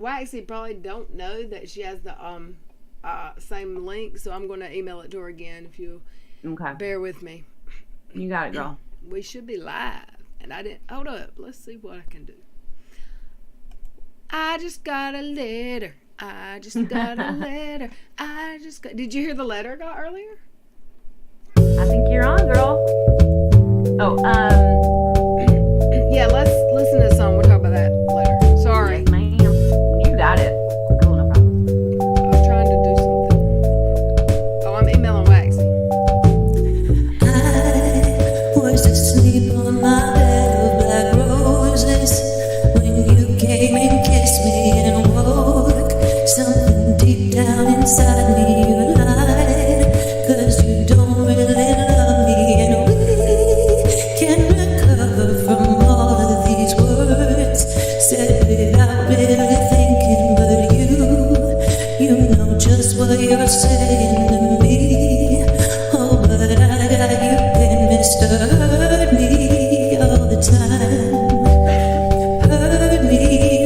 Waxy probably don't know that she has the same link, so I'm going to email it to her again if you Okay. bear with me. You got it, girl. We should be live, and I didn't. Hold up, let's see what I can do. I just got a letter. I just got a letter. I just got. Did you hear the letter I got earlier? I think you're on, girl. Oh, Yeah, let's listen to the song. We'll talk about that later. Sorry. yes, ma'am. You got it. Cool, no problem. I was trying to do something. Oh, I'm emailing Waxy. I was asleep on my bed of black roses when you came and kissed me and woke something deep down inside me. You lied, 'cause you don't really love me, and we can recover from all of these words said without really thinking. But you know just what you're saying to me. Oh, but I got you in Mr. Hurt Me all the time. Hurt me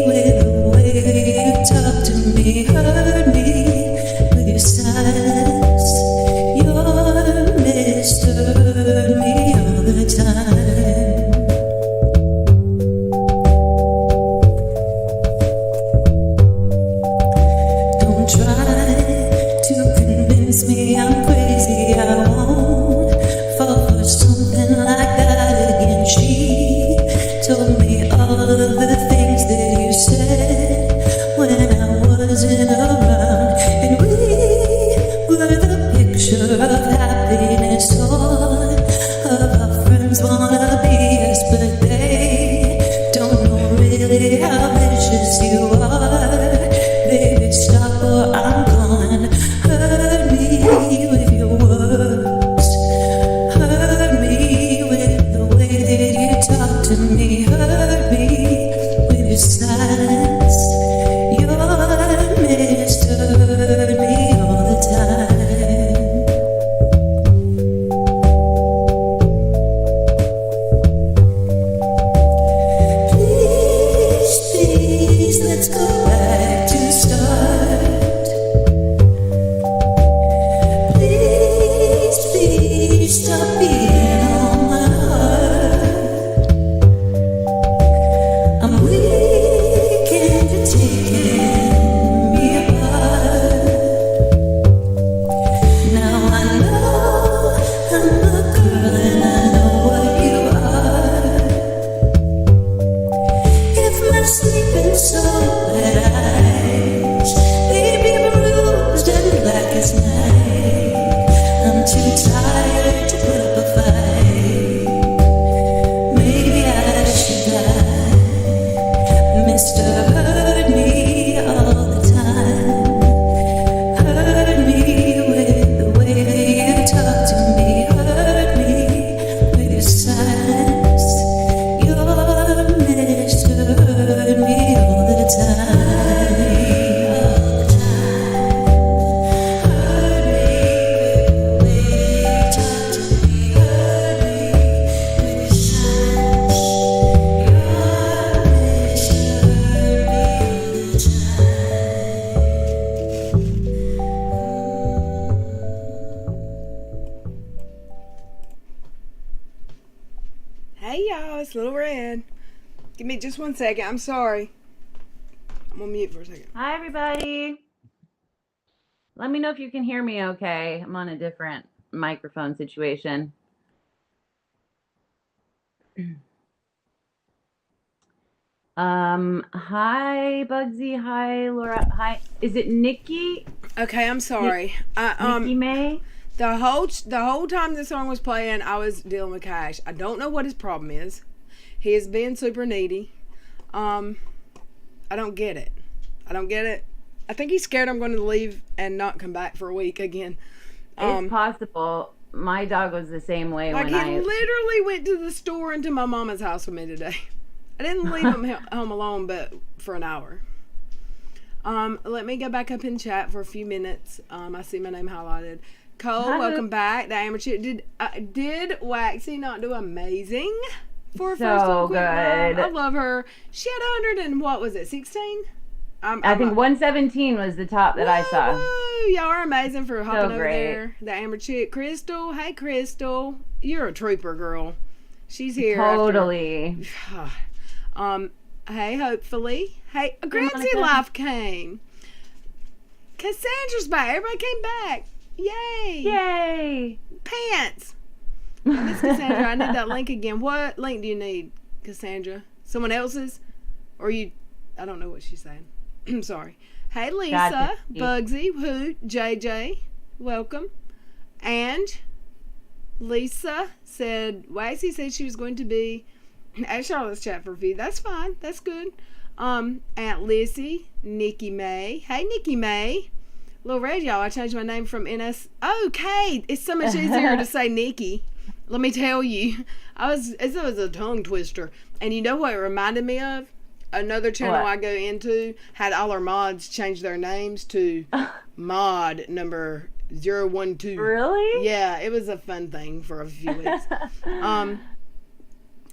with the way you talk to me. Hurt me with your silence. You're Mr. Hurt Me all the time. Don't try to convince me I'm crazy. I won't fall for something like that again. She told me all of the things that you said when I wasn't around, and we were the picture of happiness. All of our friends wanna be us, but they don't know really how vicious you are. Baby, stop or I'm gone. Hurt me with your words. Hurt me with the way that you talk to me. Hurt me with your silence. You're Mr. Hurt Me all the time. Please, please, let's go back to the start. Please, please, stop beating on my heart. I'm weak and you're taking me apart. Now I know I'm a girl and I know what you are. If my sleeping soul had eyes, they'd be bruised and black as night. I'm too tired to put up a fight. Maybe I should die. Mr. Hurt Me all the time. Hurt me with the way that you talk to me. Hurt me with your silence. You're Mr. Hurt Me all the time. All the time. Hurt me with the way you talk to me. Hurt me with your silence. You're Mr. Hurt Me all the time. Hey y'all, it's Little Red. Give me just 1 second. I'm sorry. I'm on mute for a second. Hi, everybody. Let me know if you can hear me okay. I'm on a different microphone situation. Hi, Bugsy. Hi, Laura. Hi. Is it Nikki? Okay, I'm sorry. Nikki May? The whole time the song was playing, I was dealing with Cash. I don't know what his problem is. He is being super needy. I don't get it. I think he's scared I'm going to leave and not come back for a week again. It's possible. My dog was the same way Like when he literally went to the store and to my mama's house with me today. I didn't leave him home alone, but for an hour. Let me go back up in chat for a few minutes. I see my name highlighted. Cole, Hi. welcome back. The amateur did Waxy not do amazing for her So first one? Quick good. Love? I love her. She had 100 and what was it, 16? I think 117 was the top that I saw. Woo! Y'all are amazing for hopping over great. there. The Amber chick, Crystal. Hey, Crystal, you're a trooper, girl. She's here. after- Totally. Hey, hopefully. Hey, a Gramsci Monica. Life came. Cassandra's back. Everybody came back. Yay! Yay. Pants. Miss Cassandra, I need that link again. What link do you need, Cassandra? Someone else's? Or you? I don't know what she's saying. I'm sorry. Hey, Lisa, Gotcha. Bugsy, Hoot, JJ, welcome. And Lisa said, Waxy said she was going to be at Charlotte's chat for a few. That's fine. That's good. Aunt Lizzie, Nikki May. Hey, Nikki May. Little Red, y'all, I changed my name from NS. Oh, Kate. It's so much easier to say Nikki. Let me tell you. It was a tongue twister. And you know what it reminded me of? Another channel What? I go into had all our mods change their names to mod number 012. Really? Yeah, it was a fun thing for a few weeks. I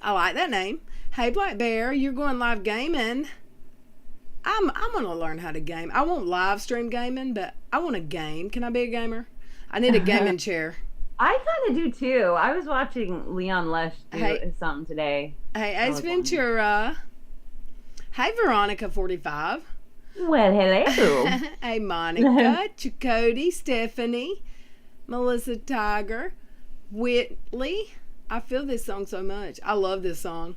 like that name. Hey, Black Bear, you're going live gaming. I'm gonna learn how to game. I won't live stream gaming, but I want to game. Can I be a gamer? I need a gaming chair. I kind of do too. I was watching Leon Lush do Hey. something today. Hey, That Ace was fun. Ventura. Hey, Veronica 45. Well, hello. Hey, Monica, Chakotay, Stephanie, Melissa Tiger, Whitley. I feel this song so much. I love this song.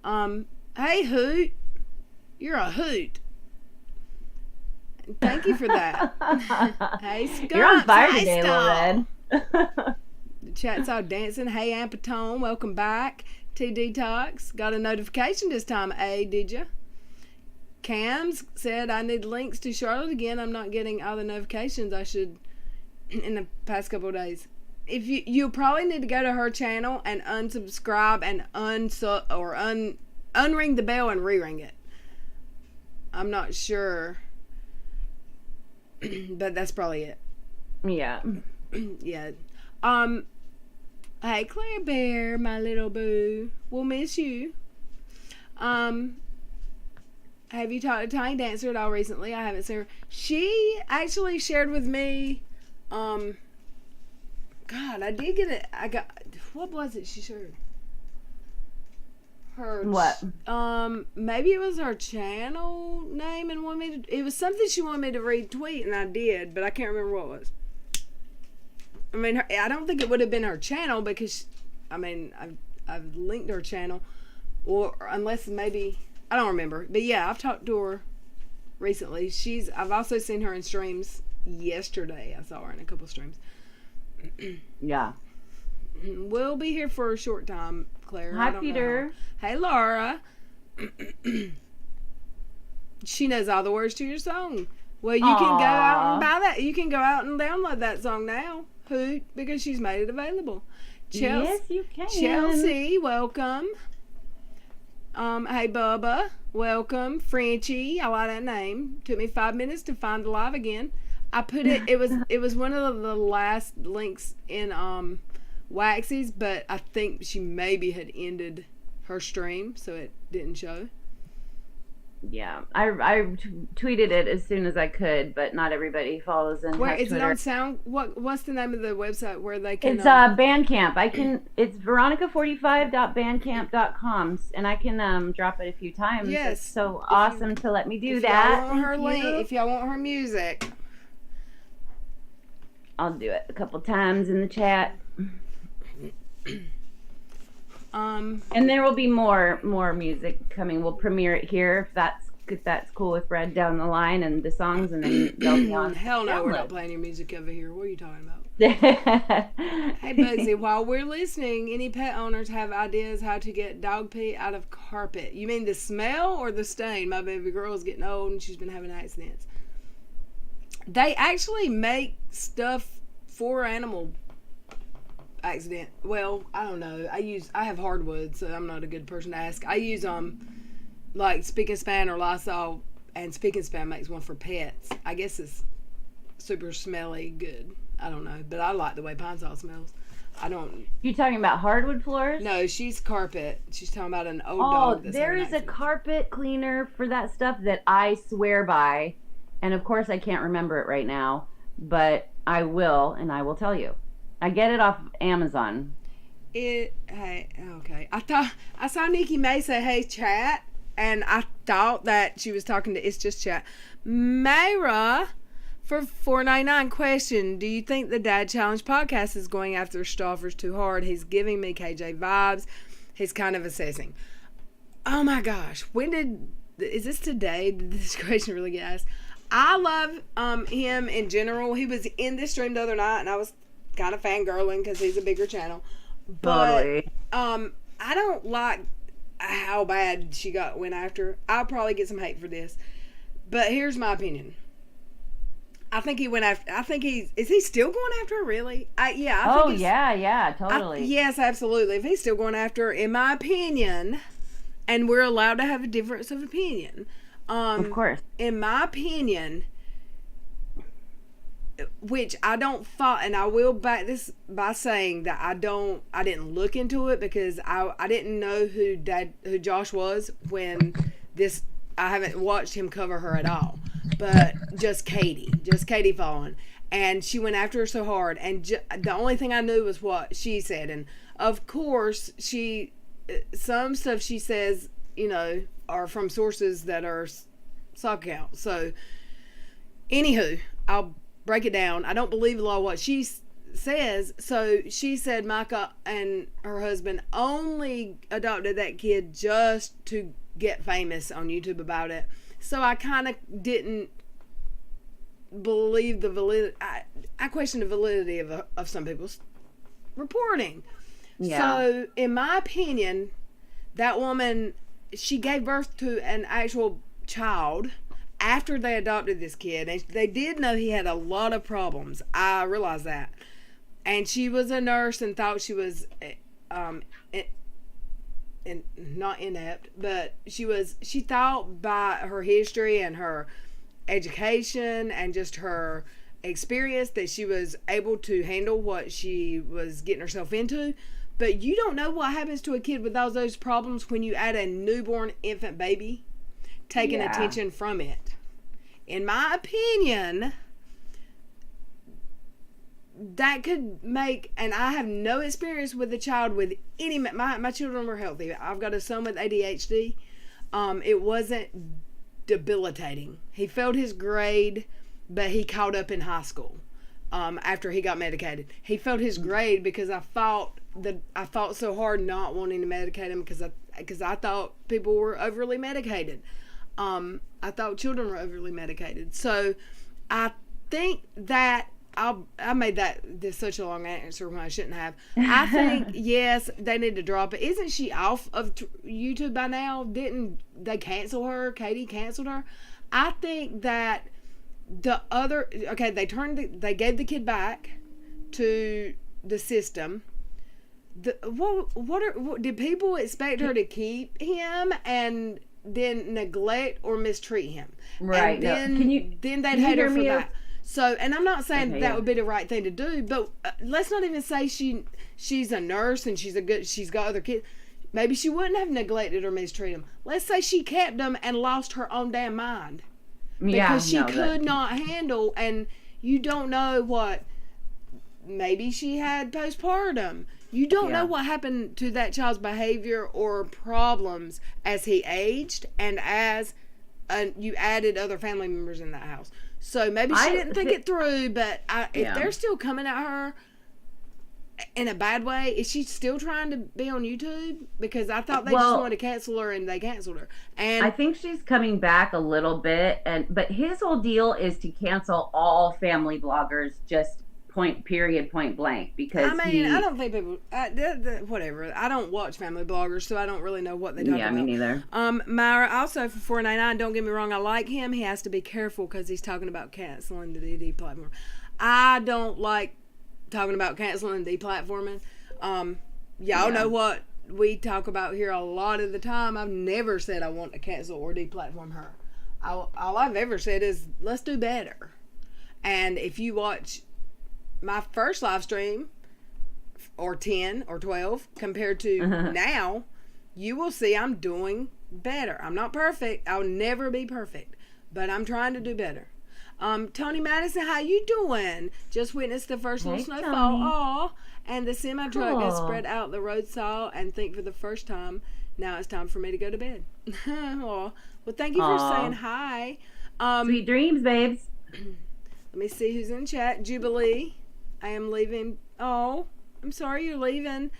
Hey, Hoot. You're a hoot. Thank you for that. Hey, Scott. You're on fire Hey, today, Scott. Little Red. The chat's all dancing. Hey, Ampatone, welcome back. T Detox. Got a notification this time, did ya? Cams said I need links to Charlotte again. I'm not getting all the notifications I should in the past couple of days. If you probably need to go to her channel and unsubscribe and unring the bell and re-ring it. I'm not sure, but that's probably it. Yeah. Yeah. Hey, Claire Bear, my little boo. We'll miss you. Have you talked to Tiny Dancer at all recently? I haven't seen her. She actually shared with me, God, I did get it. What was it she shared? What? Maybe it was her channel name and wanted me to, it was something she wanted me to retweet and I did, but I can't remember what it was. I mean, I don't think it would have been her channel because, I've linked her channel, or unless maybe, I don't remember. But yeah, I've talked to her recently. I've also seen her in streams yesterday. I saw her in a couple streams. Yeah. We'll be here for a short time, Claire. I Hi, don't know Peter. how. Hey, Laura. She knows all the words to your song. Well, you can go out and buy that. You can go out and download that song now. Hoot, because she's made it available. Yes, you can. Chelsea, welcome. Hey, Bubba, welcome. Frenchie, I like that name. Took me 5 minutes to find the live again. I put it. It was one of the last links in Waxy's, but I think she maybe had ended her stream, so it didn't show. Yeah, I tweeted it as soon as I could, but not everybody follows and Where has is it Twitter. on Sound? What's the name of the website where they can? It's Bandcamp. It's veronica45.bandcamp.com, and I can drop it a few times. Yes. It's so awesome to let me do if that. y'all want her Thank link, you. if y'all want her music, I'll do it a couple times in the chat. And there will be more music coming. We'll premiere it here if that's cool with Red down the line and the songs, and then they'll be on. hell no, we're not download. playing your music over here. What are you talking about? Hey, Bugsy, while we're listening, any pet owners have ideas how to get dog pee out of carpet? You mean the smell or the stain? My baby girl's getting old and she's been having accidents. They actually make stuff for animal accident. Well, I don't know. I have hardwood, so I'm not a good person to ask. I use like Spick and Span or Lysol, and Spick and Span makes one for pets. I guess it's super smelly good. I don't know, but I like the way Pine Sol smells. I don't. You talking about hardwood floors? No, she's carpet. She's talking about an old Oh, dog. That's there had an is a accident. carpet cleaner for that stuff that I swear by. And of course, I can't remember it right now, but I will, and I will tell you. I get it off Amazon. Hey, okay. I saw Nikki May say, "Hey, chat," and I thought that she was talking to It's Just Chat. Mayra for $4.99 question: do you think the Dad Challenge podcast is going after Stauffer's too hard? He's giving me KJ vibes. He's kind of assessing. Oh my gosh, is this today? Did this question really get asked? I love him in general. He was in this stream the other night, and I was kind of fangirling because he's a bigger channel. But Totally. I don't like how bad she went after. I'll probably get some hate for this, but here's my opinion. I think he went after. Is he still going after her? Really? I Oh, think yeah, totally. yes, absolutely. If he's still going after her, in my opinion, and we're allowed to have a difference of opinion. Of course. In my opinion, which I don't fault, and I will back this by saying that I didn't look into it because I didn't know who Josh was when this. I haven't watched him cover her at all, but just Katie Fallon, and she went after her so hard, and the only thing I knew was what she said, and of course some stuff she says, are from sources that are sock out. So, anywho, I'll break it down. I don't believe a lot of what she says. So she said Micah and her husband only adopted that kid just to get famous on YouTube about it. So I kind of didn't believe the validity. I questioned the validity of some people's reporting. Yeah. So in my opinion, that woman, she gave birth to an actual child after they adopted this kid, and they did know he had a lot of problems. I realized that. And she was a nurse and thought she was not inept, but she thought by her history and her education and just her experience that she was able to handle what she was getting herself into. But you don't know what happens to a kid with all those problems when you add a newborn infant baby, taking attention from it. In my opinion, that could make, and I have no experience with a child with any, my children were healthy. I've got a son with ADHD. It wasn't debilitating. He failed his grade, but he caught up in high school after he got medicated. He failed his grade because I fought so hard not wanting to medicate him because I thought people were overly medicated. I thought children were overly medicated. So I think that I made this such a long answer when I shouldn't have. I think, yes, they need to drop it. Isn't she off of YouTube by now? Didn't they cancel her? Katie canceled her. I think that they gave the kid back to the system. Did people expect her to keep him and then neglect or mistreat him? Right. And then they'd hate her for that. So, and I'm not saying that would be the right thing to do, but let's not even say she's a nurse and she's got other kids. Maybe she wouldn't have neglected or mistreated them. Let's say she kept them and lost her own damn mind because she could not handle, and you don't know what. Maybe she had postpartum. You don't know what happened to that child's behavior or problems as he aged and as you added other family members in that house. So maybe she didn't think it through, but if they're still coming at her in a bad way, is she still trying to be on YouTube? Because I thought they just wanted to cancel her and they canceled her. And I think she's coming back a little bit, but his whole deal is to cancel all family bloggers, just point blank, because I don't think people whatever. I don't watch family bloggers, so I don't really know what they talk about. Yeah, me neither. Myra, also for $4.99, don't get me wrong, I like him. He has to be careful because he's talking about canceling the DD platform. I don't like talking about canceling the deplatforming. Y'all know what we talk about here a lot of the time. I've never said I want to cancel or deplatform her. All I've ever said is let's do better. And if you watch my first live stream or 10 or 12 compared to now, you will see I'm doing better. I'm not perfect. I'll never be perfect, but I'm trying to do better. Tony Madison, how you doing? Just witnessed the first little snowfall. Aw, and the semi truck has spread out the road saw and think for the first time, now it's time for me to go to bed. Aw. Well, thank you for saying hi. Sweet dreams, babes. Let me see who's in chat. Jubilee, I am leaving. Oh, I'm sorry you're leaving.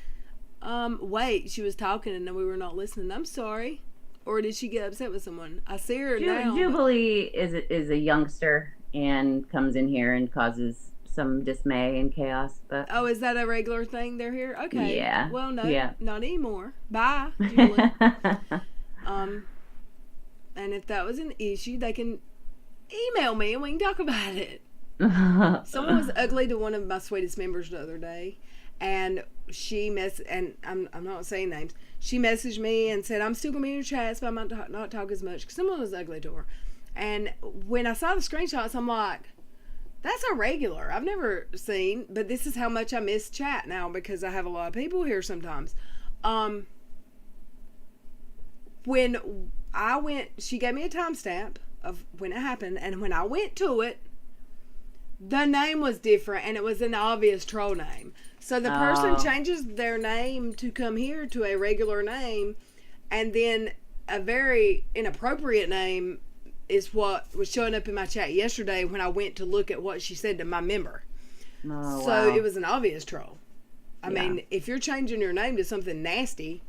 Wait, she was talking and then we were not listening. I'm sorry. Or did she get upset with someone? I see her now. Jubilee is a youngster and comes in here and causes some dismay and chaos. But oh, is that a regular thing they're here? Okay. Yeah. Well, no, Yeah. not anymore. Bye, Jubilee. And if that was an issue, they can email me and we can talk about it. Someone was ugly to one of my sweetest members the other day, and and I'm not saying names. She messaged me and said, I'm still gonna be in your chats, but I might not talk as much because someone was ugly to her. And when I saw the screenshots, I'm like, that's a regular. I've never seen, but this is how much I miss chat now because I have a lot of people here sometimes. When I went, she gave me a timestamp of when it happened, and when I went to it, the name was different and it was an obvious troll name. So the person changes their name to come here to a regular name, and then a very inappropriate name is what was showing up in my chat yesterday when I went to look at what she said to my member. So it was an obvious troll. I mean, if you're changing your name to something nasty,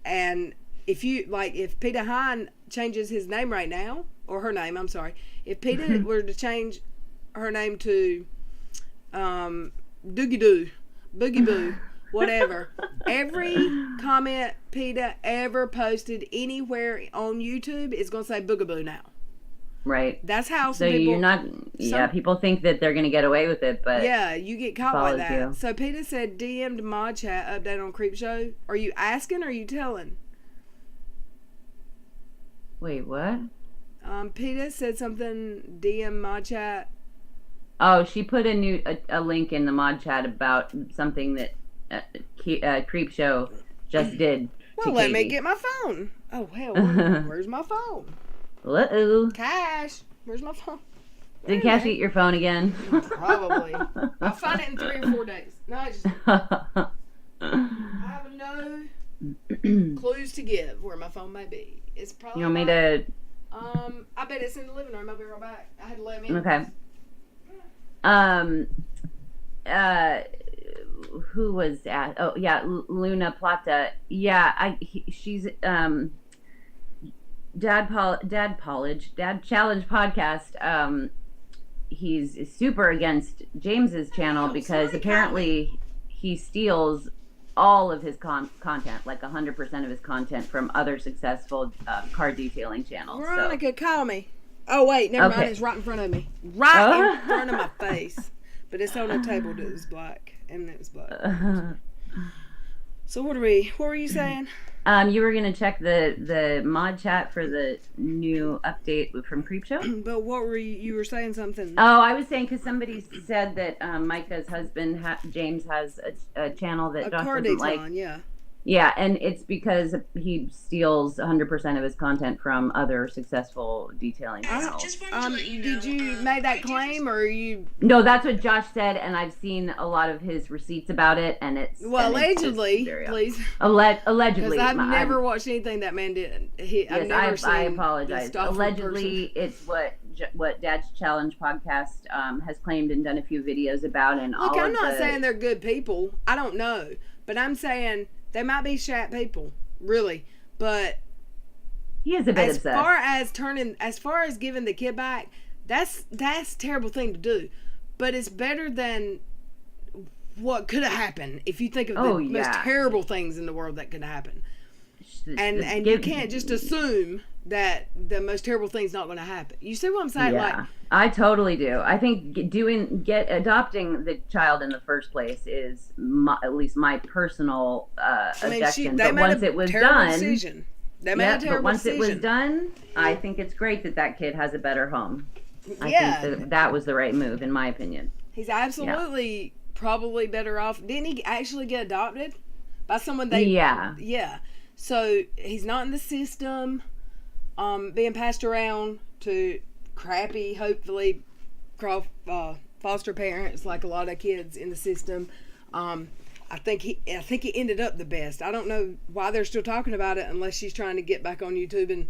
and if Peter Hine changes his name right now, or her name, I'm sorry, if Peter were to change her name to Doogie Doo, Boogie Boo, whatever, every comment Peter ever posted anywhere on YouTube is going to say Boogaboo now. Right. That's how some so people... you're not... Yeah, people think that they're going to get away with it, but... Yeah, you get caught by that. You. So Peter said, DM'd Mod Chat update on Creepshow. Are you asking or are you telling? Wait, what? Peter said something, DM Mod Chat. Oh, she put a link in the mod chat about something that Creepshow just did. Well, let me get my phone. Oh, hell, where's my phone? Uh-oh. Cash, where's my phone? Did Cash eat your phone again? Probably. I'll find it in 3 or 4 days. No, I have no clues to give where my phone may be. It's probably... You want me to... I bet it's in the living room. I'll be right back. I had to let me in. Okay. Who was that? Oh yeah, Luna Plata. Yeah, she's Dad Challenge podcast. He's super against James's channel because apparently he steals all of his content, like 100% of his content from other successful car detailing channels. Veronica, call me. Oh, wait, never mind. It's right in front of me. Right in front of my face. But it's on a table that was black. And it was black. So what were you saying? You were going to check the mod chat for the new update from Creepshow? But what were you were saying something. Oh, I was saying because somebody said that Micah's husband, James, has a channel that Josh doesn't like. Yeah. Yeah, and it's because he steals 100% of his content from other successful detailing channels. Did you make that claim, or you? No, that's what Josh said, and I've seen a lot of his receipts about it, and it's... Well, allegedly, please. Allegedly. Because I've never watched anything that man did. I apologize. Allegedly, it's what Dad's Challenge podcast has claimed and done a few videos about, and Look, I'm not saying they're good people. I don't know. But I'm saying... They might be shat people, really, but he is a bit obsessed. As far as giving the kid back, that's a terrible thing to do. But it's better than what could have happened if you think of the most terrible things in the world that could happen. And you can't just assume that the most terrible thing's not going to happen. You see what I'm saying? Yeah, like, I totally do. I think adopting the child in the first place is at least my personal objection. But once it was done, they made a terrible but once decision. It was done, I think it's great that kid has a better home. I think that was the right move, in my opinion. He's absolutely probably better off. Didn't he actually get adopted by someone Yeah. So he's not in the system, being passed around to crappy, hopefully, foster parents like a lot of kids in the system. I think he ended up the best. I don't know why they're still talking about it unless she's trying to get back on YouTube and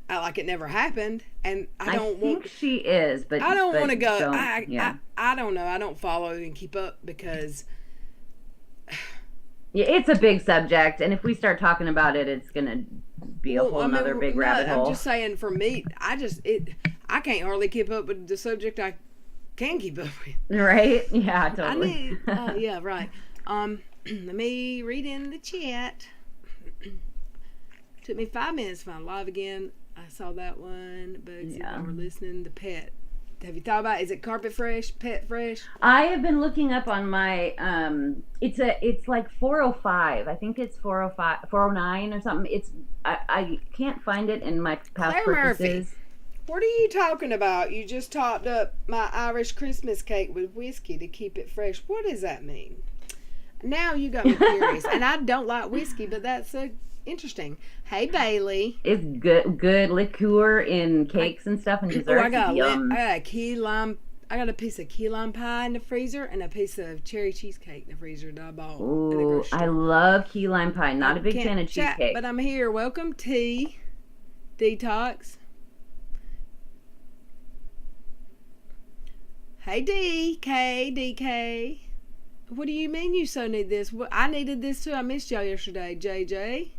act like it never happened. And I think she is, but I don't want to go. I don't know. I don't follow and keep up because it's a big subject, and if we start talking about it, it's gonna be a whole nother big rabbit hole. I'm just saying, for me, I can't hardly keep up with the subject I can keep up with. Right? Yeah, totally. Yeah, right. Let me read in the chat. Took me 5 minutes to find live again. I saw that one. Bugsy, while we're listening. The pet. Have you thought about, is it Carpet Fresh, Pet Fresh? I have been looking up on my it's like 405. I think it's 405, 409 or something. I can't find it in my past Claire purchases. Murphy, what are you talking about? You just topped up my Irish Christmas cake with whiskey to keep it fresh. What does that mean? Now you got me curious. And I don't like whiskey, but that's interesting. Hey, Bailey. It's good liqueur in cakes and stuff and desserts. I got a key lime. I got a piece of key lime pie in the freezer and a piece of cherry cheesecake in the freezer that I bought. Ooh, I love key lime pie. Not a big fan of cheesecake. But I'm here. Welcome, T. Detox. Hey, DK. What do you mean you so need this? I needed this too. I missed y'all yesterday, JJ.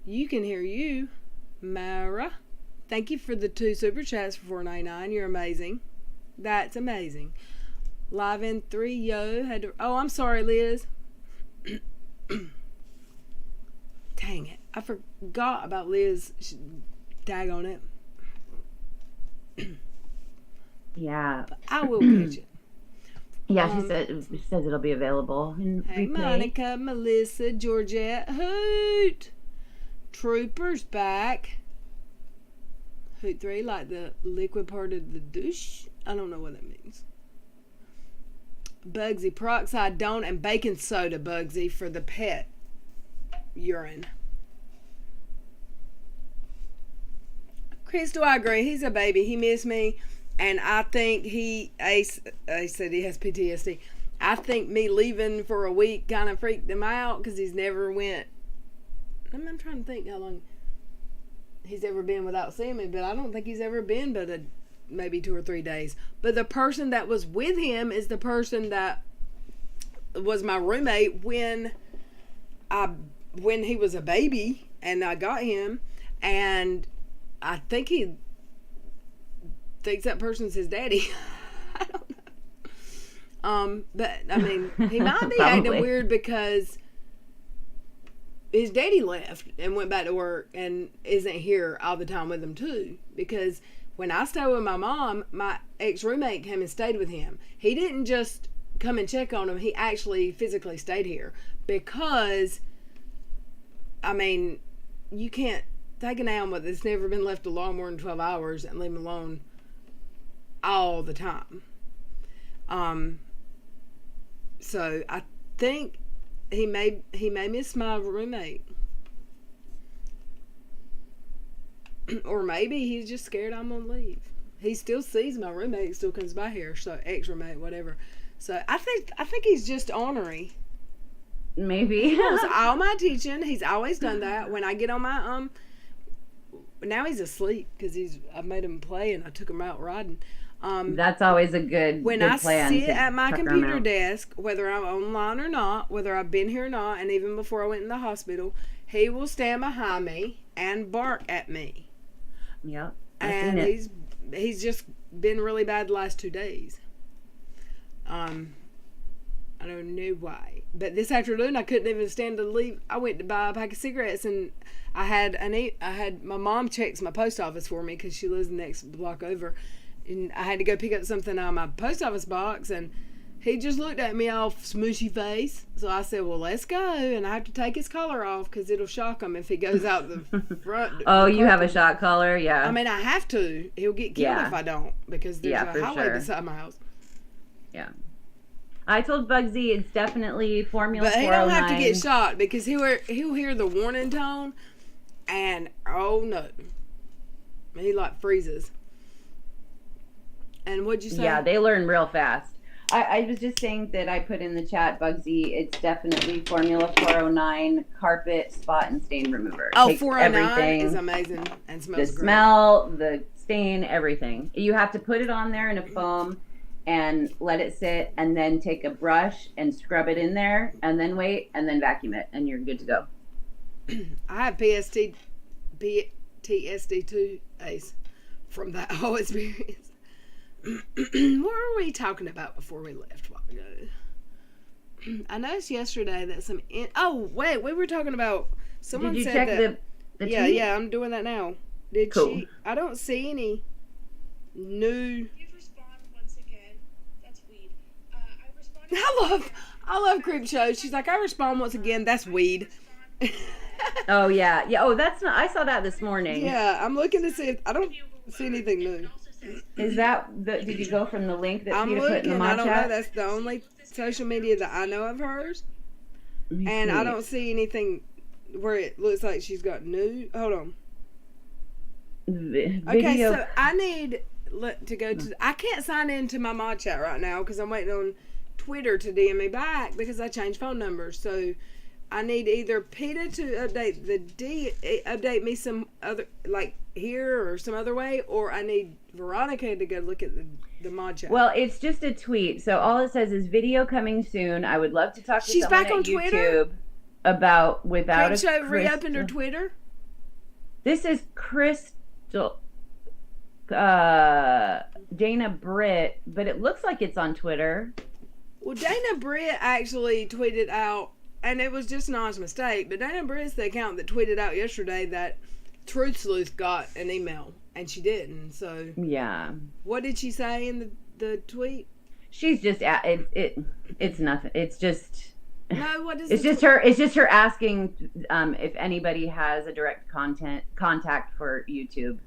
You can hear you. Mara. Thank you for the 2 super chats for $4.99. You're amazing. That's amazing. Live in 3, yo. I'm sorry, Liz. Dang it. I forgot about Liz. Tag on it. Yeah. But I will catch it. Yeah, she says it'll be available in Hey, replay. Monica, Melissa, Georgette, Hoot. Troopers back. Hoot 3, like the liquid part of the douche. I don't know what that means. Bugsy, peroxide don't, and baking soda, Bugsy, for the pet urine. Crystal, I agree. He's a baby. He missed me. And I think Ace said he has PTSD. I think me leaving for a week kind of freaked him out because he's never went. I'm trying to think how long he's ever been without seeing me, but I don't think he's ever been but maybe 2 or 3 days. But the person that was with him is the person that was my roommate when he was a baby and I got him, and I think he thinks that person's his daddy. I don't know. But I mean, he might be acting weird because his daddy left and went back to work and isn't here all the time with him too. Because when I stayed with my mom, my ex-roommate came and stayed with him. He didn't just come and check on him. He actually physically stayed here because, I mean, you can't take an animal that's never been left alone more than 12 hours and leave him alone all the time. So I think he may miss my roommate. Or maybe he's just scared I'm gonna leave. He still sees my roommate, still comes by here, so ex-roommate, whatever. So I think he's just ornery. Maybe. So all my teaching, he's always done that. When I get on my now he's asleep because I made him play and I took him out riding. That's always a good when good I plan sit to at my tuck 'em computer out. desk, whether I'm online or not, whether I've been here or not, and even before I went in the hospital, he will stand behind me and bark at me. Yep. And he's just been really bad the last 2 days. I don't know why, but this afternoon I couldn't even stand to leave. I went to buy a pack of cigarettes, and I had my mom checks my post office for me because she lives the next block over, and I had to go pick up something out of my post office box, and he just looked at me all smooshy face. So I said, well, let's go, and I have to take his collar off because it'll shock him if he goes out the front. Oh, you have a shot collar? Yeah. I mean, I have to. He'll get killed if I don't, because there's a highway beside my house. Yeah. I told Bugsy it's definitely Formula But he 409. don't have to get shot because he'll hear the warning tone, and oh no, he like freezes. And what'd you say? Yeah, they learn real fast. I was just saying that I put in the chat, Bugsy, it's definitely Formula 409 carpet spot and stain remover. Oh, Takes 409 everything, is amazing and the smells great. smell, the stain, everything. You have to put it on there in a foam and let it sit, and then take a brush and scrub it in there, and then wait, and then vacuum it, and you're good to go. I have PTSD2 Ace from that whole experience. What were we talking about before we left a while ago? I noticed yesterday that we were talking about someone Did you said check that. the Yeah, tweet? yeah, I'm doing that now. Did Cool. she? I don't see any new. You've responded once again. That's weed. I responded. I love Creep Show. She's like, I respond once again. That's weed. Oh, yeah. Yeah. Oh, that's not, I saw that this morning. Yeah, I'm looking to see if I don't see anything new. Is that did you go from the link that I'm Peter put in the looking. mod I don't know. chat? That's the only social media that I know of hers, Let me and see. I don't see anything where it looks like she's got new. Hold on. Okay, Video. so I need to go to. I can't sign into my mod chat right now because I'm waiting on Twitter to DM me back because I changed phone numbers. So I need either PETA to update me some other like here or some other way, or I need Veronica to go look at the mod chat. Well, it's just a tweet. So all it says is video coming soon. I would love to talk to She's someone back at on YouTube Twitter? about without Creep a Show crystal. reopened her Twitter. This is Crystal Dana Britt, but it looks like it's on Twitter. Well, Dana Britt actually tweeted out, and it was just an honest mistake, but Dana Britt's the account that tweeted out yesterday that Truth Sleuth got an email, and she didn't. So, Yeah. what did she say in the tweet? She's just it's nothing. It's just No, what is it's the just her. It's just her asking if anybody has a direct contact for YouTube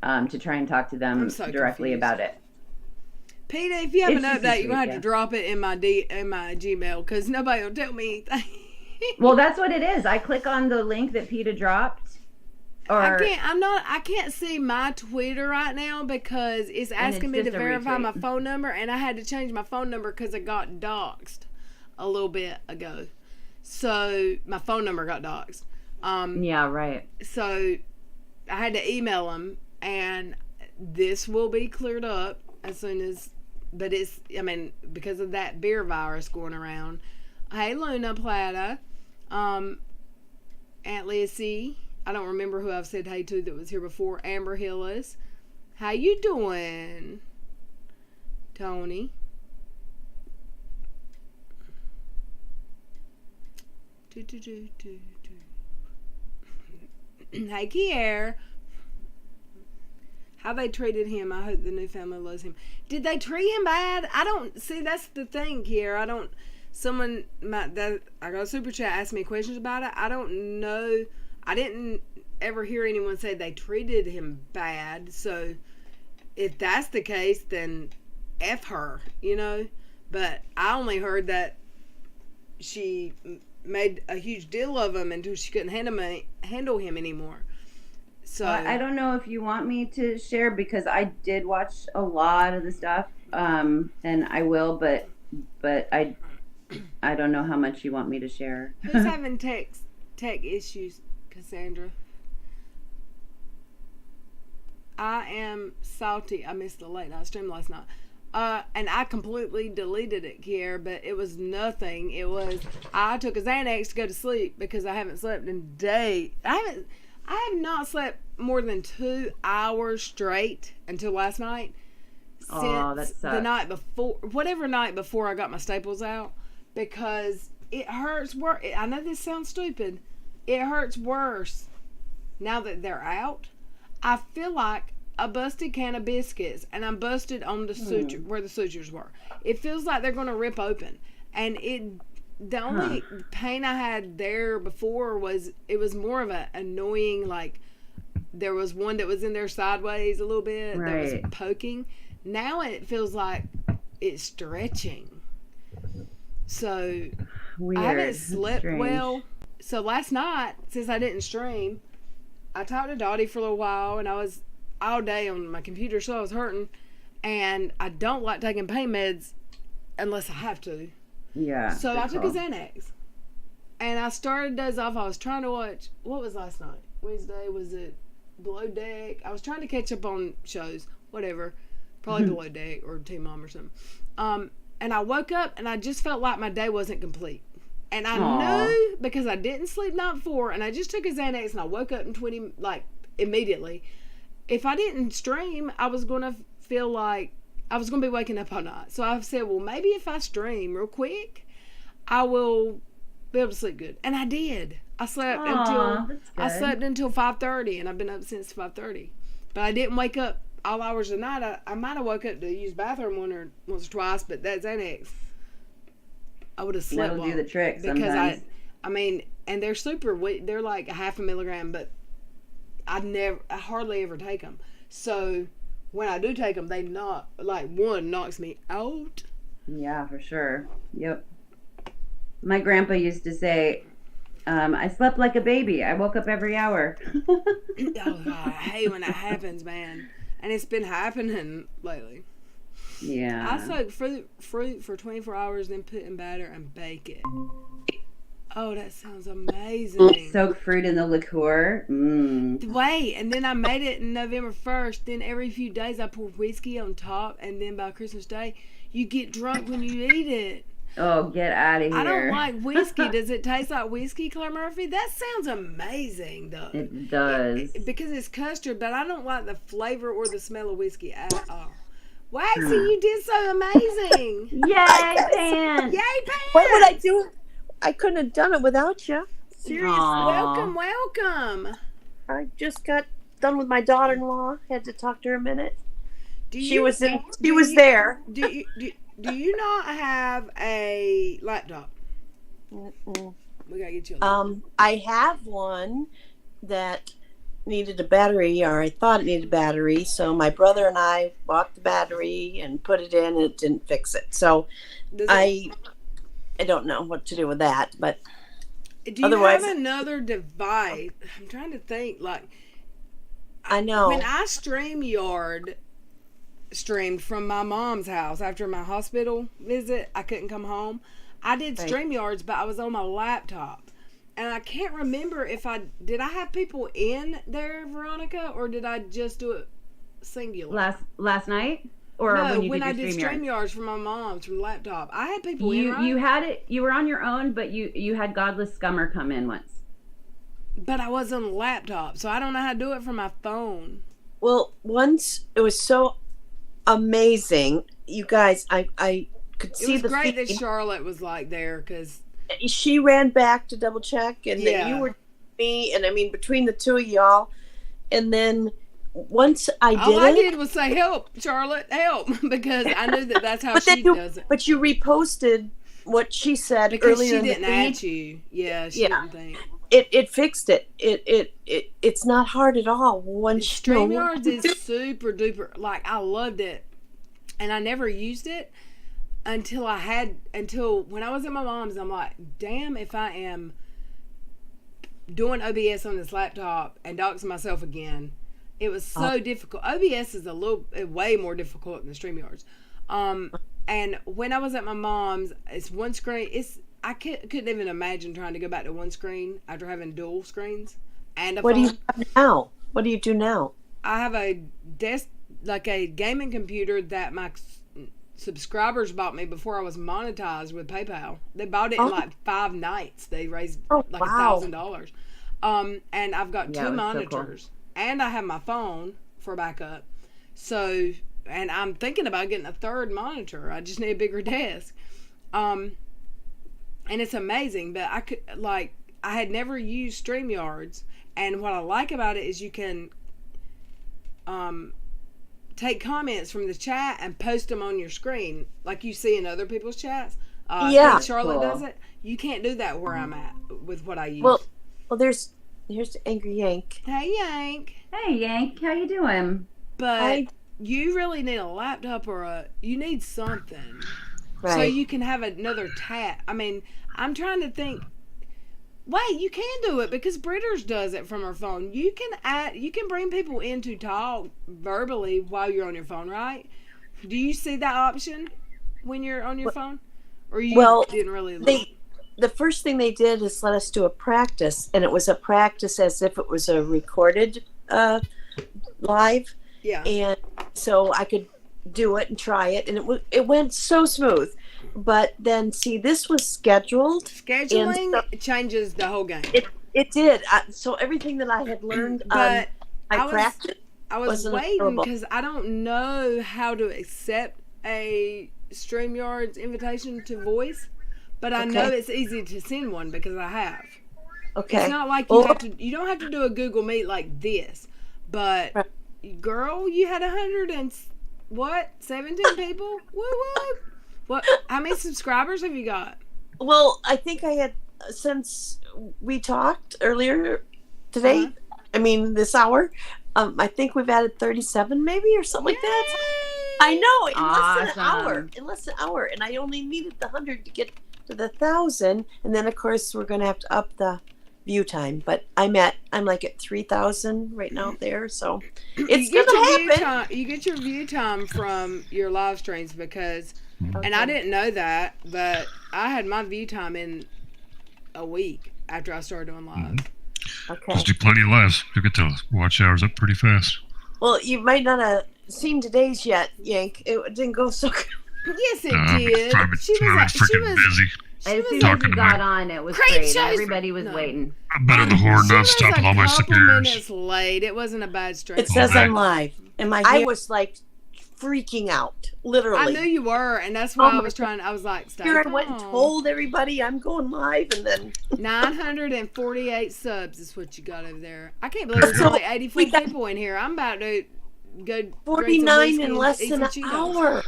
to try and talk to them I'm so directly confused. about it. Peter, if you have It's an just a update, you're gonna have tweet, to drop it in my Gmail because nobody will tell me anything. Well, that's what it is. I click on the link that PETA dropped, or I can't see my Twitter right now because it's asking me to just a verify my retweet. phone number, and I had to change my phone number because I got doxxed a little bit ago. So my phone number got doxxed. yeah, right. So I had to email them, and this will be cleared up as soon as. But it's, I mean, because of that beer virus going around. Hey, Luna Plata, Aunt Lissy. I don't remember who I've said hey to that was here before. Amber Hillis. How you doing, Tony? Hey, Kier. How they treated him, I hope the new family loves him. Did they treat him bad? I don't see. That's the thing here. I don't. Someone I got a super chat asked me questions about it. I don't know. I didn't ever hear anyone say they treated him bad. So if that's the case, then F her, you know. But I only heard that she made a huge deal of him until she couldn't handle him anymore. So I don't know if you want me to share because I did watch a lot of the stuff, and I will, but I don't know how much you want me to share. Who's having tech issues, Cassandra? I am salty. I missed the late night stream last night. And I completely deleted it, Kier, but it was nothing. It was, I took a Xanax to go to sleep because I haven't slept in days. I have not slept more than 2 hours straight until last night. Oh, that Since the sucks. night before, whatever night before I got my staples out, because it hurts worse. I know this sounds stupid. It hurts worse now that they're out. I feel like a busted can of biscuits, and I'm busted on the suture where the sutures were. It feels like they're going to rip open, and the only pain I had there before was it was more of an annoying, like there was one that was in there sideways a little bit that was Right. poking. Now it feels like it's stretching. So Weird. I haven't That's slept strange. well. So last night, since I didn't stream, I talked to Dottie for a little while, and I was all day on my computer, so I was hurting. And I don't like taking pain meds unless I have to. Yeah. So I good took a call. Xanax. And I started days off. I was trying to watch, what was last night? Wednesday, was it Below Deck? I was trying to catch up on shows, whatever. Probably Below Deck or Teen Mom or something. And I woke up and I just felt like my day wasn't complete. And I Aw. knew because I didn't sleep night before, and I just took a Xanax and I woke up in immediately. If I didn't stream, I was going to feel like I was going to be waking up all night. So I said, well, maybe if I stream real quick, I will be able to sleep good. And I did. I slept Aw, that's good. until 5:30, and I've been up since 5:30. But I didn't wake up all hours of the night. I might have woke up to use the bathroom once or twice, but that Xanax, I would have slept That'll do the trick because sometimes. I mean, and they're super. They're like a half a milligram, but I hardly ever take them. So when I do take them, they one knocks me out. Yeah, for sure. Yep. My grandpa used to say, I slept like a baby. I woke up every hour. Oh God, I hate when that happens, man. And it's been happening lately. Yeah. I soak fruit for 24 hours, then put in batter and bake it. Oh, that sounds amazing. Soak fruit in the liqueur. Wait, and then I made it in November 1st. Then every few days I pour whiskey on top, and then by Christmas Day, you get drunk when you eat it. Oh, get out of here. I don't like whiskey. Does it taste like whiskey, Claire Murphy? That sounds amazing, though. It does. Because it's custard, but I don't like the flavor or the smell of whiskey at all. Waxy, you did so amazing. Yay, Pan! Yay, Pam! What would I do? I couldn't have done it without you. Seriously. Aw. Welcome. I just got done with my daughter-in-law. Had to talk to her a minute. She was there. Do you not have a laptop? Mm-mm. We gotta get you a laptop. I have one that needed a battery, or I thought it needed a battery. So my brother and I bought the battery and put it in, and it didn't fix it. So I don't know what to do with that. But do you otherwise, have another device? I'm trying to think. I know. When I streamed from my mom's house after my hospital visit, I couldn't come home. I did Right. StreamYards, but I was on my laptop. And I can't remember if I have people in there, Veronica, or did I just do it singular? Last night? Or No, when you I did did StreamYard? StreamYards from my mom's from the laptop. I had people in, right? You had it. You were on your own, but you had Godless Scummer come in once. But I was on the laptop, so I don't know how to do it from my phone. Well, once it was so amazing, you guys. I could see It was the great that feed. Charlotte was there because She ran back to double check, and then Yeah. you were me, and I mean between the two of y'all, and then once I all did I it, did was say, "Help, Charlotte, help," because I knew that's how but then she you, does it. but you reposted what she said Because earlier she in didn't the at feed. you. Yeah, she Yeah. didn't think. It fixed it. It's not hard at all. Once StreamYards is super duper. I loved it, and I never used it until when I was at my mom's. I'm like, damn, if I am doing OBS on this laptop and doxing myself again, it was so difficult. OBS is way more difficult than StreamYards. And when I was at my mom's, it's one screen. I couldn't even imagine trying to go back to one screen after having dual screens and a What do phone. you have now? What do you do now? I have a a gaming computer that my subscribers bought me before I was monetized with PayPal. They bought it in 5 nights. They raised Oh, wow. $1,000. And I've got Yeah, two that's so cool. monitors, and I have my phone for backup. So, and I'm thinking about getting a third monitor. I just need a bigger desk. And it's amazing, but I had never used StreamYards, and what I like about it is you can take comments from the chat and post them on your screen like you see in other people's chats. Yeah. Like Charlotte Cool. does it. You can't do that where I'm at with what I use. Well, here's the Angry Yank. Hey, Yank. Hey, Yank, how you doing? But I- you really need a laptop you need something. so Right. you can have another tab. I mean, I'm trying to think. Wait, you can do it because Britters does it from her phone. You can bring people in to talk verbally while you're on your phone, right? Do you see that option when you're on your phone, or you Well, didn't really look? The first thing they did is let us do a practice, and it was a practice as if it was a recorded live, Yeah. and so I could do it and try it, and it went so smooth. But then, see, this was scheduled. Scheduling and changes the whole game. It did. So everything that I had learned But on I my was- practice. I was wasn't waiting available. because I don't know how to accept a StreamYard's invitation to voice, but I know Okay. it's easy to send one because I have. Okay. It's not like Well- you don't have to do a Google Meet like this, but Right. girl, you had 17 people? Woo woo! What? How many subscribers have you got? Well, I think I had, since we talked earlier today, I mean this hour, I think we've added 37 maybe or something like that. I know, in less than an hour. Awesome. In less than an hour. And I only needed the 100 to get to the 1,000. And then of course we're gonna have to up the view time. But I'm like at 3,000 right now there, so it's you get gonna your view happen. time. You get your view time from your live streams because, and I didn't know that, but I had my view time in a week after I started doing live. Okay. Just do plenty of lives. You'll get the watch hours up pretty fast. Well, you might not have seen today's yet, Yank. It didn't go so good. Yes, it I'm did. probably She was freaking busy. As soon as talking you to got my- on, it was Great great. shows. Everybody was No. waiting. I'm better the horn She was nonstop with all my a couple superiors. minutes late. It wasn't a bad stream. It says Okay. I'm live. I was like freaking out, literally. I knew you were, and that's why Oh I my was trying. I was like, stay Here I went and calm. told everybody I'm going live, and then 948 subs is what you got over there. I can't believe there's So, only 84 we got- people in here. I'm about to go drink some 49 whiskey in and less eat than some an Cheetos. hour.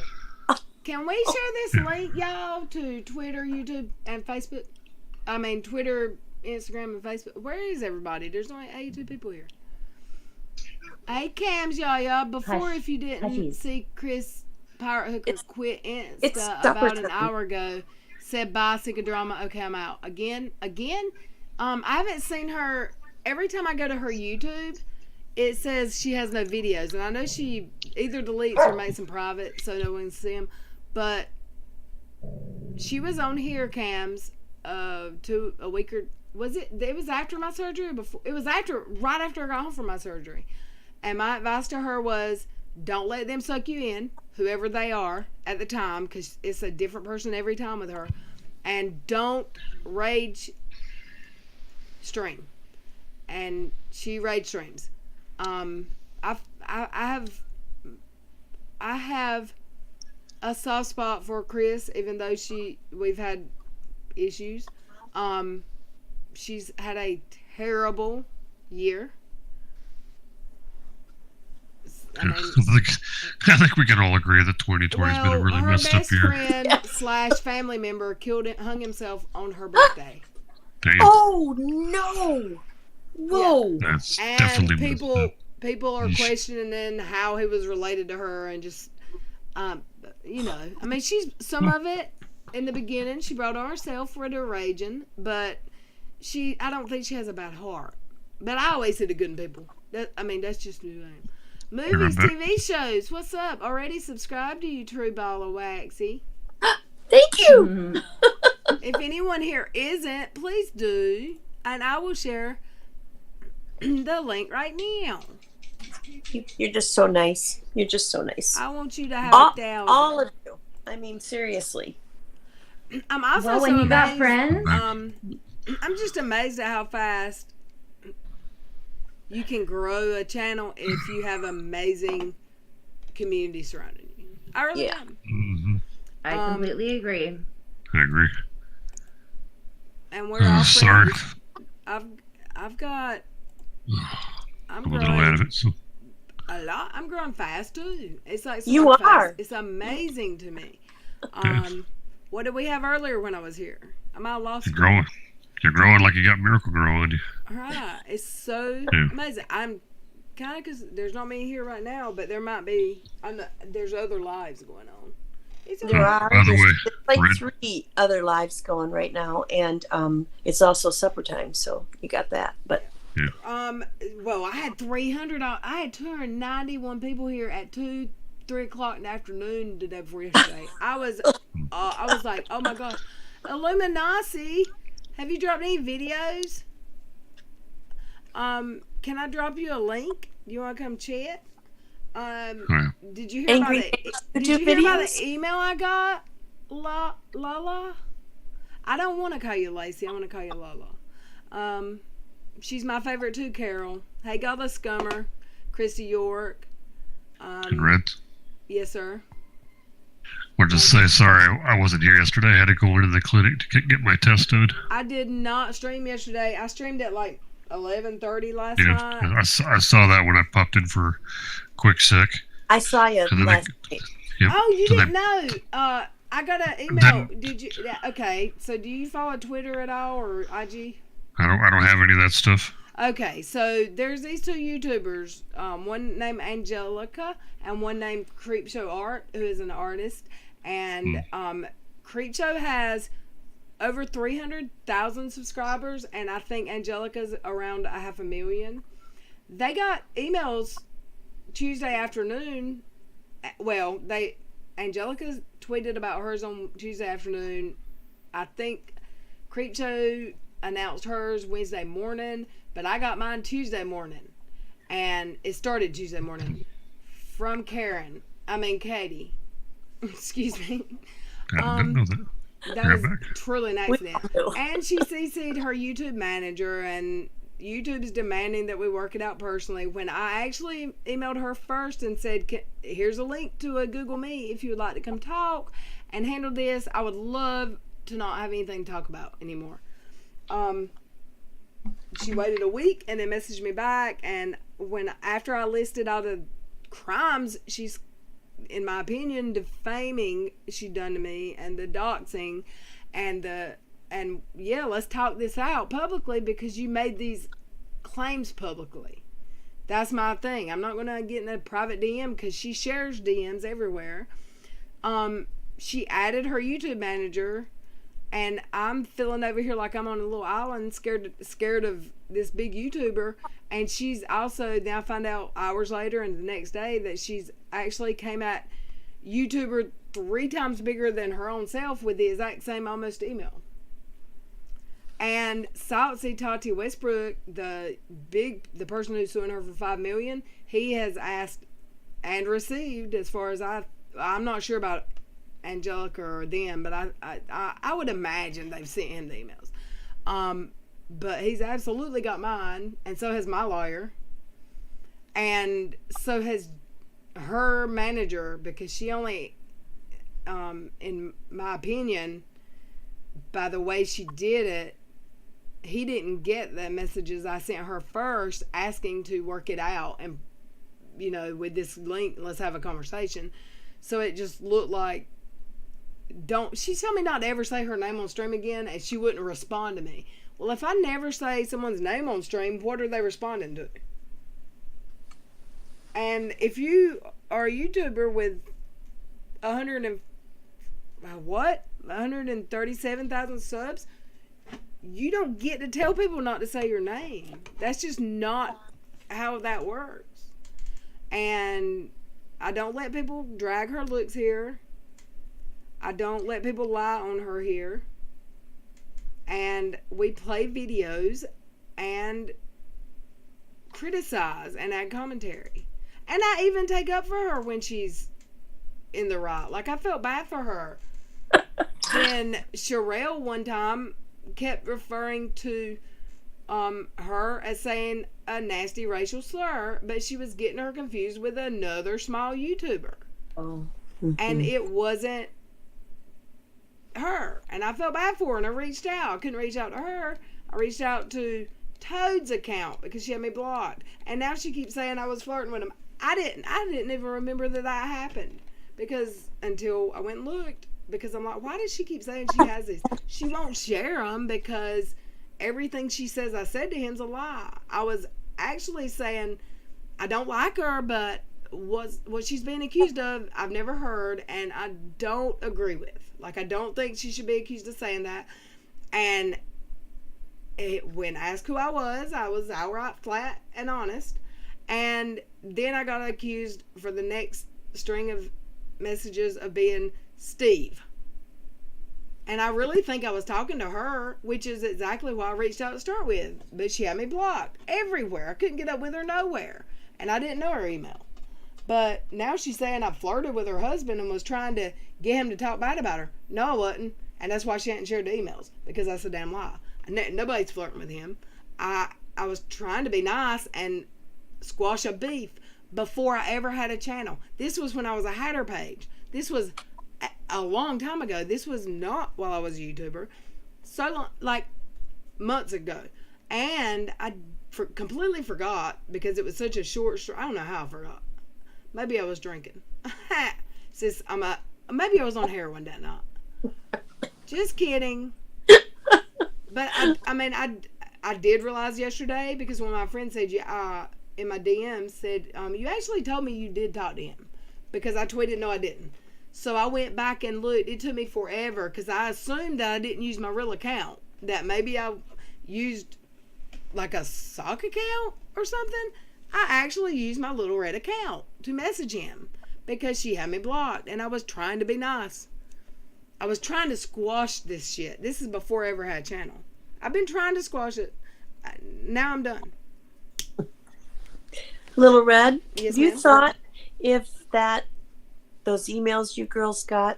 Can we share this link, y'all, to Twitter, YouTube, and Facebook? I mean, Twitter, Instagram, and Facebook. Where is everybody? There's only 82 people here. Hey, Cams, y'all. Before, Hush. if you didn't Hushies. see Chris Pirate Hooker quit it's Insta supper about an time. hour ago, said bye, sick of drama. Okay, I'm out. Again. I haven't seen her. Every time I go to her YouTube, it says she has no videos, and I know she either deletes or makes them private so no one can see them. But she was on here, Cams, a week or was it? It was after my surgery or before. It was right after I got home from my surgery. And my advice to her was, don't let them suck you in, whoever they are at the time, because it's a different person every time with her. And don't rage stream. And she rage streams. I have a soft spot for Chris, even though we've had issues. She's had a terrible year. I mean, I think we can all agree that 2020 has been a really her messed up best year. friend / family member hung himself on her birthday. Damn, Oh no! Whoa! that's And definitely messed up. people are Yeesh. questioning how he was related to her, and just I mean, some of it in the beginning she brought on herself for the raging, but I don't think she has a bad heart. But I always see the good in people. That's just who I am. Movies, Remember- TV shows. What's up? Already subscribed to you, True Ball of Waxy. Thank you. Mhm. If anyone here isn't, please do, and I will share the link right now. You're just so nice. You're just so nice. I want you to have All, 1,000. all of you. I mean, seriously. I'm also Well, when so you got amazed- friends, I'm just amazed at how fast you can grow a channel if you have amazing community surrounding you. I really Yeah. am. Mhm. I completely agree. I agree. And we're all Sorry, friends. I've got. I'm I'm a little out of growing it. So a lot. I'm growing fast too. It's like You super fast. are. It's amazing to me. What did we have earlier when I was here? I'm out of law you're school. growing. You're growing like you got Miracle Grow on you. Right. It's so Yeah. amazing. I'm kind of, because there's not many here right now, but there might be. There's other lives going on. It's There are. By the way, There's like Red- 3 other lives going right now, and it's also supper time, so you got that. But Well, I had 300. I had 291 people here at 3 o'clock in the afternoon the day before yesterday. I was like, oh my gosh, Illuminati, have you dropped any videos? Can I drop you a link? You want to come chat? yeah. Did you hear Angry about the? Days Did you YouTube hear about videos? the email I got? La. I don't want to call you Lacey. I want to call you Lala. She's my favorite too, Carol. Hey, God the Scummer, Christy York. And Red. Yes, sir. Or just say sorry, I wasn't here yesterday. I had to go into the clinic to get my test done. I did not stream yesterday. I streamed at like 11:30 last Yeah, night. I saw that when I popped in for quick sec. I saw you So then last night. Yep. Oh, you So didn't then- know. I got an email. Then- Did you? Yeah, okay. So do you follow Twitter at all or IG? I don't have any of that stuff. Okay, so there's these 2 YouTubers, one named Angelica and one named Creepshow Art, who is an artist. And Creepshow has over 300,000 subscribers, and I think Angelica's around 500,000. They got emails Tuesday afternoon. Well, Angelica tweeted about hers on Tuesday afternoon. I think Creepshow announced hers Wednesday morning, but I got mine Tuesday morning, and it started Tuesday morning from Katie. Excuse me. I didn't know that. That Yeah, was back. truly an We accident. do. And she CC'd her YouTube manager, and YouTube's demanding that we work it out personally. When I actually emailed her first and said, here's a link to a Google Meet if you would like to come talk and handle this, I would love to not have anything to talk about anymore. She waited a week and then messaged me back, and after I listed all the crimes she's, in my opinion, defaming she done to me, and the doxing, and yeah, let's talk this out publicly because you made these claims publicly. That's my thing. I'm not gonna get in a private DM because she shares DMs everywhere. She added her YouTube manager, and I'm feeling over here like I'm on a little island, scared of this big YouTuber. And she's also, now I find out hours later and the next day that she's actually came at YouTuber 3 times bigger than her own self with the exact same almost email. And Saltsy Tati Westbrook, the person who's suing her for $5 million, he has asked and received, as far as I'm not sure about Angelica or them, but I would imagine they've sent him the emails. But he's absolutely got mine, and so has my lawyer, and so has her manager, because she only, in my opinion, by the way she did it, he didn't get the messages I sent her first asking to work it out, and with this link, let's have a conversation. So it just looked like, she told me not to ever say her name on stream again, and she wouldn't respond to me. Well, if I never say someone's name on stream, what are they responding to? And if you are a YouTuber with 137,000 subs, you don't get to tell people not to say your name. That's just not how that works. And I don't let people drag her looks here. I don't let people lie on her here. And we play videos and criticize and add commentary. And I even take up for her when she's in the right. Like, I felt bad for her when Sherelle one time kept referring to her as saying a nasty racial slur, but she was getting her confused with another small YouTuber. Oh. And it wasn't her. And I felt bad for her, and I reached out. I couldn't reach out to her. I reached out to Toad's account because she had me blocked. And now she keeps saying I was flirting with him. I didn't even remember that happened, because until I went and looked, because I'm like, why does she keep saying she has these? She won't share them because everything she says I said to him's a lie. I was actually saying I don't like her, but what she's being accused of, I've never heard, and I don't agree with. Like, I don't think she should be accused of saying that. And when asked who I was outright, flat, and honest. And then I got accused for the next string of messages of being Steve. And I really think I was talking to her, which is exactly why I reached out to start with. But she had me blocked everywhere. I couldn't get up with her nowhere. And I didn't know her email. But now she's saying I flirted with her husband and was trying to get him to talk bad about her. No, I wasn't. And that's why she hadn't shared the emails. Because that's a damn lie. Nobody's flirting with him. I was trying to be nice and squash a beef before I ever had a channel. This was when I was a Hatter page. This was a long time ago. This was not while I was a YouTuber. So long, like months ago. And I completely forgot because it was such a short. I don't know how I forgot. Maybe I was drinking. Maybe I was on heroin that night. Just kidding. But I did realize yesterday because when my friend said in my DM said you actually told me you did talk to him because I tweeted no I didn't. So I went back and looked. It took me forever because I assumed that I didn't use my real account. That maybe I used like a sock account or something. I actually used my little red account to message him because she had me blocked and I was trying to be nice. I was trying to squash this shit. This is before I ever had a channel. I've been trying to squash it. Now I'm done. Little Red, Yes, you ma'am. thought if those emails you girls got,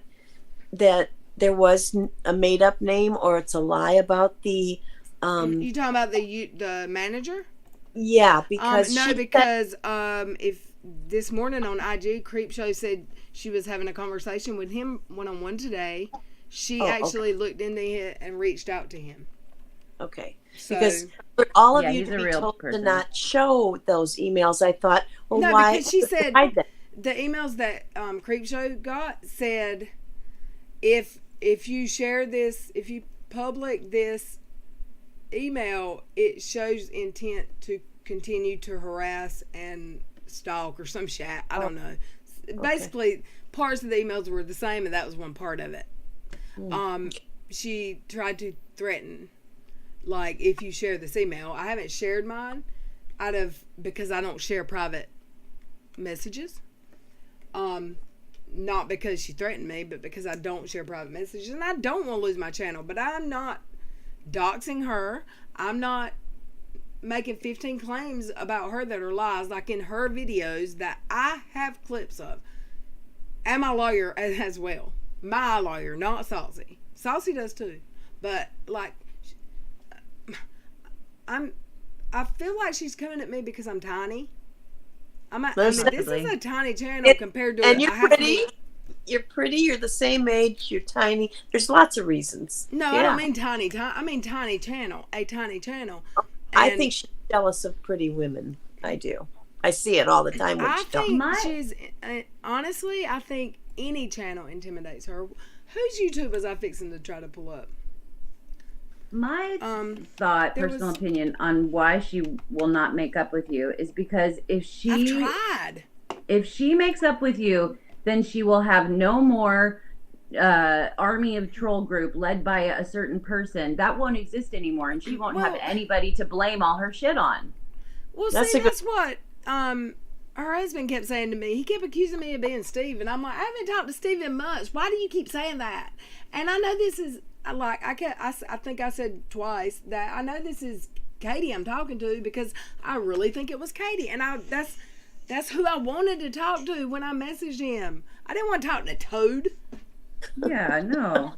that there was a made up name or it's a lie about the You talking about the manager? yeah, because because if this morning on IG, Creepshow said she was having a conversation with him one-on-one today. She actually looked into it and reached out to him. Okay. So, Because for all of you he's to a be real told person. to not show those emails, I thought, well, no, why? because she said hide that? the emails that Creepshow got said if you share this, if you public this email, it shows intent to continue to harass and stalk or some shit. I don't know. Basically, parts of the emails were the same, and that was one part of it. She tried to threaten, like, if you share this email. I haven't shared mine because I don't share private messages. Not because she threatened me, but because I don't share private messages, and I don't want to lose my channel. But I'm not doxing her. I'm not making 15 claims about her that are lies, like in her videos that I have clips of, and my lawyer as well. My lawyer, not Saucy. Saucy does too, but like, I feel like she's coming at me because I'm tiny. This is a tiny channel compared to. And you're pretty. You're pretty. You're the same age. You're tiny. There's lots of reasons. No, I don't mean tiny. I mean tiny channel. A tiny channel. I think she's jealous of pretty women. I do. I see it all the time. When I she think talks. she's honestly. I think any channel intimidates her. Whose YouTube was I fixing to try to pull up? My personal opinion on why she will not make up with you is because I've tried. if she makes up with you, then she will have no more army of troll group led by a certain person. That won't exist anymore, and she won't have anybody to blame all her shit on. Well, that's what her husband kept saying to me. He kept accusing me of being Steve, and I'm like, I haven't talked to Steve in months. Why do you keep saying that? And I know this is like I think I said twice that I know this is Katie I'm talking to because I really think it was Katie, and that's who I wanted to talk to when I messaged him. I didn't want to talk to Toad. Yeah, no.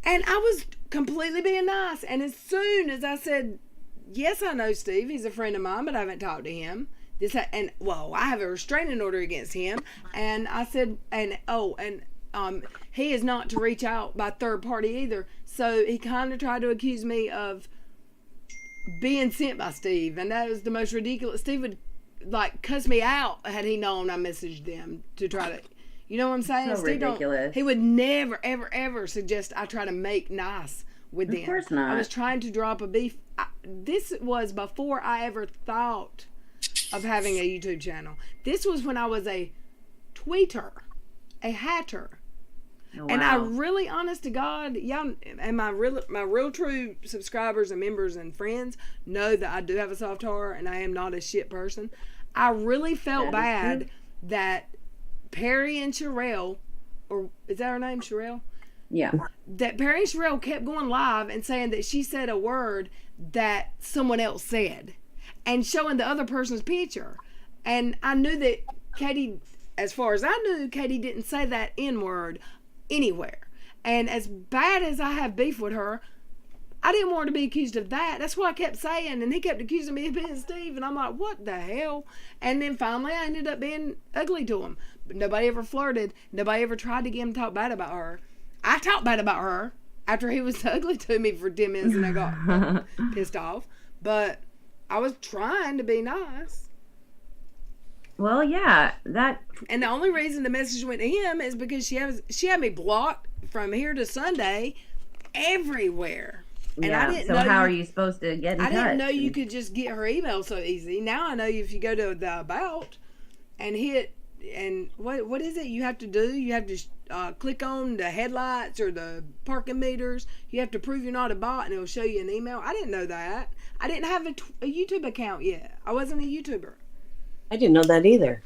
And I was completely being nice. And as soon as I said, yes, I know Steve, he's a friend of mine, but I haven't talked to him. I have a restraining order against him. And I said, he is not to reach out by third party either. So he kind of tried to accuse me of being sent by Steve. And that was the most ridiculous. Steve would like cuss me out had he known I messaged them to try to, you know what I'm saying? So Steve ridiculous. He would never, ever, ever suggest I try to make nice with them. Of course not. I was trying to drop a beef. This was before I ever thought of having a YouTube channel. This was when I was a tweeter, a hatter. Oh, And I wow. really, honest to God, y'all, and my real true subscribers and members and friends know that I do have a soft heart and I am not a shit person. I really felt That is bad true. that Perry and Sherelle, or is that her name, Sherelle? Yeah. That Perry and Sherelle kept going live and saying that she said a word that someone else said and showing the other person's picture. And I knew that Katie, as far as I knew, Katie didn't say that N word anywhere. And as bad as I have beef with her, I didn't want her to be accused of that. That's what I kept saying. And he kept accusing me of being Steve. And I'm like, what the hell? And then finally I ended up being ugly to him. But nobody ever flirted. Nobody ever tried to get him to talk bad about her. I talked bad about her after he was ugly to me for 10 minutes and I got pissed off. But I was trying to be nice. Well, yeah, that. And the only reason the message went to him is because she had me blocked from here to Sunday everywhere. And Yeah. I didn't So know how are you supposed to get in I touch? didn't know you could just get her email so easy. Now I know if you go to the about and hit, and what is it you have to do? You have to click on the headlights or the parking meters. You have to prove you're not a bot and it'll show you an email. I didn't know that. I didn't have a YouTube account yet. I wasn't a YouTuber. I didn't know that either.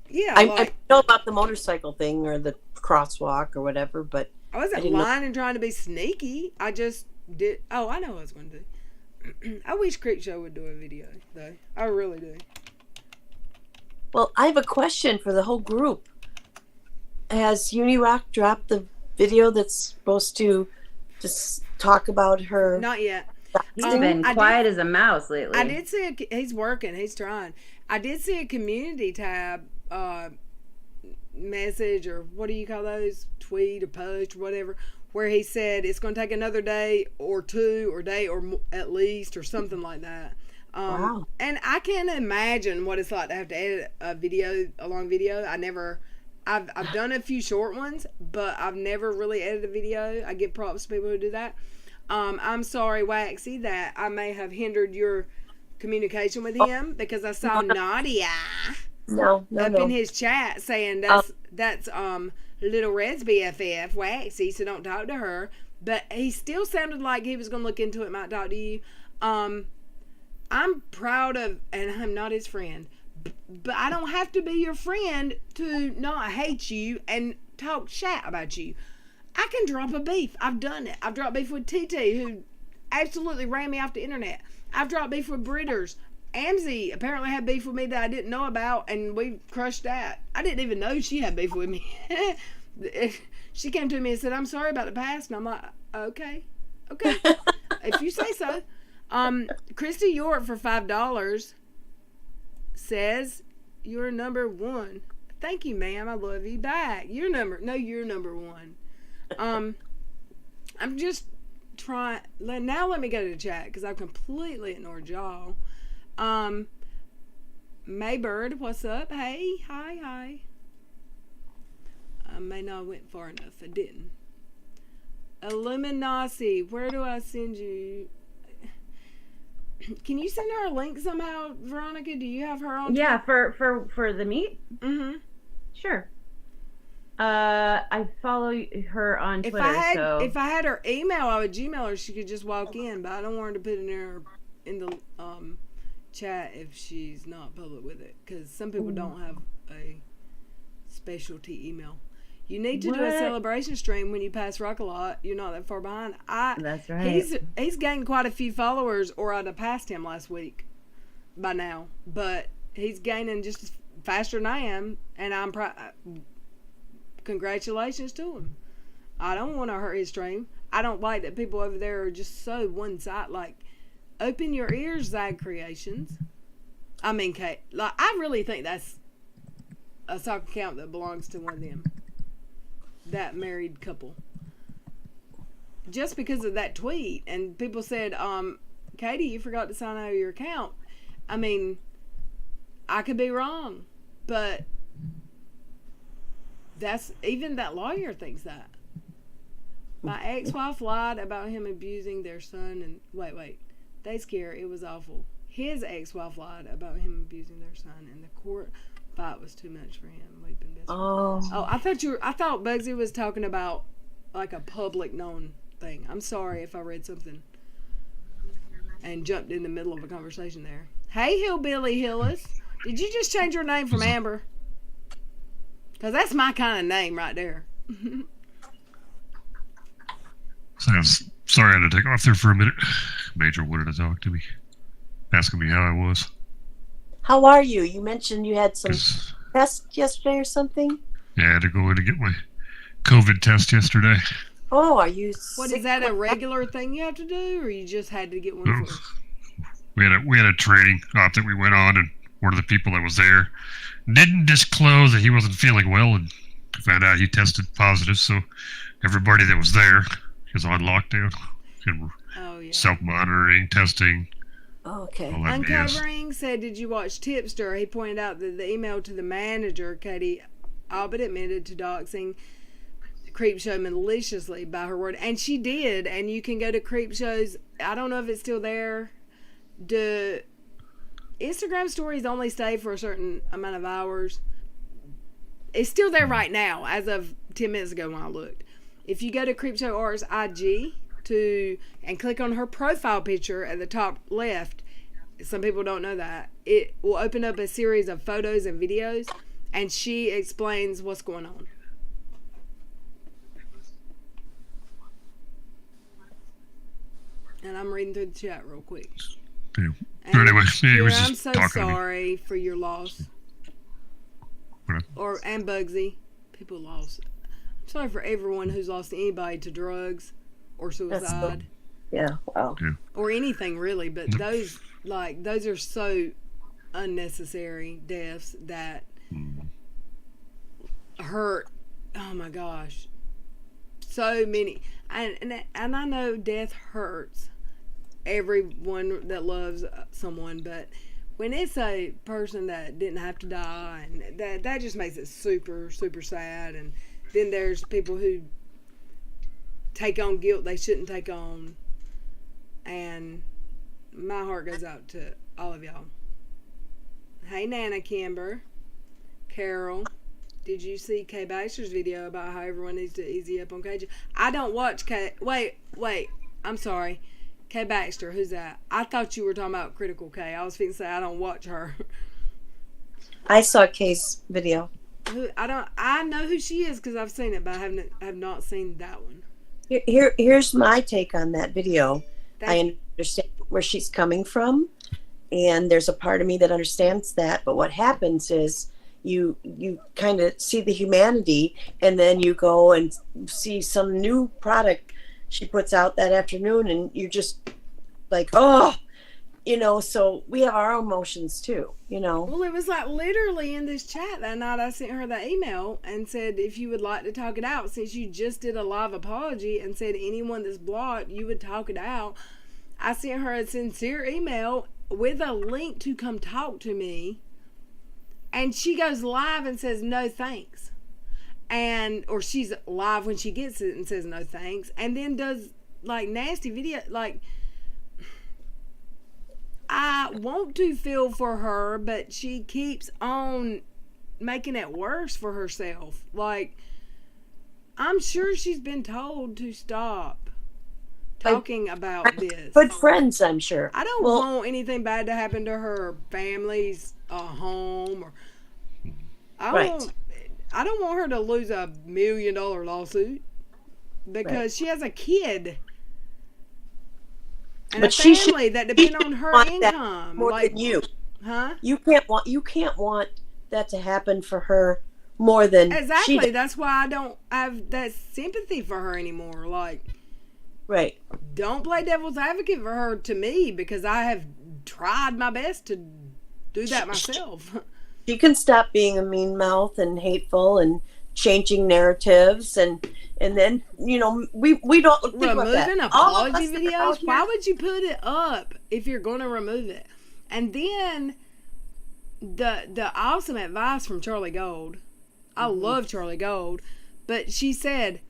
Yeah, I know about the motorcycle thing or the crosswalk or whatever, but I I wasn't didn't know- lying and trying to be sneaky. I just did. Oh, I know what I was going to do. I wish Creek Show would do a video, though. I really do. well, I have a question for the whole group. Has Unirock dropped the video that's supposed to just talk about her? Not yet. He's Um, been I quiet as a mouse lately. I did see he's working. He's trying. I did see a community tab message, or what do you call those? Tweet or post or whatever, where he said it's going to take another day or two or day or at least or something like that. Wow. And I can imagine what it's like to have to edit a long video. I've done a few short ones, but I've never really edited a video. I give props to people who do that. I'm sorry, Waxy, that I may have hindered your communication with him because I saw Nadia No. up in his chat saying that's Little Red's BFF, Waxy, so don't talk to her. But he still sounded like he was going to look into it, might talk to you. I'm proud of, and I'm not his friend, but I don't have to be your friend to not hate you and talk chat about you. I can drop a beef. I've done it. I've dropped beef with TT, who absolutely ran me off the internet. I've dropped beef with Britters. Amzie apparently had beef with me that I didn't know about, and we crushed that. I didn't even know she had beef with me. She came to me and said, I'm sorry about the past, and I'm like, okay, if you say so. Christy York for $5 says, you're number one. Thank you, ma'am. I love you back. You're number one. I'm just trying. Now let me go to the chat because I've completely ignored y'all. Maybird, what's up? Hey, hi. I may not have went far enough. I didn't. Illuminati, where do I send you? Can you send her a link somehow, Veronica? Do you have her on? Yeah, for the meet? Mm-hmm. Sure. I follow her on Twitter. If I had her email, I would Gmail her. She could just walk in, but I don't want her to put it in the chat if she's not public with it, because some people don't have a specialty email. You need to do a celebration stream when you pass Rock-A-Lot. You're not that far behind. That's right. He's gained quite a few followers, or I'd have passed him last week by now. But he's gaining just faster than I am, and I'm proud. Congratulations to him. I don't want to hurt his stream. I don't like that people over there are just so one-sided. Like, open your ears, Zag Creations. I mean, Kate. Like, I really think that's a sock account that belongs to one of them. That married couple. Just because of that tweet. And people said, Katie, you forgot to sign out of your account. I mean, I could be wrong. But even that lawyer thinks that. My ex-wife lied about him abusing their son, and wait, they scare. It was awful. his ex-wife lied about him abusing their son, and the court fight was too much for him. We've been best friends. Oh, I thought Bugsy was talking about like a public known thing. I'm sorry if I read something and jumped in the middle of a conversation there. Hey, Hillbilly Hillis, did you just change your name from Amber? Because that's my kind of name right there. So I'm sorry I had to take off there for a minute. Major wanted to talk to me, asking me how I was. How are you? You mentioned you had some 'Cause, test yesterday or something. yeah, I had to go in to get my COVID test yesterday. Oh, are you What, sick? is that a regular thing you have to do, or you just had to get one No. for? We had a training op that we went on, and one of the people that was there didn't disclose that he wasn't feeling well, and found out he tested positive. So everybody that was there is on lockdown and Oh yeah. self-monitoring, testing, Oh, okay. all that BS. Uncovering said, did you watch Tipster? He pointed out that the email to the manager, Katie Abbott, admitted to doxing Creepshow maliciously by her word. And she did. And you can go to Creepshow's. I don't know if it's still there. The Instagram stories only stay for a certain amount of hours. It's still there right now, as of 10 minutes ago when I looked. If you go to Creepshow Art's IG and click on her profile picture at the top left, some people don't know that, it will open up a series of photos and videos, and she explains what's going on. And I'm reading through the chat real quick. Yeah. And Anyway, he was I'm just so talking to me. sorry for your loss. What? And Bugsy. People lost. I'm sorry for everyone who's lost anybody to drugs or suicide Yeah. Wow. or anything really. But those are so unnecessary deaths that hurt. Oh my gosh, so many. And I know death hurts everyone that loves someone, but when it's a person that didn't have to die, and that just makes it super, super sad. And then there's people who take on guilt they shouldn't take on, and my heart goes out to all of y'all. Hey, Nana Kimber, Carol, did you see Kay Baxter's video about how everyone needs to easy up on KJ? I don't watch Kay. Wait, I'm sorry. Kay Baxter, who's that? I thought you were talking about Critical K. I was fixing to say I don't watch her. I saw Kay's video. I know who she is because I've seen it, but I have not seen that one. Here's my take on that video. Thank you. I understand where she's coming from, and there's a part of me that understands that. But what happens is you kind of see the humanity, and then you go and see some new product she puts out that afternoon, and you're just like, oh, so we have our emotions too, Well, it was like literally in this chat that night I sent her that email and said, if you would like to talk it out, since you just did a live apology and said anyone that's blocked, you would talk it out. I sent her a sincere email with a link to come talk to me. And she goes live and says, no thanks. Or she's live when she gets it and says no thanks. And then does like nasty video. Like, I want to feel for her, but she keeps on making it worse for herself. Like, I'm sure she's been told to stop talking about this. Good friends, I'm sure. I don't want anything bad to happen to her family's home, or I don't want her to lose $1 million lawsuit because she has a kid and But a family that depend on her want that income. more Like, than you. huh? You can't want that to happen for her more than Exactly. she does. That's why I don't have that sympathy for her anymore. Like, Right. don't play devil's advocate for her to me because I have tried my best to do that myself. She can stop being a mean mouth and hateful and changing narratives and then we don't think about that. Removing All of apology us that are videos? out here- Why would you put it up if you're going to remove it? And then the awesome advice from Charlie Gold. I love Charlie Gold, but she said,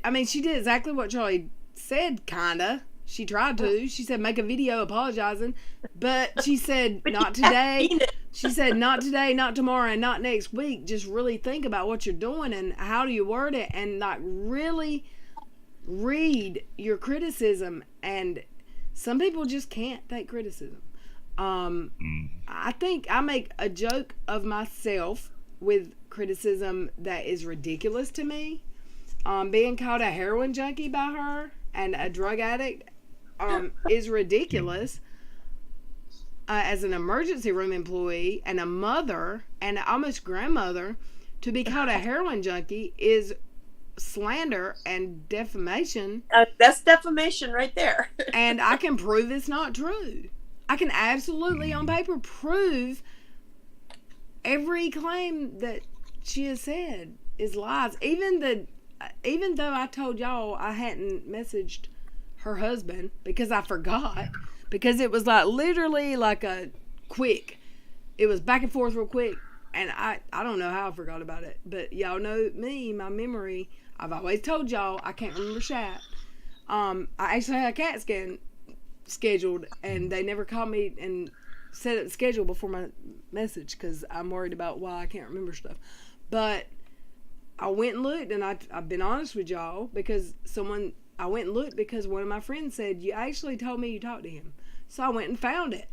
I mean, she did exactly what Charlie said, kinda. She tried to. She said make a video apologizing, but she said not today. She said not today, not tomorrow, and not next week. Just really think about what you're doing and how do you word it, and like really read your criticism. And some people just can't take criticism. I think I make a joke of myself with criticism that is ridiculous to me. Being called a heroin junkie by her and a drug addict is ridiculous. As an emergency room employee and a mother and almost grandmother, to be called a heroin junkie is slander and defamation. That's defamation right there. And I can prove it's not true. I can absolutely on paper prove every claim that she has said is lies. Even though I told y'all I hadn't messaged her husband because I forgot, because it was like literally like a quick, it was back and forth real quick, and I don't know how I forgot about it, but y'all know me, my memory. I've always told y'all I can't remember chat. I actually had a CAT scan scheduled, and they never called me and set up the schedule before my message because I'm worried about why I can't remember stuff. But I went and looked, and I've been honest with y'all because I went and looked because one of my friends said, you actually told me you talked to him. So I went and found it.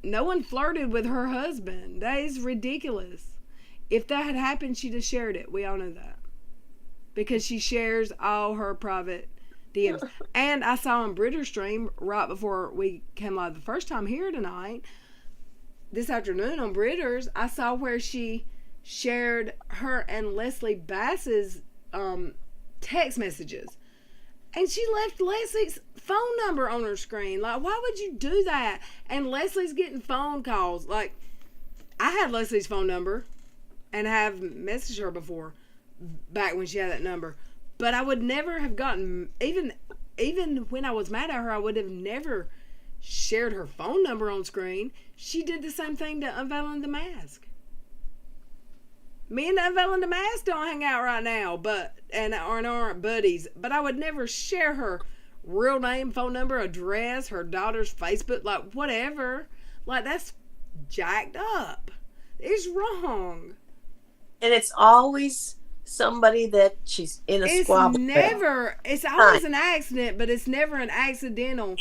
No one flirted with her husband. That is ridiculous. If that had happened, she'd have shared it. We all know that. Because she shares all her private DMs. And I saw on Britter's stream right before we came live the first time here tonight, this afternoon on Britter's, I saw where she shared her and Leslie Bass's text messages. And she left Leslie's phone number on her screen. Like, why would you do that? And Leslie's getting phone calls. Like, I had Leslie's phone number and have messaged her before, back when she had that number. But I would never have gotten, even when I was mad at her, I would have never shared her phone number on screen. She did the same thing to Unveiling the Mask. Me and Unveiling the Mask don't hang out right now, and aren't buddies. But I would never share her real name, phone number, address, her daughter's Facebook, like whatever. Like, that's jacked up. It's wrong. And it's always somebody that she's in a squabble with. It's always an accident, but it's never an accidental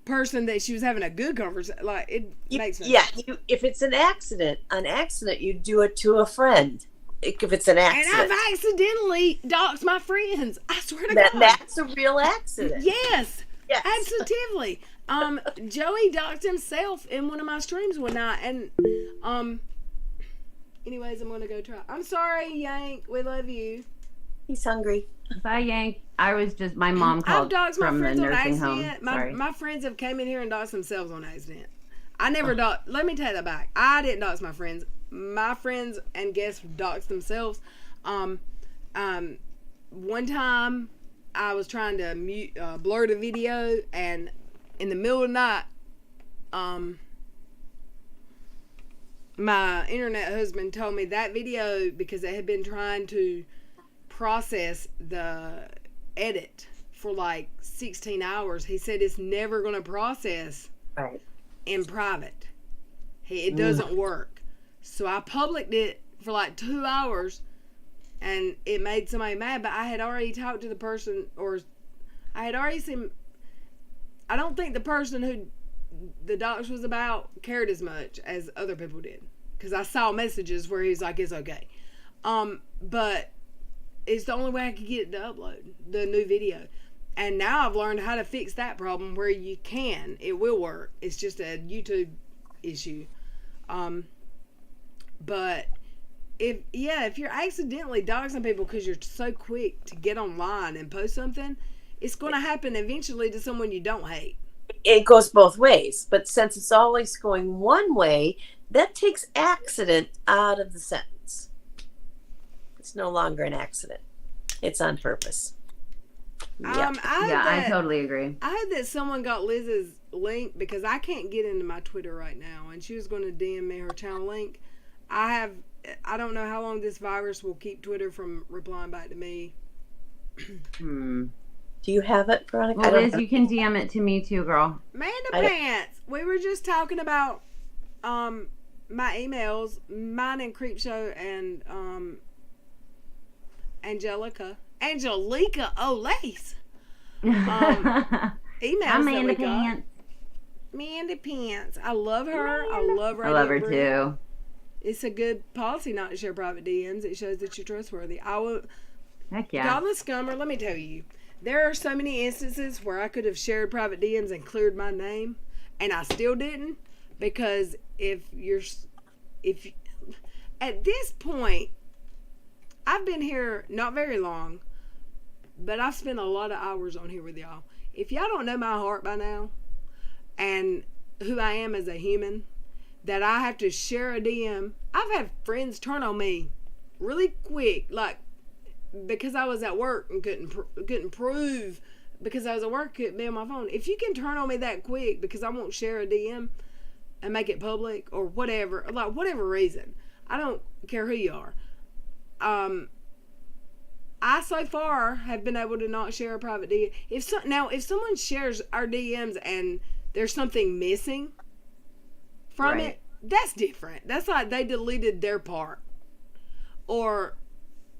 person that she was having a good conversation. Like, it makes sense. Yeah, if it's an accident, you do it to a friend. If it's an accident. And I've accidentally doxed my friends. I swear to God. That's a real accident. Yes. Absolutely. Joey doxed himself in one of my streams one night, and anyways, I'm gonna go try. I'm sorry, Yank. We love you. He's hungry. Bye, Yank. I was just, my mom called I've doxed my from the friends on nursing home. accident. Sorry. My friends have came in here and doxed themselves on accident. I never doxed. Let me take that back. I didn't dox my friends. My friends and guests doxed themselves. One time I was trying to blur the video, and in the middle of the night, my internet husband told me that video, because they had been trying to process the edit for like 16 hours. He said it's never going to process in private. It doesn't work. So I published it for like 2 hours, and it made somebody mad, but I had already talked to the person, or I had already seen, I don't think the person who the docs was about cared as much as other people did, because I saw messages where he's like, it's okay. But it's the only way I could get it to upload the new video. And now I've learned how to fix that problem where you can. It will work. It's just a YouTube issue. But if you're accidentally doxing people because you're so quick to get online and post something, it's going to happen eventually to someone you don't hate. It goes both ways, but since it's always going one way, that takes accident out of the sentence. It's no longer an accident. It's on purpose. I totally agree. I heard that someone got Liz's link because I can't get into my Twitter right now, and she was going to DM me her channel link. I don't know how long this virus will keep Twitter from replying back to me. Do you have it, Veronica? Well, Liz, you can DM it to me too, girl. Amanda I don't- Pants. We were just talking about my emails, mine and Creepshow and Angelica Olace. Emails Amanda that we got. Pants. Amanda Pants. I love her. I love I love her Radio too. It's a good policy not to share private DMs. It shows that you're trustworthy. I will. Heck yeah. Godless Scummer, let me tell you, there are so many instances where I could have shared private DMs and cleared my name, and I still didn't, because if at this point, I've been here not very long, but I've spent a lot of hours on here with y'all. If y'all don't know my heart by now, and who I am as a human, that I have to share a DM, I've had friends turn on me really quick, like, because I was at work and couldn't prove, because I was at work, couldn't be on my phone. If you can turn on me that quick because I won't share a DM and make it public or whatever, like whatever reason, I don't care who you are. I so far have been able to not share a private DM. If someone shares our DMs and there's something missing from Right. it, that's different. That's like they deleted their part. Or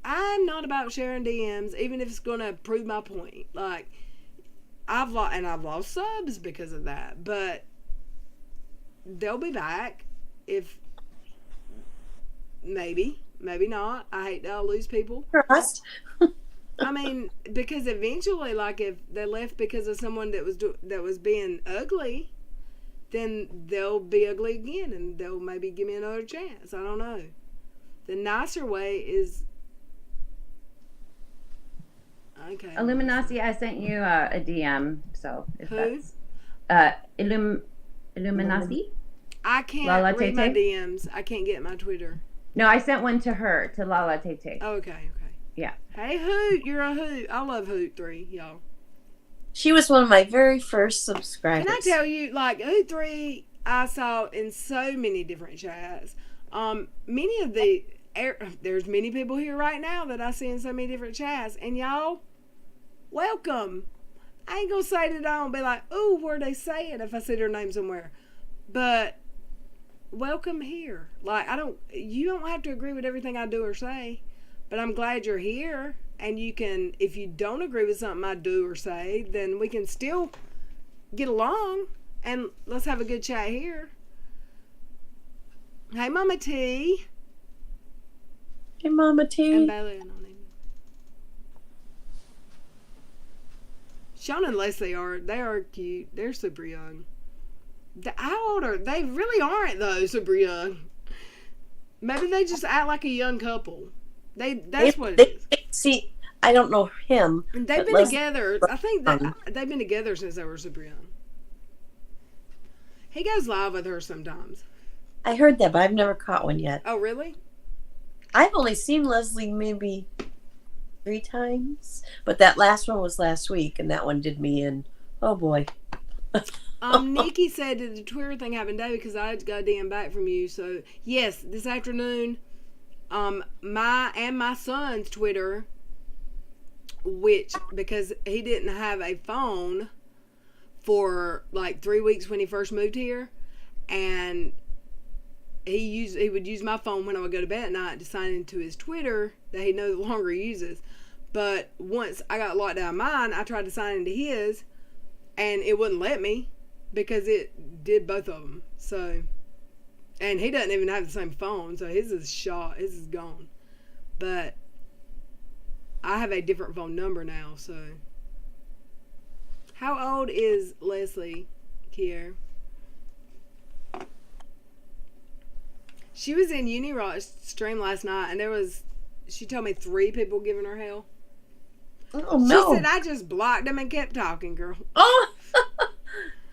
I'm not about sharing DMs, even if it's gonna prove my point. Like I've lost subs because of that, but they'll be back if maybe not. I hate that I'll lose people. Trust. I mean, because eventually, like if they left because of someone that was being ugly, then they'll be ugly again, and they'll maybe give me another chance. I don't know. The nicer way is okay. Illuminati, I sent you a DM, so if Who? that's Illuminati. I can't Lala read my Tay-Tay? DMs. I can't get my Twitter. No, I sent one to her, to Lala Tay Tay. Okay. Yeah. Hey, Hoot, you're a Hoot. I love Hoot 3, y'all. She was one of my very first subscribers. Can I tell you, like, Hoot 3, I saw in so many different chats. Many of there's many people here right now that I see in so many different chats. And y'all, welcome. I ain't gonna say that I don't be like, ooh, where'd they say it if I see their name somewhere. But welcome here. Like, you don't have to agree with everything I do or say. But I'm glad you're here, and you can, if you don't agree with something I do or say, then we can still get along, and let's have a good chat here. Hey, Mama T. Hey, Mama And T. Bailey, I don't even. Sean and Leslie they are cute. They're super young. How old are they? Really aren't though super young. Maybe they just act like a young couple. That's what it is. See, I don't know him. And they've but been Leslie- together. I think that they've been together since they were super young. He goes live with her sometimes. I heard that, but I've never caught one yet. Oh, really? I've only seen Leslie maybe 3 times, but that last one was last week, and that one did me in. Oh boy. Nikki said that the Twitter thing happened today because I got a DM back from you. So yes, this afternoon, my son's Twitter, which because he didn't have a phone for like 3 weeks when he first moved here, and he would use my phone when I would go to bed at night to sign into his Twitter that he no longer uses. But once I got locked out of mine, I tried to sign into his, and it wouldn't let me because it did both of them. So, and he doesn't even have the same phone, so his is shot. His is gone. But I have a different phone number now. So, how old is Leslie, Kier? She was in Unirock's stream last night, and she told me 3 people giving her hell. Oh no. She said, I just blocked them and kept talking, girl. Oh,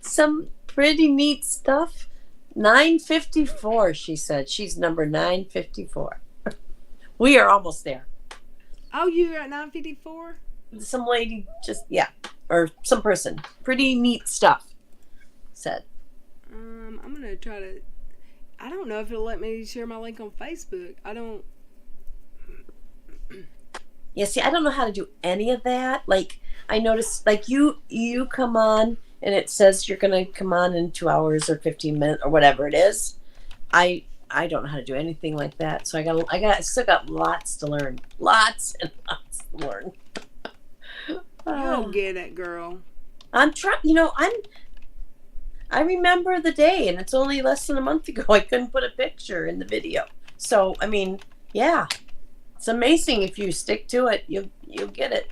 some pretty neat stuff. 954, she said. She's number 954. We are almost there. Oh, you're at 954? Some lady or some person. Pretty neat stuff, said. I'm going to try to... I don't know if it'll let me share my link on Facebook. I don't... Yeah, see, I don't know how to do any of that. Like, I noticed like you come on and it says you're gonna come on in 2 hours or 15 minutes or whatever it is. I don't know how to do anything like that. So I still got lots to learn. Lots and lots to learn. You'll get it, girl. I'm trying, I remember the day, and it's only less than a month ago. I couldn't put a picture in the video. So, I mean, yeah, it's amazing. If you stick to it, you'll get it.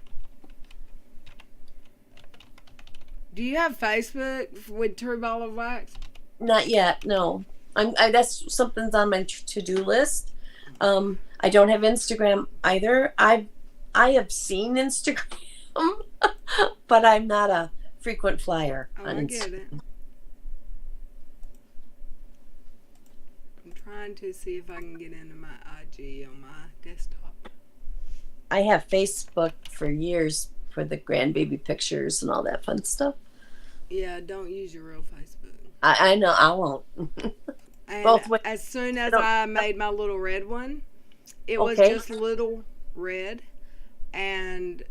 Do you have Facebook with True Ball of Wax? Not yet, no. That's something's on my to-do list. I don't have Instagram either. I have seen Instagram, but I'm not a frequent flyer Oh, on I get Instagram. it. I'm trying to see if I can get into my IG on my desktop. I have Facebook for years for the grandbaby pictures and all that fun stuff. Yeah, don't use your real Facebook. I know I won't. And Both ways. as soon as don't- I made my little red one, it was Okay. just little red, and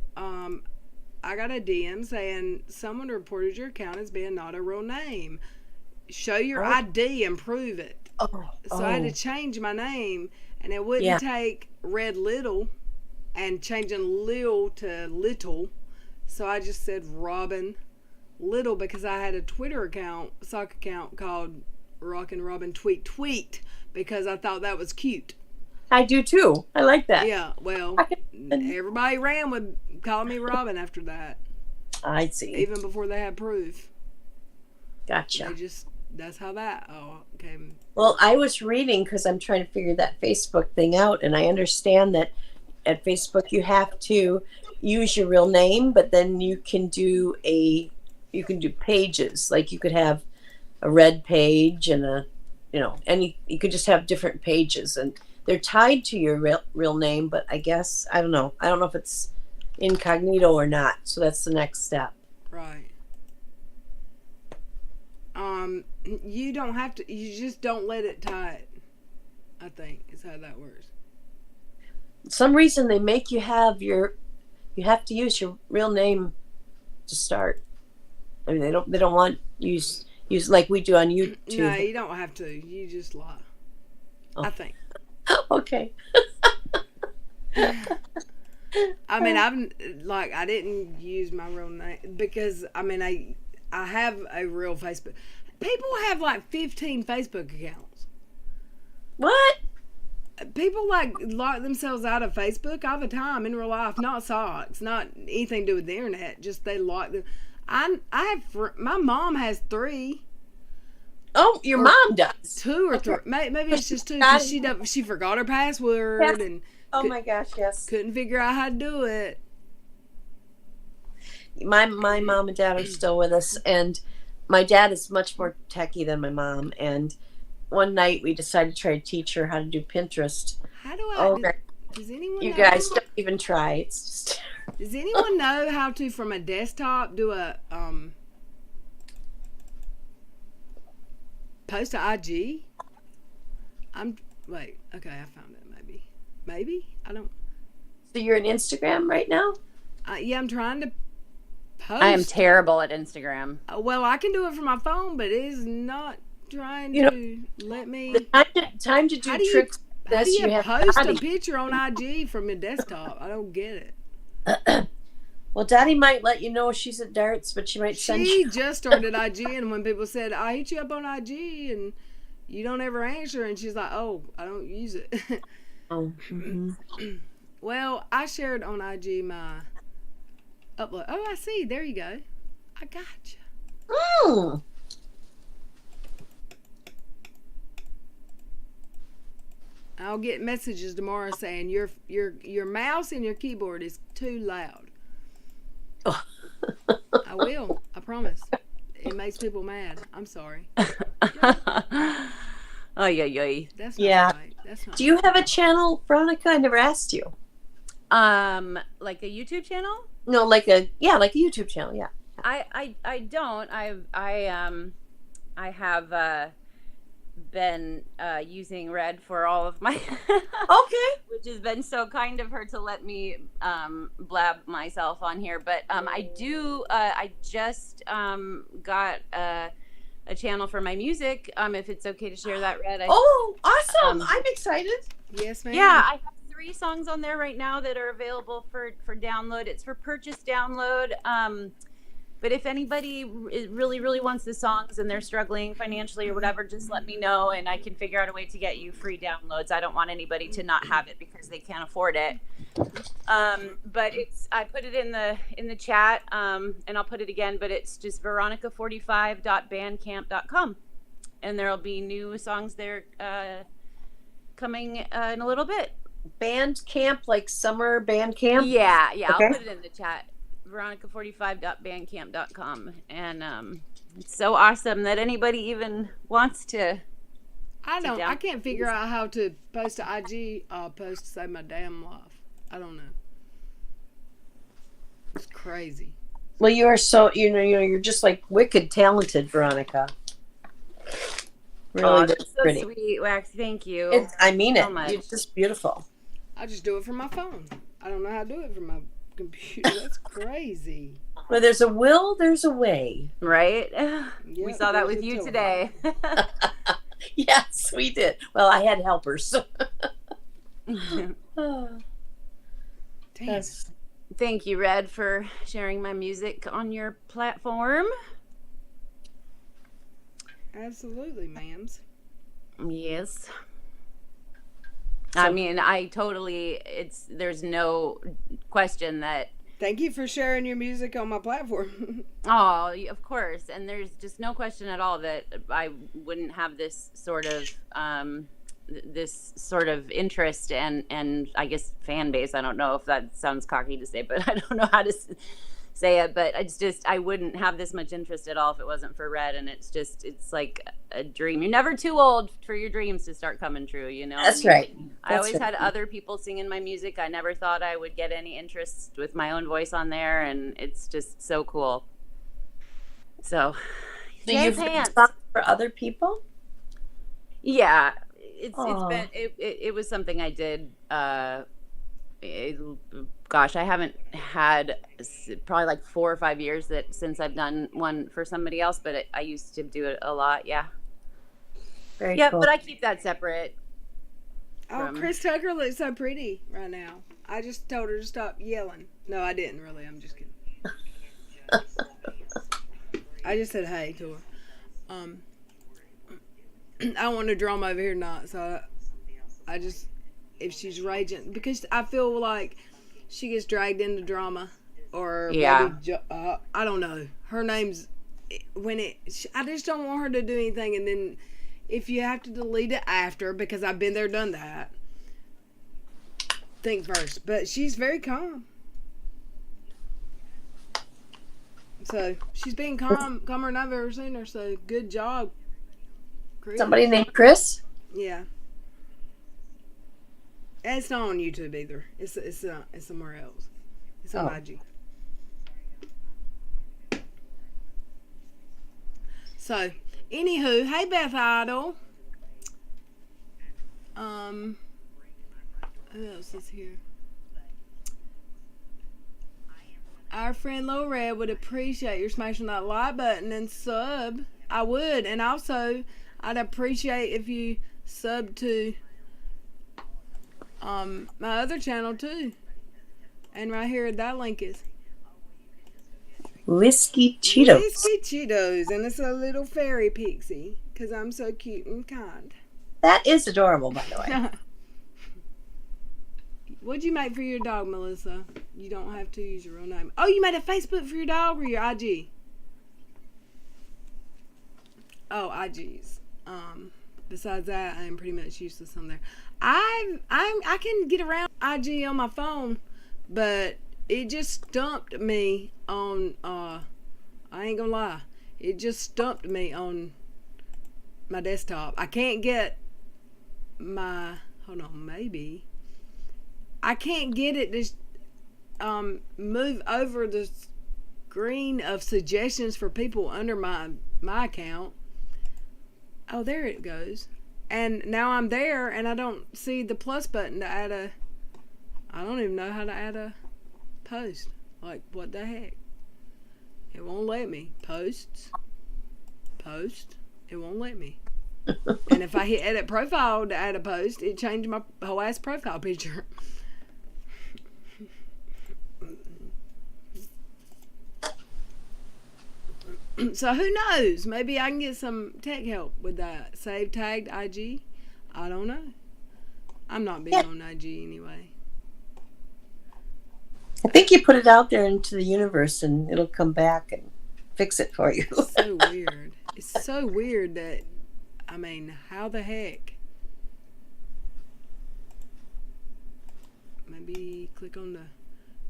I got a DM saying someone reported your account as being not a real name. Show your Oh. ID and prove it. So I had to change my name, and it wouldn't Yeah. take Red Little and changing Lil to Little. So I just said Robin Little because I had a Twitter account, sock account called Rockin' Robin Tweet because I thought that was cute. I do too. I like that. Yeah, well, everybody ran with calling me Robin after that, I see. even before they had proof. Gotcha. That's how that all came. Well, I was reading because I'm trying to figure that Facebook thing out, and I understand that at Facebook you have to use your real name, but then you can do pages. Like you could have a red page and you could just have different pages, and they're tied to your real name. But I guess I don't know if it's incognito or not. So that's the next step. Right. You don't have to. You just don't let it tie it. I think is how that works. Some reason they make you have you have to use your real name to start. I mean, they don't want use like we do on YouTube. No, you don't have to. You just lie. Oh. I think. Okay. I mean, I didn't use my real name because I have a real Facebook. People have like 15 Facebook accounts. What? People lock themselves out of Facebook all the time in real life. Not socks, not anything to do with the internet. Just they lock them. I have my mom has 3. Oh, your mom does. 2 or 3. Maybe it's just 2 because she forgot her password Yes. and Oh my gosh, yes. couldn't figure out how to do it. My mom and dad are still with us, and my dad is much more techie than my mom. And one night we decided to try to teach her how to do Pinterest. How do I? Oh, Does anyone? you know? guys don't even try. It's just Does anyone know how to from a desktop do a post to IG? Wait. Okay, I found it. Maybe I don't. So you're on Instagram right now? Yeah, I'm trying to post. I am terrible at Instagram. Well, I can do it from my phone, but it is not trying to let me. The time to do How do you- tricks. How do you have post a Dottie. picture on IG from your desktop? I don't get it. Well, Dottie might let you know she's at darts, but she might send She you. just started IG, and when people said, I hit you up on IG, and you don't ever answer, and she's like, oh, I don't use it. Oh. Mhm. Well, I shared on IG my upload. Oh, I see. There you go. I got you. Mm. I'll get messages tomorrow saying your mouse and your keyboard is too loud. Oh. I will. I promise. It makes people mad. I'm sorry. Ay, ay, ay. That's not Yeah. right. That's not Do you have a channel, Veronica? I never asked you. Like a YouTube channel? No, like a YouTube channel. Yeah. I don't. I have been using Red for all of my Okay. which has been so kind of her to let me blab myself on here. But I just got a channel for my music. If it's okay to share that, Red. Oh, awesome. I'm excited. Yes, ma'am. Yeah, I have 3 songs on there right now that are available for download. It's for purchase download. But if anybody really, really wants the songs and they're struggling financially or whatever, just let me know and I can figure out a way to get you free downloads. I don't want anybody to not have it because they can't afford it. But I put it in the chat, and I'll put it again, but it's just veronica45.bandcamp.com. And there'll be new songs there coming in a little bit. Band camp, like summer band camp? Yeah, Okay. I'll put it in the chat. veronica45.bandcamp.com. And it's so awesome that anybody even wants to. I can't figure out how to post an IG post to save my damn life. I don't know. It's crazy. Well, you are so, you're just like wicked talented, Veronica. Really, That's so pretty. sweet, Wax. Thank you. I mean so it. much. It's just beautiful. I just do it from my phone. I don't know how to do it from my computer. That's crazy. Where there's a will, there's a way. Right? We Yep, saw that there's with a you tool. today. Yes, we did. Well, I had helpers. Oh, Damn. that's- Thank you, Red, for sharing my music on your platform. Absolutely, ma'ams. Yes. So- I mean, there's no question that, Thank you for sharing your music on my platform. oh, of course. And there's just no question at all that I wouldn't have this sort of interest and I guess fan base. I don't know if that sounds cocky to say, but I don't know how to say it, but I wouldn't have this much interest at all if it wasn't for Red. And it's like a dream. You're never too old for your dreams to start coming true, you know? That's right. I That's always right. had other people singing my music. I never thought I would get any interest with my own voice on there, and it's just so cool. So, So yay, you've written pants. songs for other people? Yeah, it's Aw. been it was something I did. Gosh, I haven't had probably like 4 or 5 years since I've done one for somebody else, but I used to do it a lot. Yeah, Very yeah, cool. but I keep that separate. Oh, From- Chris Tucker looks so pretty right now. I just told her to stop yelling. No, I didn't really. I'm just kidding. I just said hey to her. I don't want to drama over here not, so I just, if she's raging, because I feel like she gets dragged into drama, or Yeah. maybe I don't know. Her name's I just don't want her to do anything, and then if you have to delete it after, because I've been there, done that. Think first, but she's very calm. So she's being calmer than I've ever seen her. So good job, Chris. Somebody named Chris? Yeah. And it's not on YouTube either. It's somewhere else. It's on Oh. IG. So, anywho, hey Beth Idol. Who else is here? Our friend Lil Red would appreciate your smashing that like button and sub. I would, and also I'd appreciate if you sub to my other channel too. And right here, that link is Whiskey Cheetos. Whiskey Cheetos, and it's a little fairy pixie because I'm so cute and kind. That is adorable, by the way. What'd you make for your dog, Melissa? You don't have to use your real name. Oh, you made a Facebook for your dog or your IG? Oh, IGs. Besides that, I am pretty much useless on there. I can get around IG on my phone, but it just stumped me on. I ain't gonna lie, it just stumped me on my desktop. I can't get my. Hold on, maybe. I can't get it to move over the screen of suggestions for people under my account. Oh, there it goes. And now I'm there, and I don't see the plus button to add a. I don't even know how to add a post. Like, what the heck? It won't let me. Post. It won't let me. And if I hit edit profile to add a post, it changed my whole ass profile picture. So who knows? Maybe I can get some tech help with that. Save tagged IG. I don't know. I'm not big on IG anyway. I think you put it out there into the universe and it'll come back and fix it for you. It's so weird. It's so weird that, I mean, how the heck? Maybe click on the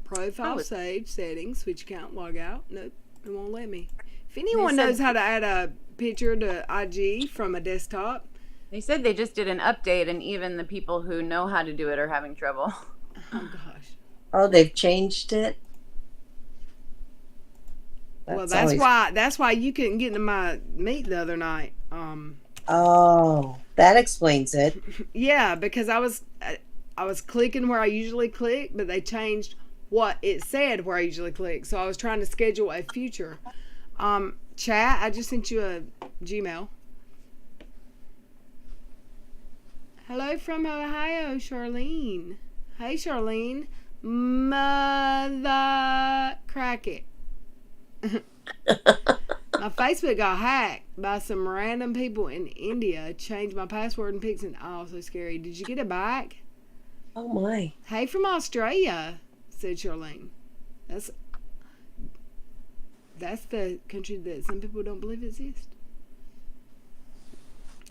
profile, save, settings, switch account, log out. Nope, it won't let me. If anyone knows how to add a picture to IG from a desktop. They said they just did an update, and even the people who know how to do it are having trouble. Oh, gosh. Oh, they've changed it? That's why you couldn't get into my meet the other night. Oh, that explains it. Yeah, because I was clicking where I usually click, but they changed what it said where I usually click. So I was trying to schedule a future. Chat, I just sent you a Gmail. Hello from Ohio, Charlene. Hey, Charlene. Mother crack it. My Facebook got hacked by some random people in India. Changed my password and pics, and oh, so scary. Did you get it back? Oh my. Hey, from Australia, said Charlene. That's the country that some people don't believe exists.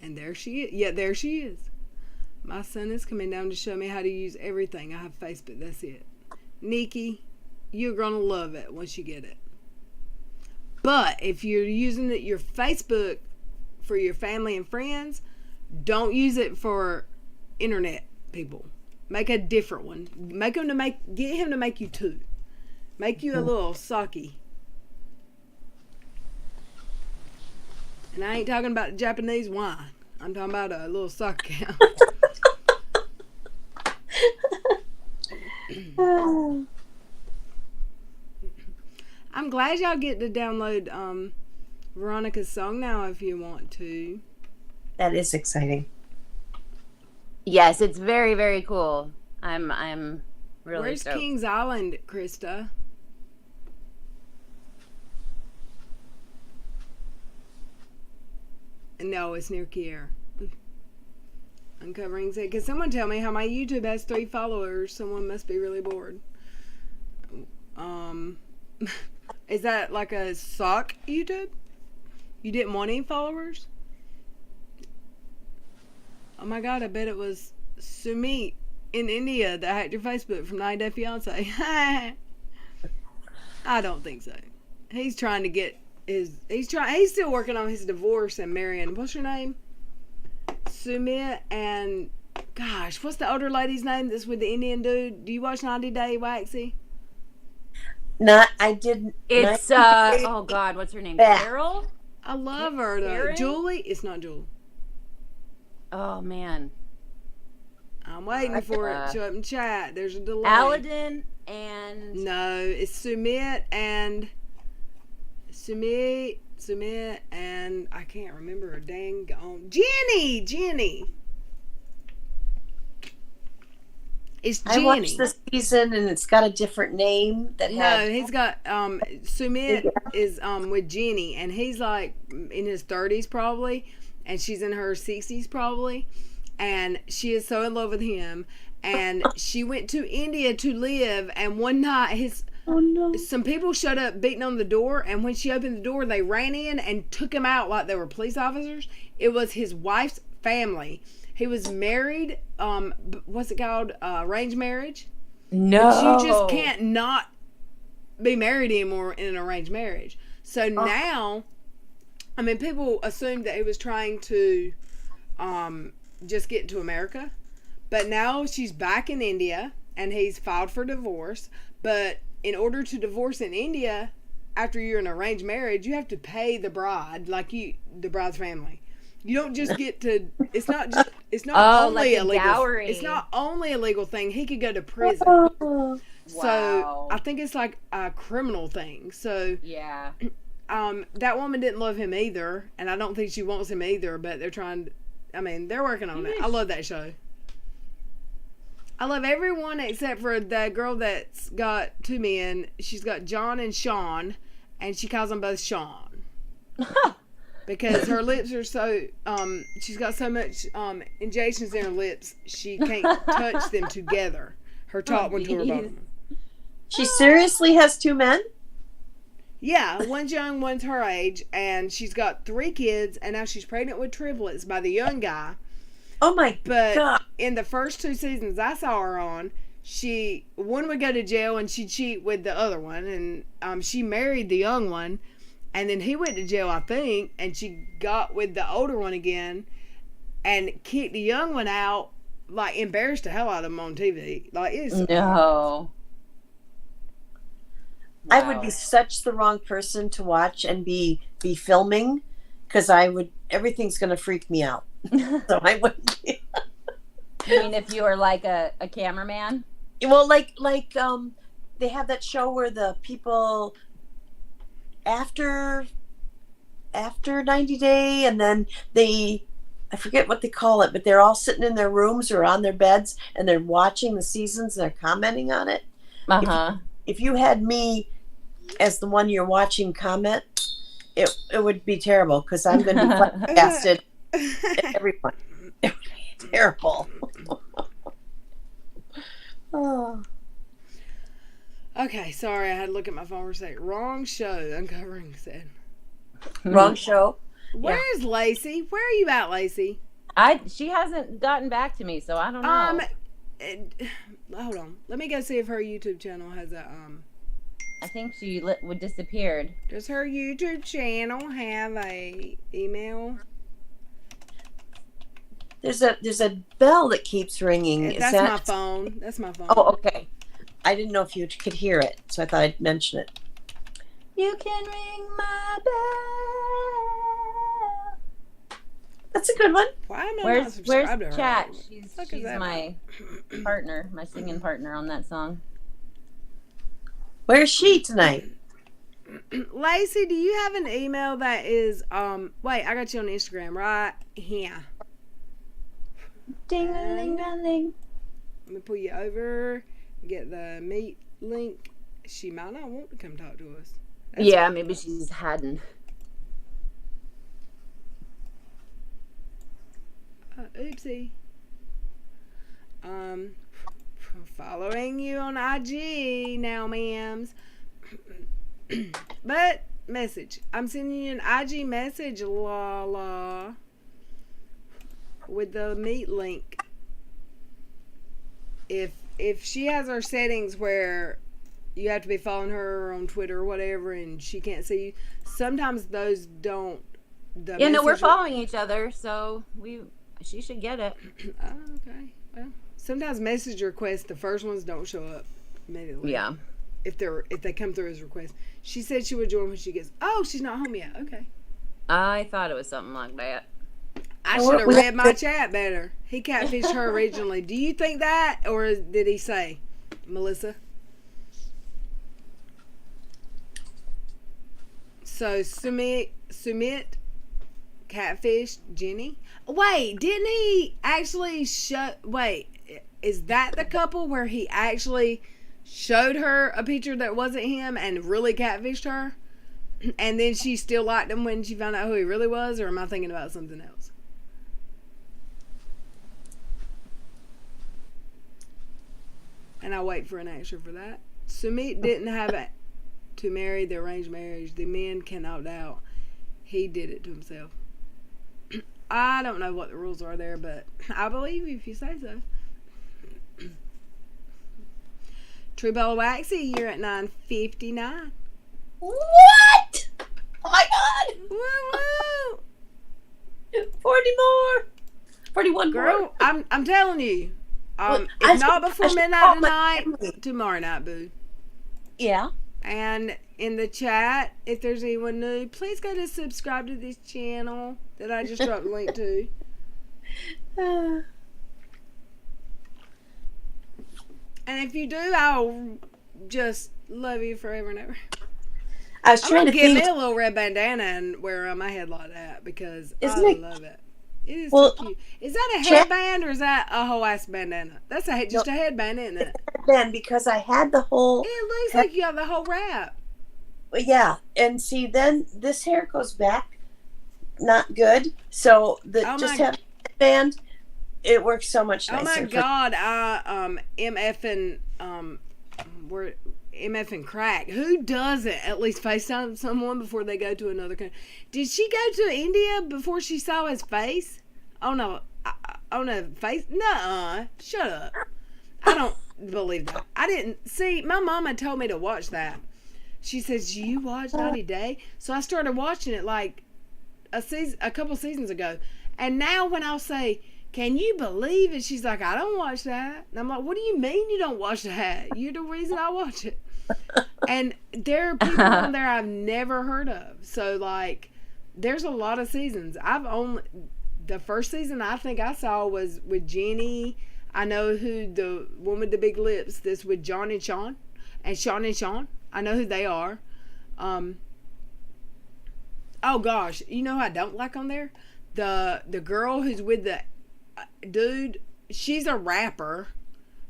And there she is. Yeah, there she is. My son is coming down to show me how to use everything. I have Facebook. That's it. Nikki, you're going to love it once you get it. But if you're using your Facebook for your family and friends, don't use it for internet people. Make a different one. Get him to make you two. Make you a little sake. And I ain't talking about Japanese wine. I'm talking about a little sake. I'm glad y'all get to download Veronica's song now if you want to. That is exciting. Yes, it's very, very cool. I'm really Where's stoked. Kings Island, Krista? No, it's near Kier. Uncovering said, can someone tell me how my YouTube has 3 followers? Someone must be really bored. Is that like a sock YouTube? You didn't want any followers? Oh my god, I bet it was Sumit in India that hacked your Facebook from 90 Day Fiance. I don't think so. He's trying to get he's still working on his divorce and marrying, what's her name? Sumit and, gosh, what's the older lady's name that's with the Indian dude? Do you watch 90 Day Waxy? I didn't. It's, oh God, what's her name? Carol? I love her, though. Karen? Julie? It's not Julie. Oh, man. I'm waiting for it. Show up in chat. There's a delay. Aladdin and... No, it's Sumit and I can't remember her dang on. Jenny. It's Jenny. I watched this season and it's got a different name he's got Sumit is with Jenny, and he's like in his 30s probably, and she's in her 60s probably, and she is so in love with him, and she went to India to live, and one night some people showed up beating on the door, and when she opened the door they ran in and took him out like they were police officers. It was his wife's family. He was married, what's it called, arranged marriage? No. But you just can't not be married anymore in an arranged marriage. So now, I mean, people assumed that he was trying to just get to America. But now she's back in India, and he's filed for divorce. But in order to divorce in India, after you're in an arranged marriage, you have to pay the bride, the bride's family. You don't just get to. It's not just. It's not Oh, only like a illegal. dowry. It's not only a legal thing. He could go to prison. Oh, So Wow. I think it's like a criminal thing. So Yeah. that woman didn't love him either, and I don't think she wants him either. But they're trying. I mean, they're working on it. I love that show. I love everyone except for the girl that's got two men. She's got John and Sean, and she calls them both Sean. Because her lips are so, she's got so much injections in her lips, she can't touch them together. Her top one to her geez. bottom one. she seriously has two men? Yeah, one's young, one's her age, and she's got 3 kids, and now she's pregnant with triplets by the young guy. Oh my But God. in the first 2 seasons I saw her on, one would go to jail and she'd cheat with the other one, and she married the young one, and then he went to jail, I think, and she got with the older one again, and kicked the young one out, like embarrassed the hell out of him on TV. Like it's No. I would be such the wrong person to watch and be filming, because everything's going to freak me out. So I wouldn't be. You mean if you were like a cameraman? Well, like they have that show where the people after 90 day, and then I forget what they call it, but they're all sitting in their rooms or on their beds, and they're watching the seasons and they're commenting on it. Uh-huh. If you had me as the one you're watching comment, it would be terrible, because I'm going to be flabbergasted at everyone. It would be terrible. Oh. okay. Sorry, I had to look at my phone for a second. Wrong show. Uncovering said. Wrong show. Where's Lacey? Where are you at, Lacey? She hasn't gotten back to me, so I don't know. Hold on. Let me go see if her YouTube channel has a I think she would disappeared. Does her YouTube channel have a email? There's a bell that keeps ringing. Is That's that my phone. That's my phone. Oh, okay. I didn't know if you could hear it, so I thought I'd mention it. You can ring my bell. That's a good one. Why am I not Where's subscribed to her? Chat? Fuck is She's that my partner, my singing partner on that song. Where's she tonight? Lacey, do you have an email that is wait, I got you on Instagram right here. Ding ding ding ding. Let me pull you over, get the meet link. She might not want to come talk to us. That's Yeah, maybe she's hiding. Oopsie. Following you on IG now, ma'ams. But message. I'm sending you an IG message, la with the meet link. If she has her settings where you have to be following her on Twitter or whatever, and she can't see you, sometimes those don't. Yeah, no, we're following each other, so she should get it. Oh, okay. Well, sometimes message requests, the first ones don't show up immediately. Yeah. If they come through as requests. She said she would join when she gets. Oh, she's not home yet. Okay. I thought it was something like that. I Well, should have we read have my to- chat better. He catfished her originally. Do you think that, or did he say, Melissa? So Sumit catfished Jenny. Wait, didn't he actually wait, is that the couple where he actually showed her a picture that wasn't him and really catfished her? And then she still liked him when she found out who he really was? Or am I thinking about something else? And I'll wait for an answer for that. Sumit didn't have it to marry the arranged marriage. The men can opt out. He did it to himself. I don't know what the rules are there, but I believe you if you say so. True Bella Waxy, you're at 9:59. What? Oh my God! Woo woo! 40 more. 41 Girl, more. I'm telling you. Well, I If not should- before I should midnight call my tonight, family. tomorrow night, boo. Yeah. And in the chat, if there's anyone new, please go to subscribe to this channel that I just dropped a link to. And if you do, I'll just love you forever and ever. I was I'm trying gonna to get think. me a little red bandana and wear it on my head like that because Isn't I it- love it. It is Well, so cute. Is that a check- headband or is that a whole ass bandana? That's just a headband, isn't it? Then because I had the whole It looks like you have the whole wrap. yeah, and see then this hair goes back not good. So the Oh just my- have a band, it works so much Oh nicer. my god, I we're MF and crack. Who doesn't at least FaceTime someone before they go to another country? Did she go to India before she saw his face? Oh no, face? Nuh-uh. Shut up. I don't believe that. I didn't see. My mama told me to watch that. She says, "You watch 90 Day?" So I started watching it like a couple seasons ago, and now when I'll say, "Can you believe it?" She's like, "I don't watch that." And I'm like, "What do you mean you don't watch that? You're the reason I watch it." And there are people on there I've never heard of. So like, there's a lot of seasons. The first season I think I saw was with Jenny. I know who the one with the big lips. This with John and Sean, and Sean. I know who they are. Oh gosh, you know who I don't like on there? The girl who's with the dude. She's a rapper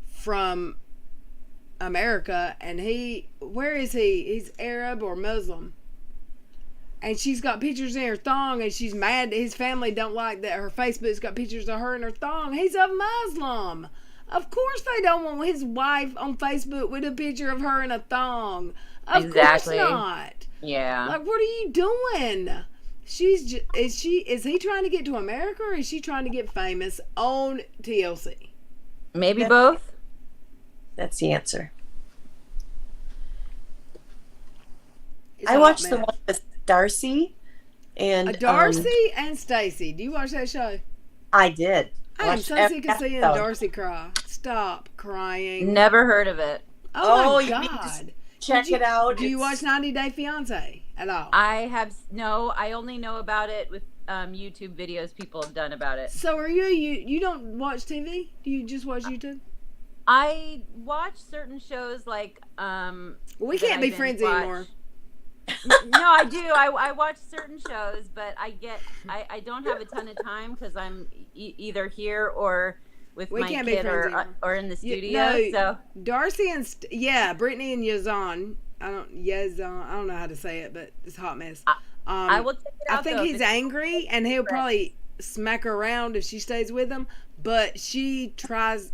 from America, and where is he? He's Arab or Muslim. And she's got pictures in her thong, and she's mad that his family don't like that her Facebook's got pictures of her in her thong. He's a Muslim. Of course they don't want his wife on Facebook with a picture of her in a thong. Of Exactly. course not. Yeah. Like, what are you doing? Is he trying to get to America, or is she trying to get famous on TLC? Maybe both. That's the answer. It's I a hot watched the mess. one with Darcy and Darcy and Stacy. Do you watch that show? I did. I am Watched so every sick of seeing episode. Darcy cry. Stop crying. Never heard of it. Oh my you need to god. Check Did you- it out. Do you It's- watch 90 Day Fiance at all? I only know about it with YouTube videos people have done about it. So are you don't watch TV? Do you just watch YouTube? I watch certain shows like We that can't I be binge friends watch. anymore. No, I do. I watch certain shows, but I don't have a ton of time because I'm either here or with We my can't be kid friends anymore. or in the You- studio. no, So Darcy and Brittany and Yazan. I don't know how to say it, but it's a hot mess. I will check it I out. think though, if he's it's- angry, and he'll probably smack her around if she stays with him. But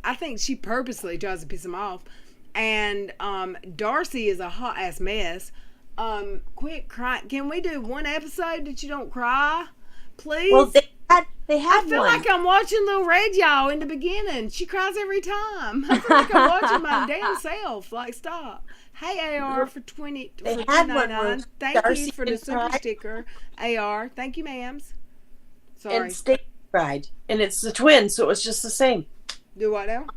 I think she purposely tries to piss him off. And Darcy is a hot ass mess. Quit crying. Can we do one episode that you don't cry, please? Well, they had I feel one. like I'm watching Little Red Y'all in the beginning. She cries every time. I feel like I'm watching my damn self. Like, stop. Hey, AR, for They had one where $2.99. Thank you Darcy for the didn't super cry. sticker. AR, thank you, ma'ams. Sorry. And Stacy cried, and it's the twins, so it was just the same. Do what now?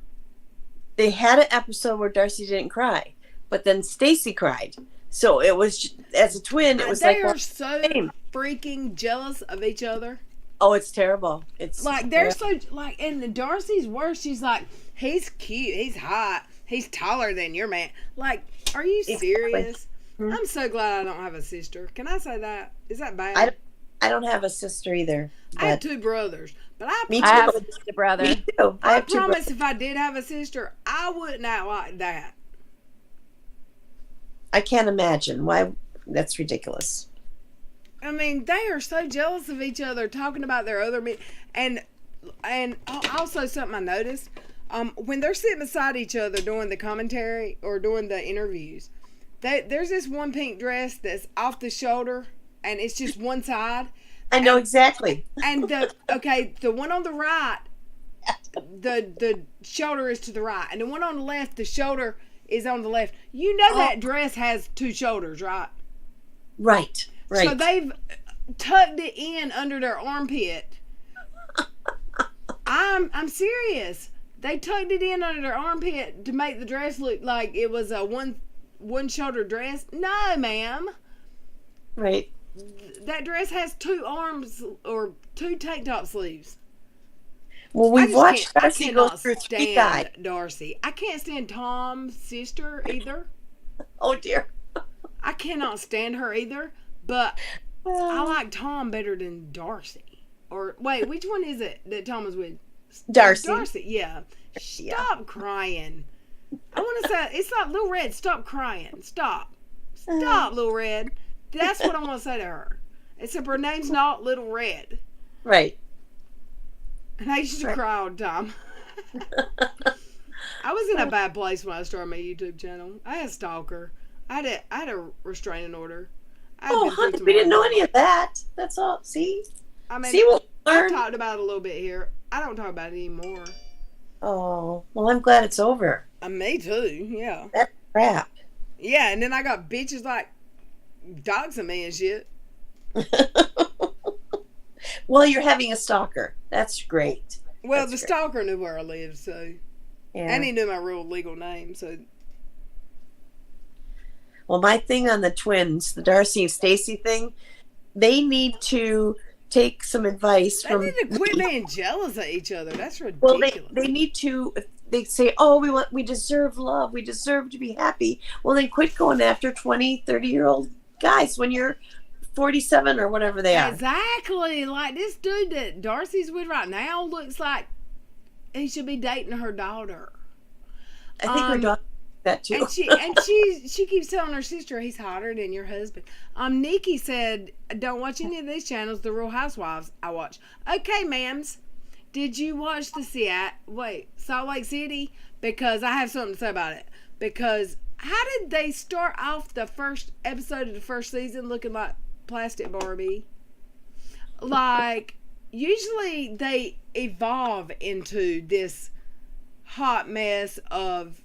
They had an episode where Darcy didn't cry, but then Stacy cried. So it was as a twin. It was They like are one so same. freaking jealous of each other. Oh, it's terrible. It's Like, they're so, like, and Darcy's worse. She's like, he's cute, he's hot, he's taller than your man. Like, are you Exactly. serious? Mhm. I'm so glad I don't have a sister. Can I say that? Is that bad? I don't have a sister either. I have But 2 brothers, but I Me I have too. a brother. me too. I I have two promise brothers. if I did have a sister, I wouldn't act like that. I can't imagine why. That's ridiculous. I mean, they are so jealous of each other, talking about their other men. And also something I noticed, when they're sitting beside each other doing the commentary or doing the interviews, there's this one pink dress that's off the shoulder, and it's just one side. I know exactly. And the one on the right, the shoulder is to the right, and the one on the left, the shoulder is on the left. You know that dress has 2 shoulders, right? Right. Right. So they've tucked it in under their armpit. I'm serious. They tucked it in under their armpit to make the dress look like it was a one shoulder dress. No, ma'am. Right. That dress has 2 arms or 2 tank top sleeves. Well, I we've just watched can't- I Darcy go cannot through 3 stand guys. Darcy. I can't stand Tom's sister either. Oh dear. I cannot stand her either. But I like Tom better than Darcy. Or wait, which one is it that Tom was with? Darcy. Darcy, yeah. Stop crying. I want to say it's like Little Red. Stop crying. Stop, Little Red. That's what I want to say to her. Except her name's not Little Red. Right. And I used to cry all the time. I was in a bad place when I started my YouTube channel. I had a stalker. I had a restraining order. I had Oh, been through honey, some we didn't know hard- any of that. That's all. See? I mean, See what we I learned? talked about it a little bit here. I don't talk about it anymore. Oh, well, I'm glad it's over. Me too. Yeah. That's crap. Yeah, and then I got bitches like doxing me and shit. Well, you're having a stalker. That's great. Well, That's the great. stalker knew where I lived, so Yeah. and he knew my real legal name. So Well, my thing on the twins, the Darcy and Stacy thing, they need to take some advice they from. need to quit being jealous of each other. That's Well, ridiculous. they need to. They say, "Oh, we deserve love. We deserve to be happy." Well, then quit going after 20, 30-year-old guys when you're 47 or whatever they are. Exactly. Like this dude that Darcy's with right now looks like he should be dating her daughter. I think her daughter did that too. And she keeps telling her sister he's hotter than your husband. Nikki said, "Don't watch any of these channels. The Real Housewives I watch." Okay, ma'ams, did you watch the Salt Lake City? Because I have something to say about it. Because how did they start off the first episode of the first season looking like Plastic Barbie? Like, usually they evolve into this hot mess of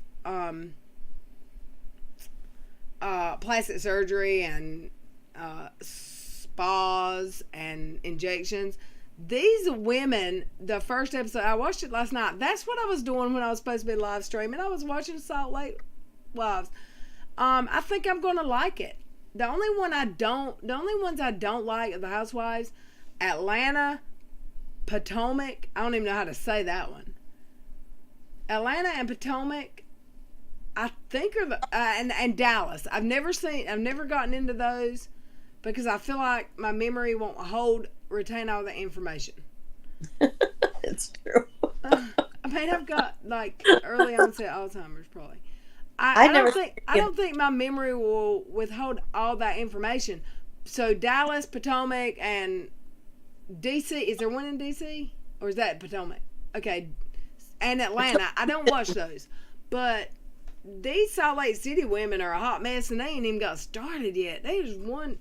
plastic surgery and spas and injections. These women, the first episode, I watched it last night. That's what I was doing when I was supposed to be live streaming. I was watching Salt Lake Wives. I think I'm gonna like it. The only ones I don't like are the Housewives, Atlanta, Potomac. I don't even know how to say that one. Atlanta and Potomac, I think are the and Dallas. I've never gotten into those because I feel like my memory won't retain all the information. It's true. I mean, I've got like early onset Alzheimer's probably. I I don't think my memory will withhold all that information. So Dallas, Potomac, and DC. Is there one in DC or is that Potomac? Okay, and Atlanta. I don't watch those, but these Salt Lake City women are a hot mess, and they ain't even got started yet. They just one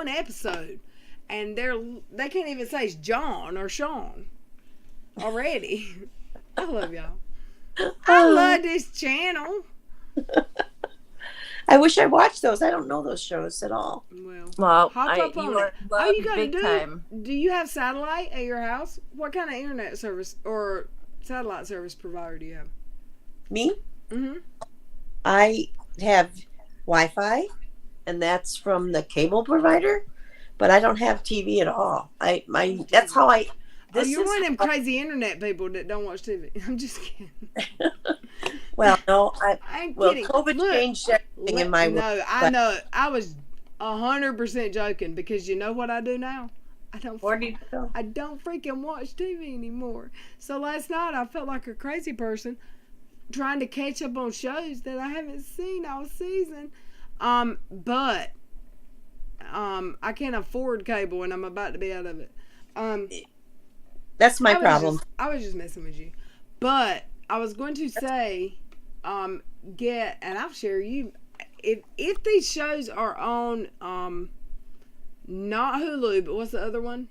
episode, and they can't even say it's John or Sean already. I love y'all. I love this channel. I wish I watched those. I don't know those shows at all. Well, hop up on you are it. All you gotta big do. time. Do you have satellite at your house? What kind of internet service or satellite service provider do you have? Me? Mm-hmm. I have Wi-Fi, and that's from the cable provider, but I don't have TV at all. That's how I. You're is one of them how- crazy internet people that don't watch TV. I'm just kidding. Well, no, I'm well, kidding. COVID Look, changed everything in my. No, I but- know. I was 100% joking because you know what I do now? Where do you go? I don't freaking watch TV anymore. So last night I felt like a crazy person trying to catch up on shows that I haven't seen all season. But I can't afford cable and I'm about to be out of it. That's my problem. I was just messing with you. But I was going to say, and I'll share you, if these shows are on, not Hulu, but what's the other one?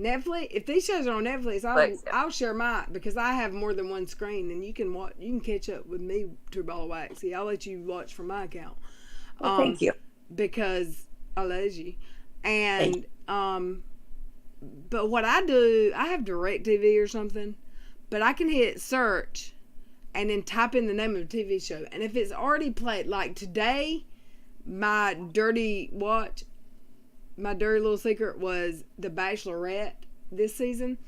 Netflix. If these shows are on Netflix, I'll share mine because I have more than one screen, and you can catch up with me through Ball of Wax. See, I'll let you watch from my account. Well, thank you. Because I love you. And but what I do, I have DirecTV or something, but I can hit search, and then type in the name of the TV show. And if it's already played, like today, my dirty little secret was The Bachelorette this season.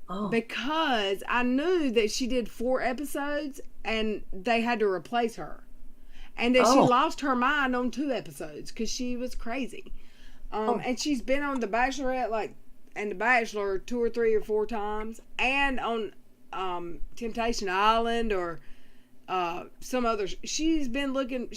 Oh. Because I knew that she did 4 episodes and they had to replace her. And that she lost her mind on 2 episodes because she was crazy. And she's been on The Bachelorette and The Bachelor 2 or 3 or 4 times. And on Temptation Island or some other. She's 39.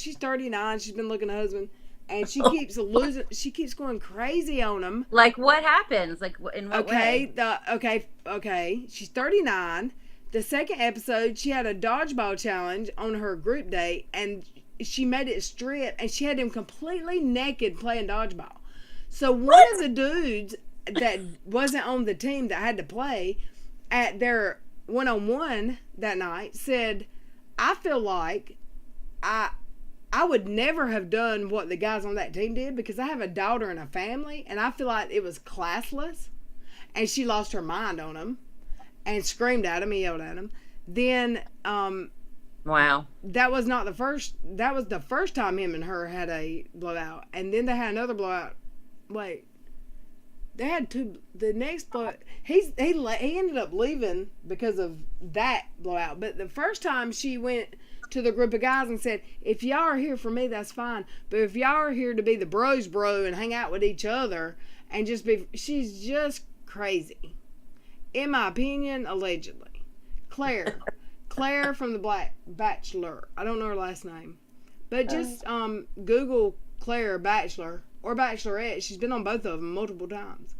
She's been looking at a husband. And she keeps losing. She keeps going crazy on him. Like, what happens? Like, in what way? Okay. She's 39. The second episode, she had a dodgeball challenge on her group date, and she made it strip, and she had him completely naked playing dodgeball. So one of the dudes that wasn't on the team that had to play at their one-on-one that night said, "I feel like I would never have done what the guys on that team did because I have a daughter and a family, and I feel like it was classless." And she lost her mind on him and screamed at him, yelled at him. Then, wow. That was the first time him and her had a blowout. And then they had another blowout. Wait. They had 2, the next blowout. He ended up leaving because of that blowout. But the first time she went to the group of guys and said, "If y'all are here for me, that's fine. But if y'all are here to be the bros and hang out with each other and just be," she's just crazy. In my opinion, allegedly. Claire from the Black Bachelor. I don't know her last name. But just Google Claire Bachelor or Bachelorette. She's been on both of them multiple times.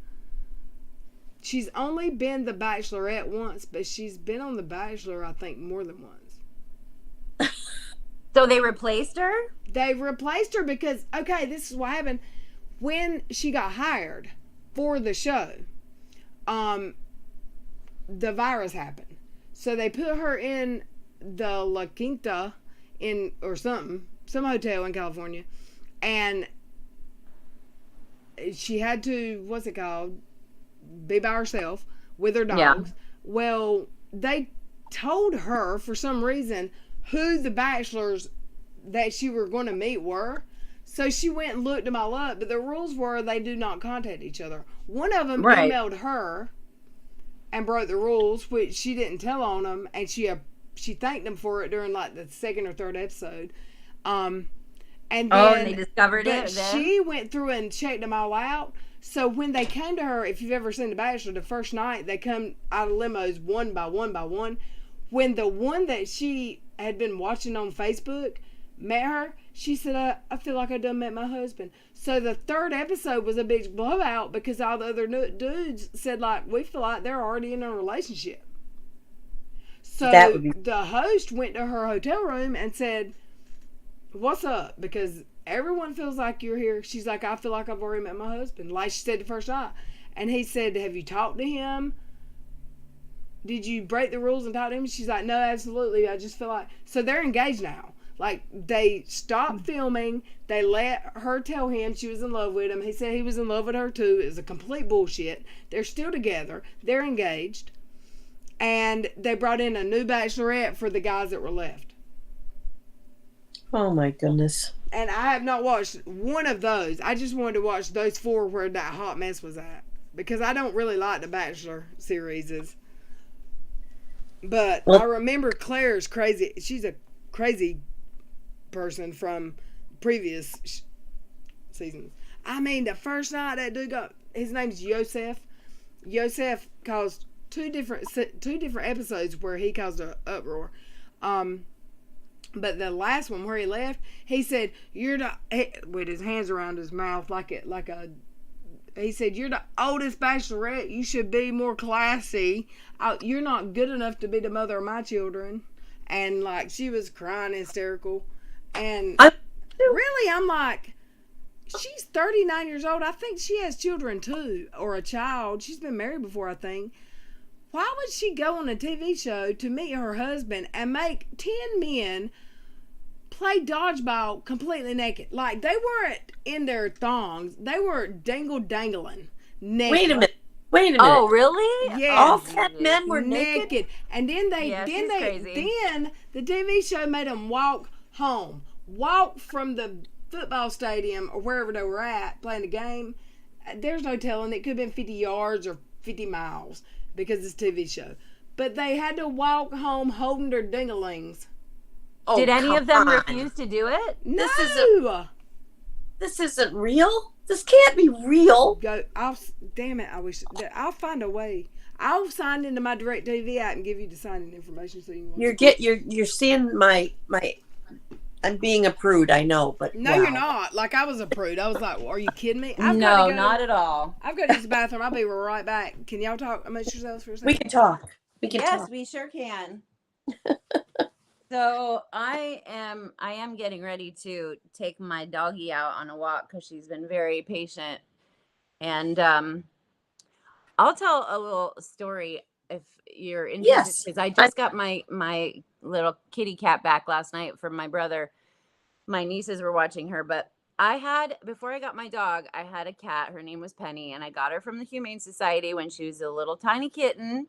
She's only been the Bachelorette once, but she's been on the Bachelor, I think, more than once. So they replaced her? They replaced her because, okay, this is what happened. When she got hired for the show, the virus happened. So they put her in the La Quinta or some hotel in California. And she had to, what's it called? Be by herself with her dogs. Yeah. Well, they told her for some reason who the bachelors that she were going to meet were. So she went and looked them all up, but the rules were they do not contact each other. One of them emailed her and broke the rules, which she didn't tell on them, and she thanked them for it during like the 2nd or 3rd episode. And then, and they discovered it. She went through and checked them all out. So when they came to her, if you've ever seen The Bachelor, the first night they come out of limos one by one by one. When the one that she had been watching on Facebook met her, she said, I feel like I done met my husband. So the 3rd episode was a big blowout because all the other dudes said, like, we feel like they're already in a relationship. So the host went to her hotel room and said, "What's up?" Because everyone feels like you're here. She's like, "I feel like I've already met my husband," like she said the first night. And he said, "Have you talked to him? Did you break the rules and talk to him?" She's like, "No, absolutely. I just feel like..." So they're engaged now. Like, they stopped filming. They let her tell him she was in love with him. He said he was in love with her too. It was a complete bullshit. They're still together. They're engaged. And they brought in a new bachelorette for the guys that were left. Oh my goodness. And I have not watched one of those. I just wanted to watch those 4 where that hot mess was at. Because I don't really like the Bachelor series. But I remember Claire's crazy. She's a crazy person from previous seasons. I mean, the first night that dude got, his name's Yosef. Yosef caused two different episodes where he caused an uproar. But the last one where he left, he said, "You're the," with his hands around his mouth he said, "You're the oldest bachelorette. You should be more classy. You're not good enough to be the mother of my children." And like, she was crying hysterical. And really, I'm like, she's 39 years old. I think she has children too, or a child. She's been married before, I think. Why would she go on a TV show to meet her husband and make 10 men play dodgeball completely naked? Like, they weren't in their thongs. They were dangling naked. Wait a minute. Wait a minute. Oh, really? Yes. All 10 men were naked? naked. And then Yeah, she's crazy. then the TV show made them walk home, walk from the football stadium or wherever they were at playing the game. There's no telling. It could have been 50 yards or 50 miles because it's a TV show. But they had to walk home holding their dingalings. Oh, Did any of them come on. refuse to do it? No. This isn't real. This can't be real. Damn it! I'll find a way. I'll sign into my DirecTV app and give you the sign-in information so you can watch. You're seeing my. I'm being a prude, I know, but No, wow. you're not. Like, I was a prude. I was like, well, are you kidding me? I've No, gotta go. not at all. I've got to use the bathroom. I'll be right back. Can y'all talk amongst yourselves for a second? We can talk. We can Yes, talk. we sure can. So I am getting ready to take my doggie out on a walk because she's been very patient. And I'll tell a little story if you're interested. Yes. Because I just got my little kitty cat back last night from my brother. My nieces were watching her, but before I got my dog, I had a cat. Her name was Penny, and I got her from the Humane Society when she was a little tiny kitten.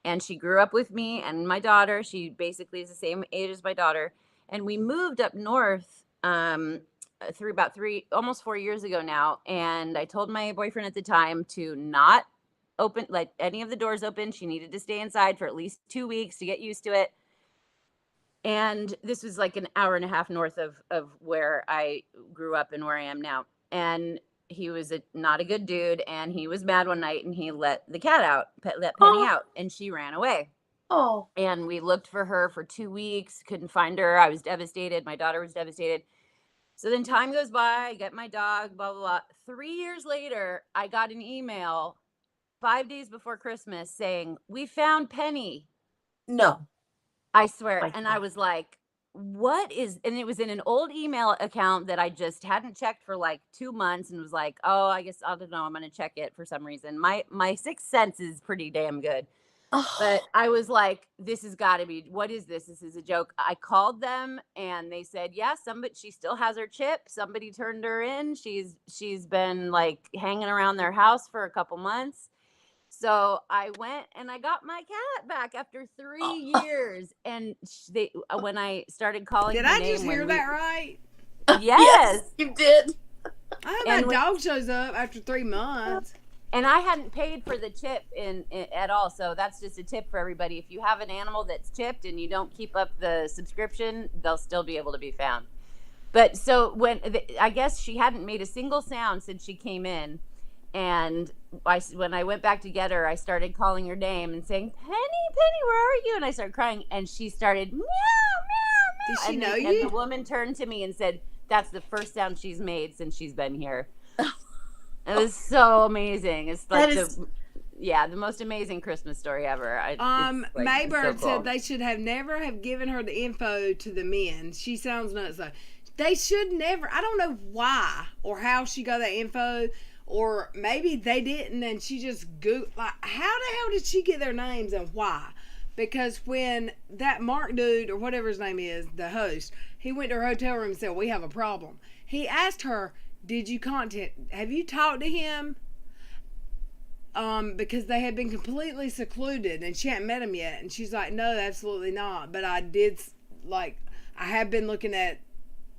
And she grew up with me and my daughter. She basically is the same age as my daughter. And we moved up north through about almost 4 years ago now. And I told my boyfriend at the time to not let any of the doors open. She needed to stay inside for at least 2 weeks to get used to it. And this was like an hour and a half north of where I grew up and where I am now. And he was not a good dude, and he was mad one night, and he let the cat out, let Penny out, and she ran away. Oh. And we looked for her for 2 weeks, couldn't find her. I was devastated. My daughter was devastated. So then time goes by, I get my dog, blah, blah, blah. 3 years later, I got an email 5 days before Christmas saying, we found Penny. No. I swear. My And God. I was like, and it was in an old email account that I just hadn't checked for like 2 months and was like, oh, I guess I don't know. I'm going to check it for some reason. My sixth sense is pretty damn good. Oh. But I was like, this has got to be, what is this? This is a joke. I called them and they said, yeah, she still has her chip. Somebody turned her in. She's been like hanging around their house for a couple months. So I went and I got my cat back after 3 years. And when I started calling Did her I name, just hear that right? Yes. You did. I hope And my dog shows up after 3 months. And I hadn't paid for the chip at all. So that's just a tip for everybody. If you have an animal that's chipped and you don't keep up the subscription, they'll still be able to be found. But so I guess she hadn't made a single sound since she came in. And when I went back to get her, I started calling her name and saying, Penny, where are you? And I started crying, and she started meow, meow, meow. Did she know And you? the woman turned to me and said, that's the first sound she's made since she's been here. It was so amazing. It's like the most amazing Christmas story ever. Maybird said they should have never have given her the info to the men. She sounds nuts though. They should never. I don't know why or how she got that info. Or maybe they didn't and she just like, how the hell did she get their names and why? Because when that Mark dude, or whatever his name is, the host, he went to her hotel room and said, we have a problem. He asked her, have you talked to him? Because they had been completely secluded and she hadn't met him yet. And she's like, no, absolutely not. But I have been looking at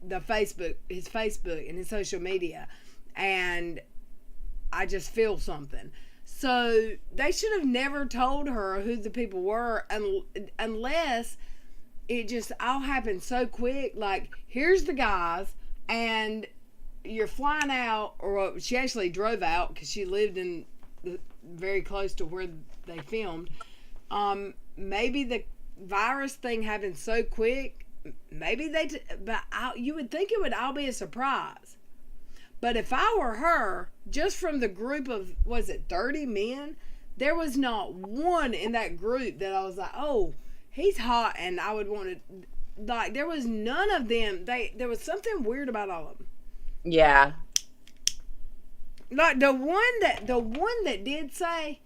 his Facebook and his social media, and I just feel something. So they should have never told her who the people were unless it just all happened so quick. Like, here's the guys and you're flying out, or she actually drove out because she lived in very close to where they filmed. Maybe the virus thing happened so quick. Maybe you would think it would all be a surprise. But if I were her, just from the group of, 30 men, there was not one in that group that I was like, oh, he's hot and I would want to, like, there was none of them. There was something weird about all of them. Yeah. Like the one that did say,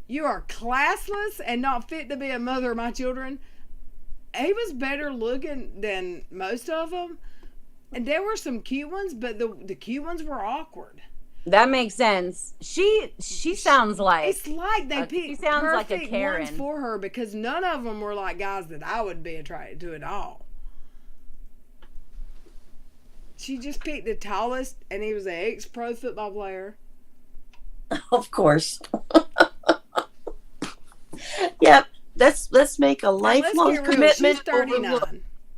you are classless and not fit to be a mother of my children, he was better looking than most of them. And there were some cute ones, but the cute ones were awkward. That makes sense. She sounds like It's like they she picked sounds like a perfect Karen. ones for her because none of them were like guys that I would be attracted to at all. She just picked the tallest, and he was an ex-pro football player. Of course. Yep. Let's make a And let's lifelong get real, commitment. she's 39. overlook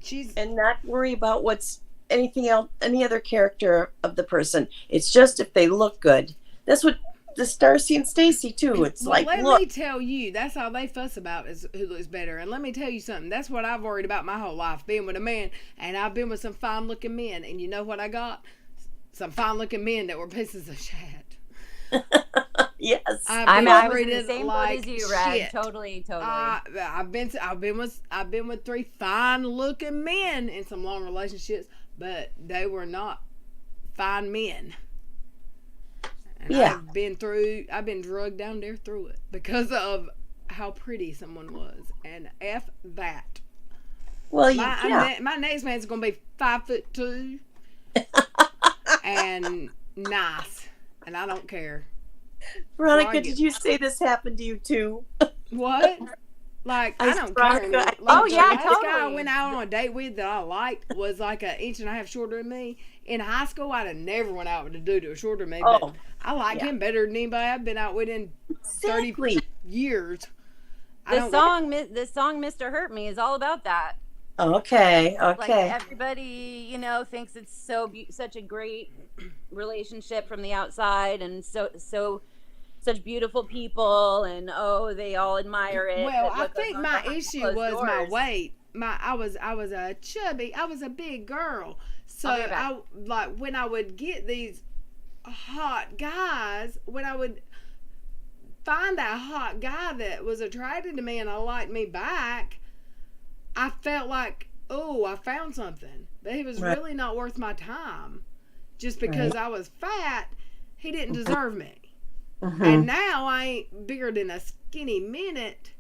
She's and not worry about what's anything else, any other character of the person. It's just if they look good. That's what the Darcy and Stacy too. It's well, like, let look, me tell you, that's how they fuss about is who looks better. And let me tell you something. That's what I've worried about my whole life, being with a man. And I've been with some fine-looking men. And you know what I got? Some fine-looking men that were pieces of shit. yes. I was in the treated same like boat as you, Rad. shit. Totally. I've been with 3 fine-looking men in some long relationships, but they were not fine men. And Yeah. I've been drugged down there through it because of how pretty someone was, and F that. Well, My next man's gonna be 5'2" and nice, and I don't care. Veronica, did you say this happened to you too? What? Like, I don't Veronica, care. I- Like, Oh, the yeah, last guy I totally. went out on a date with that I liked was like an inch and a half shorter than me. In high school, I'd have never went out with a dude who was shorter than me, but Oh, I like yeah. him better than anybody I've been out with in 30 exactly. years. The song "Mr. Hurt Me" is all about that. Okay. Like Okay. everybody, thinks it's such a great relationship from the outside, and such beautiful people, and they all admire it. Well, but I what goes think on my behind issue closed was my doors. weight. I was a big girl. So I'll be back. I like when I would get these hot guys, when I would find that hot guy that was attracted to me and I liked me back, I felt like, oh, I found something. But he was Right. really not worth my time. Just because I was fat, he didn't deserve me. Mhm. And now I ain't bigger than a skinny minute,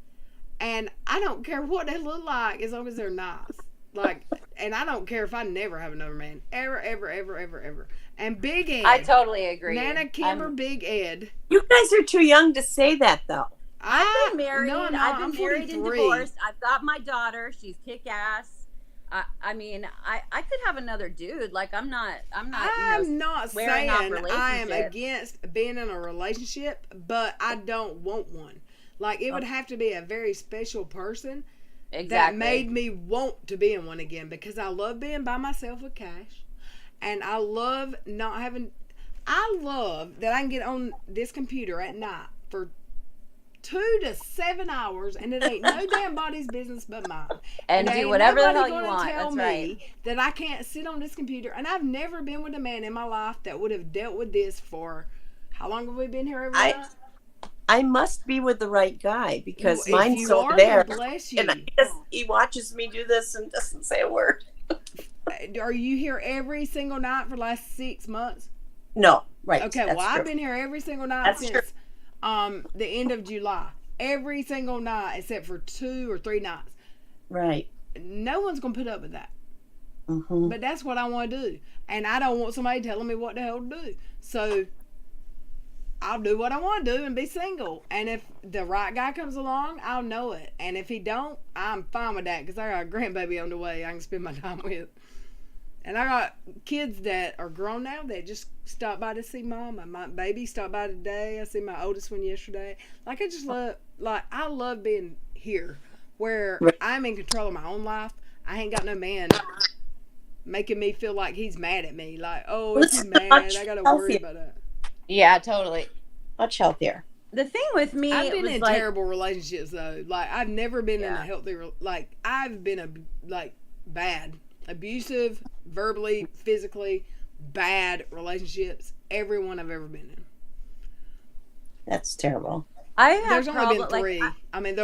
and I don't care what they look like as long as they're nice. Like, and I don't care if I never have another man, ever. And Big Ed, I totally agree. Nana Kimber, Big Ed. You guys are too young to say that, though. I've been married. No, I've I'm been married and 43. divorced. I've got my daughter. She's kick ass. I could have another dude. Like I'm not. I'm not swearing saying off I am relationships. against being in a relationship, but I don't want one. Like, it would have to be a very special person exactly. that made me want to be in one again, because I love being by myself with Cash, and I love not having. I love that I can get on this computer at night for 2 to 7 hours, and it ain't no damn body's business but mine. and there do ain't whatever the nobody hell you gonna want. tell That's me right. that I can't sit on this computer. And I've never been with a man in my life that would have dealt with this for. How long have we been here every night? I must be with the right guy because If mine's you over are, there. then bless you. And he watches me do this and doesn't say a word. Are you here every single night for the last 6 months? No, right. Okay, that's well, true. I've been here every single night That's since the end of July. Every single night except for 2 or 3 nights. Right. No one's going to put up with that. Mm-hmm. But that's what I want to do. And I don't want somebody telling me what the hell to do. So I'll do what I want to do and be single. And if the right guy comes along, I'll know it. And if he don't, I'm fine with that, because I got a grandbaby on the way I can spend my time with. And I got kids that are grown now that just stop by to see mom. And my baby stopped by today. I see my oldest one yesterday. Like, I just love, I love being here where Right. I'm in control of my own life. I ain't got no man making me feel like he's mad at me. Like, oh, if he's mad, I got to worry about that. Yeah, totally. Much healthier. The thing with me, I've been was in like, terrible relationships, though. Like, I've never been in a Yeah. healthy, I've been bad, abusive, verbally, physically, bad relationships. Every one I've ever been in. That's terrible. I have There's only been problem- 3. Like, I mean,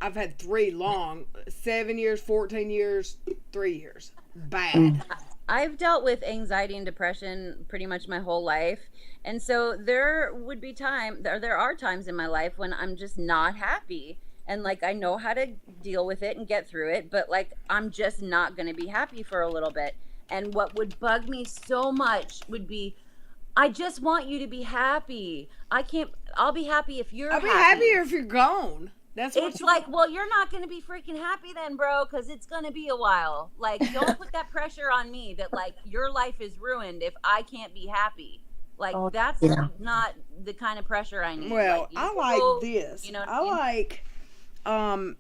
I've had 3 long, 7 years, 14 years, 3 years. Bad. I've dealt with anxiety and depression pretty much my whole life. And so there are times in my life when I'm just not happy. And like, I know how to deal with it and get through it, but like, I'm just not going to be happy for a little bit. And what would bug me so much would be, I just want you to be happy. I'll be happy if you're I'll be happier if you're gone. That's what It's like, well, you're not going to be freaking happy then, bro, because it's going to be a while. Like, don't put that pressure on me that, like, your life is ruined if I can't be happy. Like, that's not the kind of pressure I need. Well, like, I like this. You know what I I mean? like, I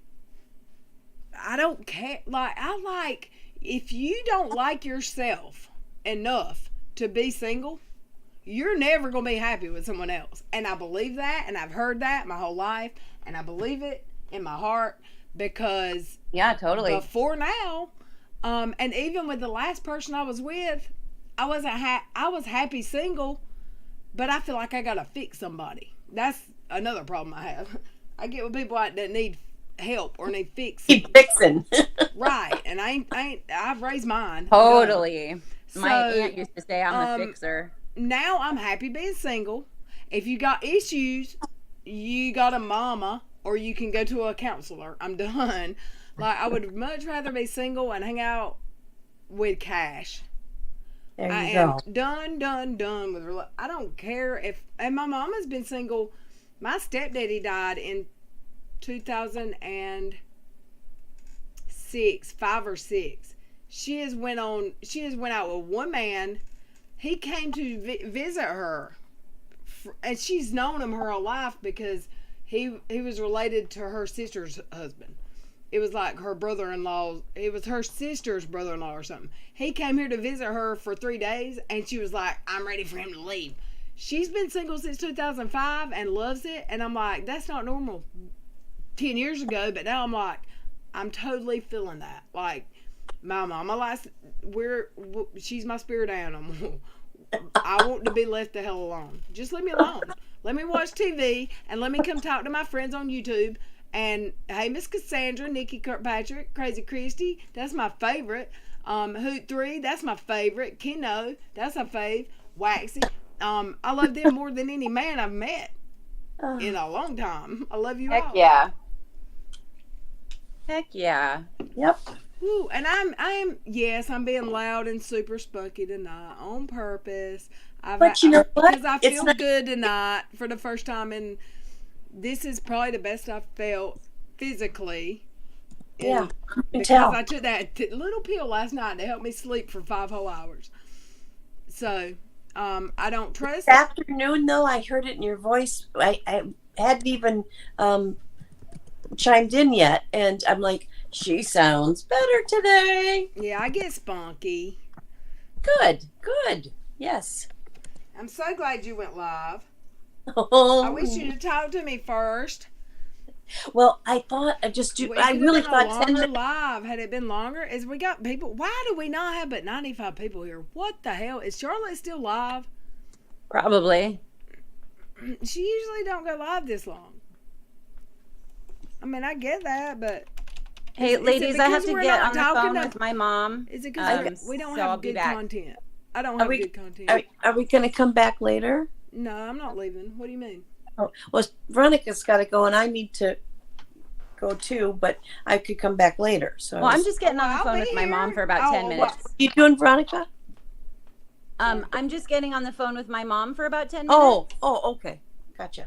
don't care. Like, I like, if you don't like yourself enough to be single, you're never going to be happy with someone else. And I believe that, and I've heard that my whole life, and I believe it in my heart because Yeah, totally. before now, and even with the last person I was with, I was happy single, but I feel like I gotta fix somebody. That's another problem I have. I get with people that need help or need fixing. Keep fixing. Right, and I've raised mine. Totally. So, My aunt used to say I'm the fixer. now I'm happy being single. If you got issues, you got a mama, or you can go to a counselor. I'm done. Like, I would much rather be single and hang out with Cash. There I you am go. done with I don't care if, and my mama's been single. My stepdaddy died in 2006, 5 or 6. She has went out with one man. He came to visit her, and she's known him her whole life because he was related to her sister's husband. It was like her brother-in-law. It was her sister's brother-in-law or something. He came here to visit her for 3 days, and she was like, I'm ready for him to leave. She's been single since 2005 and loves it, and I'm like, that's not normal 10 years ago, but now I'm like, I'm totally feeling that. Like, my mama likes, she's my spirit animal. I want to be left the hell alone. Just leave me alone. Let me watch TV, and let me come talk to my friends on YouTube. And hey, Miss Cassandra, Nikki Kirkpatrick, Crazy Christy, that's my favorite. Hoot 3, that's my favorite. Keno, that's my fave. Waxy, I love them more than any man I've met in a long time. I love you all. Heck yeah. Yep. Woo, and I'm being loud and super spunky tonight on purpose. But you know what? Because I It's feel not- good tonight for the first time, and this is probably the best I've felt physically. Yeah, I can Because tell. I took that little pill last night to help me sleep for 5 whole hours. So, I don't trust This afternoon, though, I heard it in your voice. I hadn't even chimed in yet, and I'm like, she sounds better today. Yeah, I get spunky. Good. Yes. I'm so glad you went live. Oh, I wish you'd have talked to me first. well, I thought I just do. It I could have really been a thought 10 longer minutes. live. Had it been longer, as we got people. Why do we not have but 95 people here? What the hell? Is Charlotte still live? Probably. She usually don't go live this long. I mean, I get that, but Hey, is it ladies, I have because to we're get not on the talking phone to- with my mom. is it because Um, we don't so I'll have be good back. content? I don't have good content. Are we going to come back later? No, I'm not leaving. What do you mean? Oh, well, Veronica's got to go, and I need to go too. But I could come back later. So, Well, I'm just getting on the I'll phone be with my mom here. for about 10 Oh, minutes. What are you doing, Veronica? I'm just getting on the phone with my mom for about 10 minutes. Oh, okay, gotcha.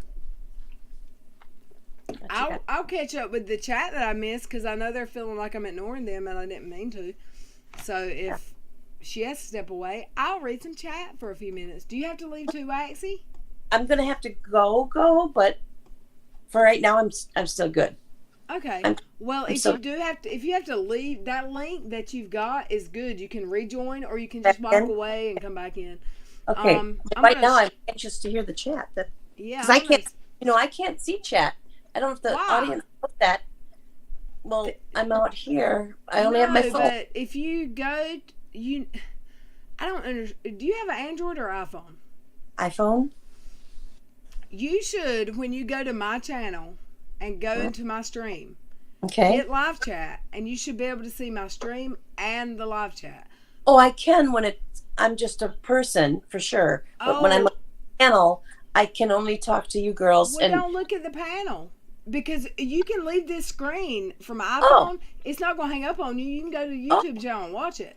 I'll catch up with the chat that I missed because I know they're feeling like I'm ignoring them and I didn't mean to. So if she has to step away, I'll read some chat for a few minutes. Do you have to leave too, Waxy? I'm gonna have to go, but for right now, I'm still good. Okay. Well, I'm if so- you have to leave, that link that you've got is good. You can rejoin or you can just Back walk in? away and come back in. Okay. I'm Right gonna now, sh- I'm anxious to hear the chat. Yeah. Because I I'm gonna- can't, I can't see chat. I don't know if the Why? audience knows that. Well, I'm out here. I only have my No, phone. But if you go, I don't understand. Do you have an Android or iPhone? iPhone. You should, when you go to my channel and go into my stream, Okay. hit live chat, and you should be able to see my stream and the live chat. Oh, I can when I'm just a person for sure. But when I'm on the channel, I can only talk to you girls. Well, And don't look at the panel because you can leave this screen from my Oh. iPhone. It's not going to hang up on you. You can go to the YouTube channel and watch it.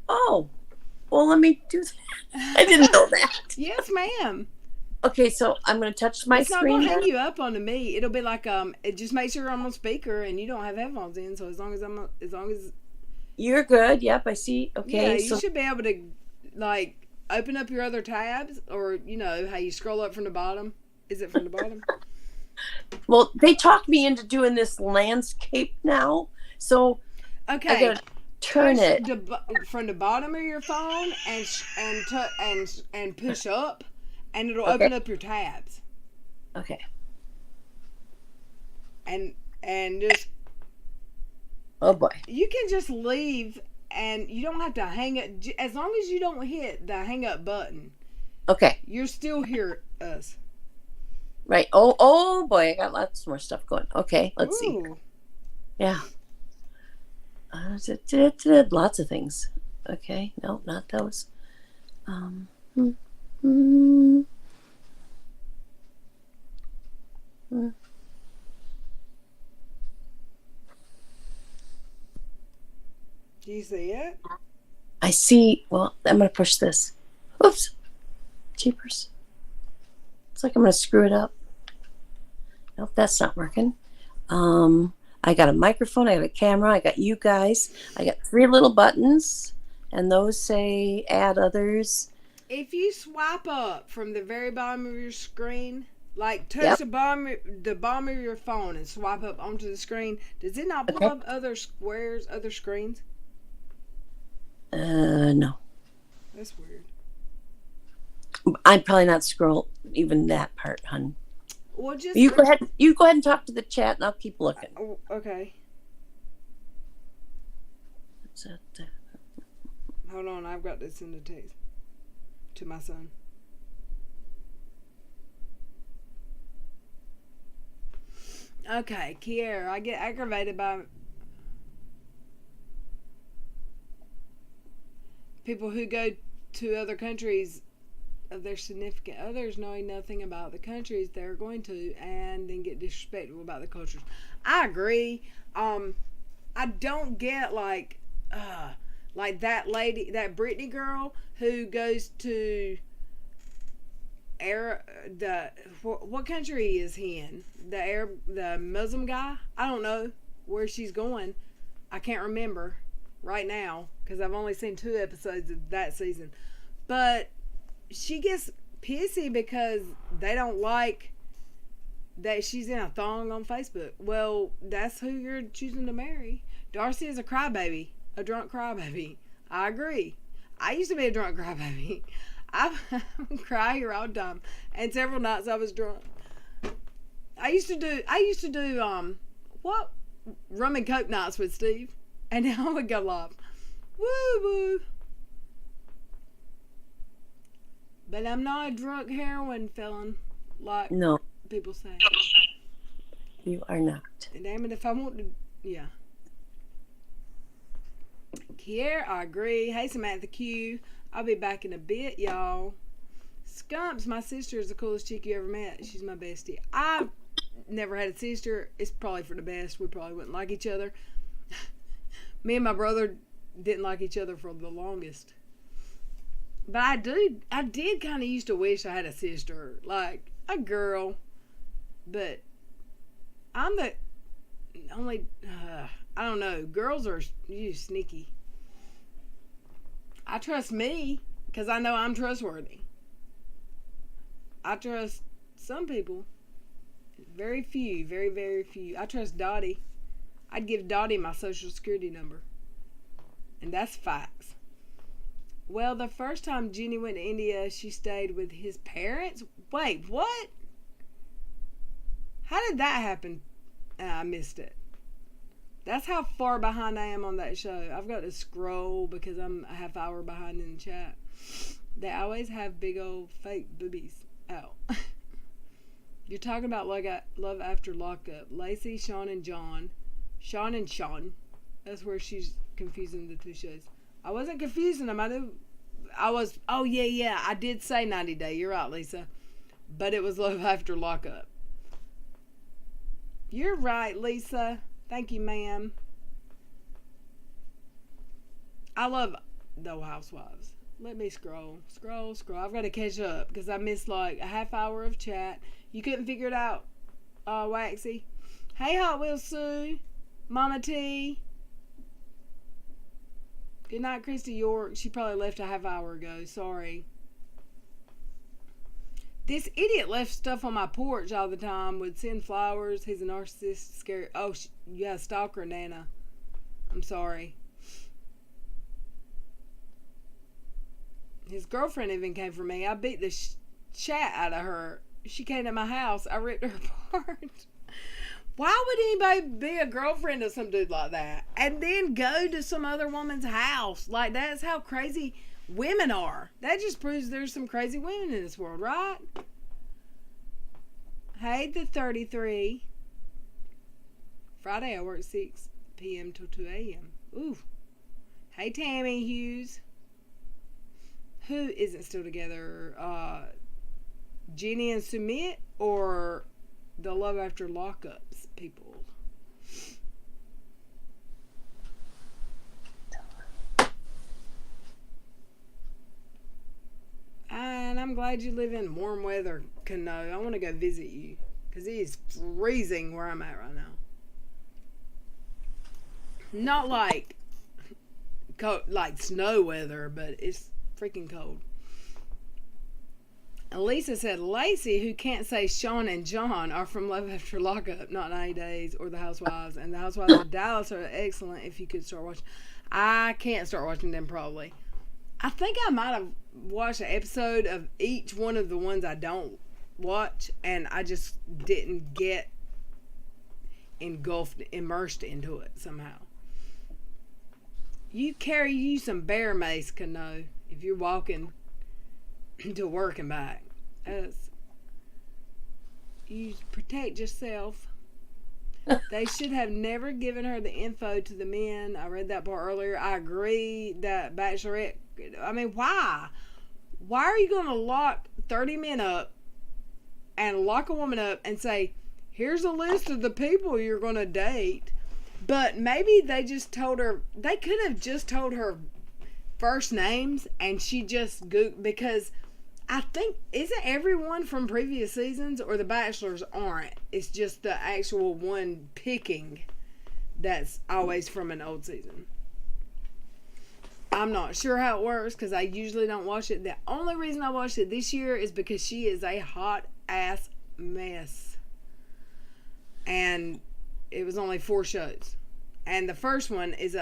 oh, Well, let me do that. I didn't know that. Yes, ma'am. Okay, so I'm going to touch my It's not screen gonna here. hang you up onto me. It'll be like it just make sure I'm on speaker and you don't have headphones in. So as long as You're good. Yep, I see. Okay, yeah, so you should be able to like open up your other tabs, or you know how you scroll up from the bottom. Is it from the bottom? well, they talked me into doing this landscape now, so I Okay. gotta turn Push it. from the bottom of your phone and push up, and it'll Okay. open up your tabs. Okay. And just Oh boy. you can just leave, and you don't have to hang it. As long as you don't hit the hang up button, Okay. you're still hear us. Right. Oh boy, I got lots more stuff going. Okay, let's see. Ooh. Yeah. Lots of things. Okay. No, not those. Hmm, hmm, hmm. Do you see it? I see. Well, I'm going to push this. Oops. Jeepers. It's like I'm going to screw it up. Nope, that's not working. I got a microphone. I got a camera. I got you guys. I got 3 little buttons, and those say add others. If you swipe up from the very bottom of your screen, like touch Yep. the bottom of your phone and swipe up onto the screen, does it not pull Okay. up other squares, other screens? No. That's weird. I'm probably not scroll even that part, hun. Well, just You go ahead. You go ahead and talk to the chat, and I'll keep looking. Oh, okay. What's that? Hold on, I've got to send a text to my son. Okay, Kiera, I get aggravated by people who go to other countries of their significant others knowing nothing about the countries they're going to and then get disrespectful about the cultures. I agree. I don't get like that lady, that Britney girl who goes to what country is he in? The Muslim guy? I don't know where she's going. I can't remember right now because I've only seen 2 episodes of that season. But she gets pissy because they don't like that she's in a thong on Facebook. Well, that's who you're choosing to marry. Darcy is a crybaby, a drunk crybaby. I agree. I used to be a drunk crybaby. I cry here all the time, and several nights I was drunk. I used to do what rum and coke nights with Steve, and now I would go live. Woo woo. But I'm not a drunk heroin felon like No, people say. you are not. And damn it, if I want to, yeah. Kiera, I agree. Hey, Samantha Q. I'll be back in a bit, y'all. Scumps, my sister is the coolest chick you ever met. She's my bestie. I've never had a sister. It's probably for the best. We probably wouldn't like each other. Me and my brother didn't like each other for the longest. But I did kind of used to wish I had a sister, like a girl. But I'm the only, I don't know, girls are sneaky. I trust me because I know I'm trustworthy. I trust some people. Very few, very, very few. I trust Dottie. I'd give Dottie my social security number. And that's facts. Well, the first time Jenny went to India, she stayed with his parents. Wait, what? How did that happen? I missed it. That's how far behind I am on that show. I've got to scroll because I'm a half hour behind in the chat. They always have big old fake boobies out. You're talking about Love After Lockup. Lacey, Sean, and John. Sean and Sean. That's where she's confusing the 2 shows. I wasn't confusing them. Oh, yeah. I did say 90 Day. You're right, Lisa. But it was Love After Lockup. You're right, Lisa. Thank you, ma'am. I love The Housewives. Let me scroll. I've got to catch up because I missed like a half hour of chat. You couldn't figure it out, Waxy. Hey, Hot Wheels Sue. Mama T. Good night, Christy York. She probably left a half hour ago. Sorry. This idiot left stuff on my porch all the time. Would send flowers. He's a narcissist. Scary. Oh, yeah, stalker, Nana. I'm sorry. His girlfriend even came for me. I beat the chat out of her. She came to my house. I ripped her apart. Why would anybody be a girlfriend of some dude like that and then go to some other woman's house? Like, that's how crazy women are. That just proves there's some crazy women in this world, right? Hey, the 33. Friday I work 6 p.m. till 2 a.m. Ooh. Hey, Tammy Hughes. Who isn't still together? Jenny and Sumit, or the Love After Lockups people? And I'm glad you live in warm weather, Kano. I want to go visit you because it is freezing where I'm at right now. Not like snow weather, but it's freaking cold. Lisa said Lacey, who can't say Sean and John, are from Love After Lockup, not 90 Days or The Housewives. And The Housewives of Dallas are excellent if you could start watching. I can't start watching them probably. I think I might have watched an episode of each one of the ones I don't watch, and I just didn't get immersed into it somehow. You carry you some bear mace, Kano, if you're walking to work and back. You protect yourself. They should have never given her the info to the men. I read that part earlier. I agree that Bachelorette, I mean, why? Why are you going to lock 30 men up and lock a woman up and say, here's a list of the people you're going to date? But maybe they just told her, they could have just told her first names and she just because I think, isn't everyone from previous seasons, or the Bachelors aren't? It's just the actual one picking that's always from an old season. I'm not sure how it works because I usually don't watch it. The only reason I watched it this year is because she is a hot ass mess. And it was only 4 shows. And the first one is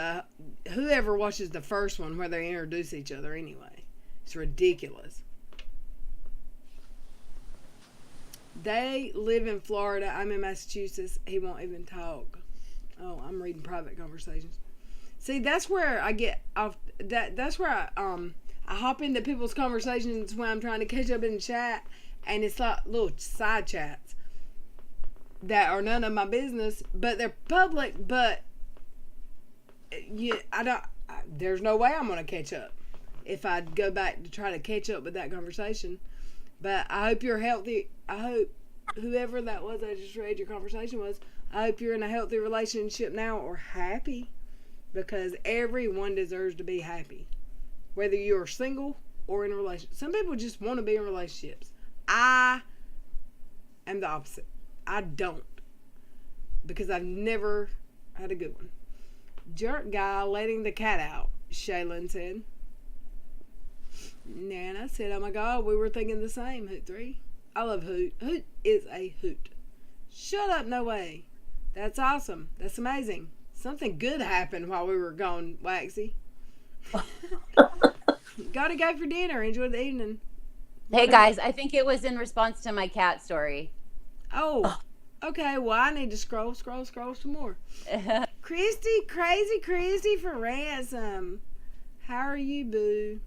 whoever watches the first one where they introduce each other anyway. It's ridiculous. They live in Florida. I'm in Massachusetts. He won't even talk. Oh, I'm reading private conversations. See, that's where I get off. That's where I hop into people's conversations when I'm trying to catch up in the chat, and it's like little side chats that are none of my business, but they're public. But there's no way I'm gonna catch up if I go back to try to catch up with that conversation. But I hope you're healthy. I hope whoever that was I just read your conversation was, I hope you're in a healthy relationship now, or happy, because everyone deserves to be happy, whether you're single or in a relationship. Some people just want to be in relationships. I am the opposite. I don't, because I've never had a good one. Jerk guy letting the cat out, Shaylin said. Nana said, oh my God, we were thinking the same, Hoot 3. I love Hoot. Hoot is a hoot. Shut up, no way. That's awesome. That's amazing. Something good happened while we were gone, Waxy. Gotta go for dinner. Enjoy the evening. Hey guys, I think it was in response to my cat story. Oh, okay. Well, I need to scroll some more. Christy, crazy Christy for ransom. How are you, boo?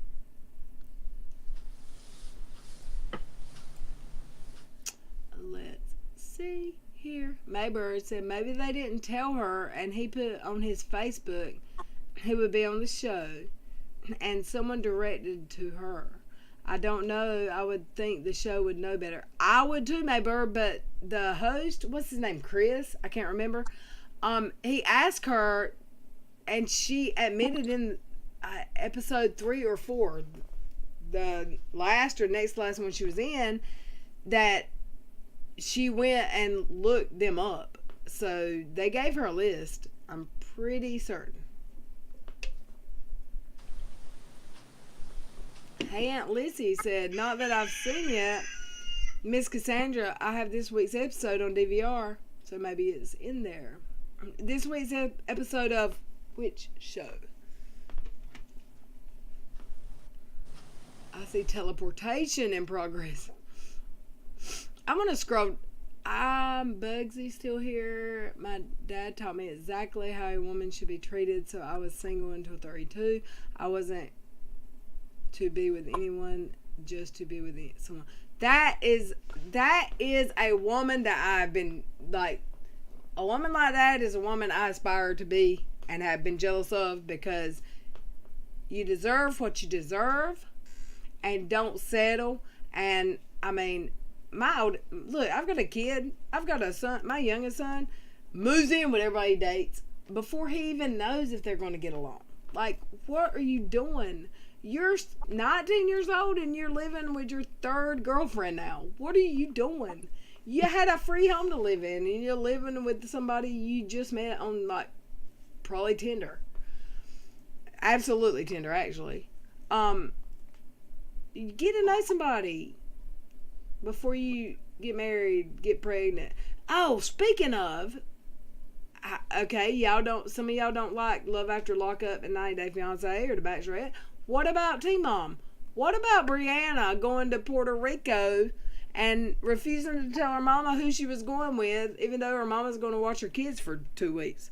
Let's see here. Maybird said maybe they didn't tell her, and he put on his Facebook he would be on the show, and someone directed to her. I don't know. I would think the show would know better. I would too, Maybird, but the host, what's his name, Chris? I can't remember. He asked her, and she admitted in episode 3 or 4 the last or next last one she was in, that she went and looked them up. So they gave her a list. I'm pretty certain. Hey, Aunt Lizzie said, not that I've seen yet. Miss Cassandra, I have this week's episode on DVR, so maybe it's in there. This week's episode of which show? I see teleportation in progress. I'm going to scroll. I'm Bugsy still here. My dad taught me exactly how a woman should be treated, so I was single until 32. I wasn't to be with anyone, just to be with someone. That is a woman that I've been, like, a woman like that is a woman I aspire to be and have been jealous of, because you deserve what you deserve and don't settle. And I mean, look, I've got a kid. I've got a son. My youngest son moves in with everybody he dates before he even knows if they're going to get along. Like, what are you doing? You're 19 years old and you're living with your third girlfriend now. What are you doing? You had a free home to live in and you're living with somebody you just met on, like, probably Tinder. Absolutely Tinder, actually. Get to know somebody before you get married, get pregnant. Oh, speaking of, okay, some of y'all don't like Love After Lockup and 90 Day Fiance or The Bachelorette. What about Teen Mom? What about Brianna going to Puerto Rico and refusing to tell her mama who she was going with, even though her mama's going to watch her kids for 2 weeks?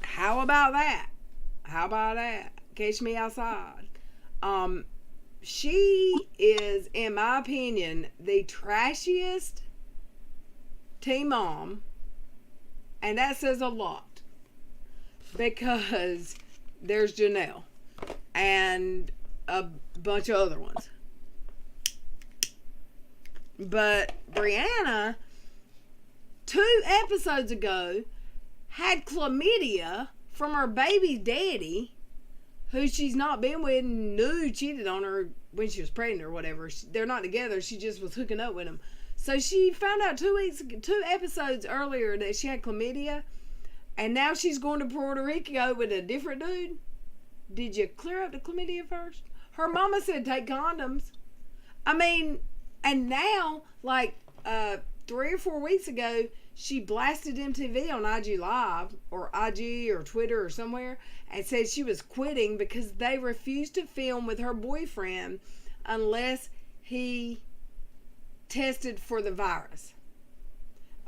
How about that? How about that? Catch me outside. She is, in my opinion, the trashiest teen mom, and that says a lot, because there's Janelle and a bunch of other ones. But Brianna, 2 episodes ago, had chlamydia from her baby's daddy, who she's not been with and knew cheated on her when she was pregnant or whatever. They're not together. She just was hooking up with him. So she found out 2 episodes earlier that she had chlamydia, and now she's going to Puerto Rico with a different dude. Did you clear up the chlamydia first? Her mama said take condoms. I mean, and now, like 3 or 4 weeks ago, she blasted MTV on IG Live or IG or Twitter or somewhere and said she was quitting because they refused to film with her boyfriend unless he tested for the virus.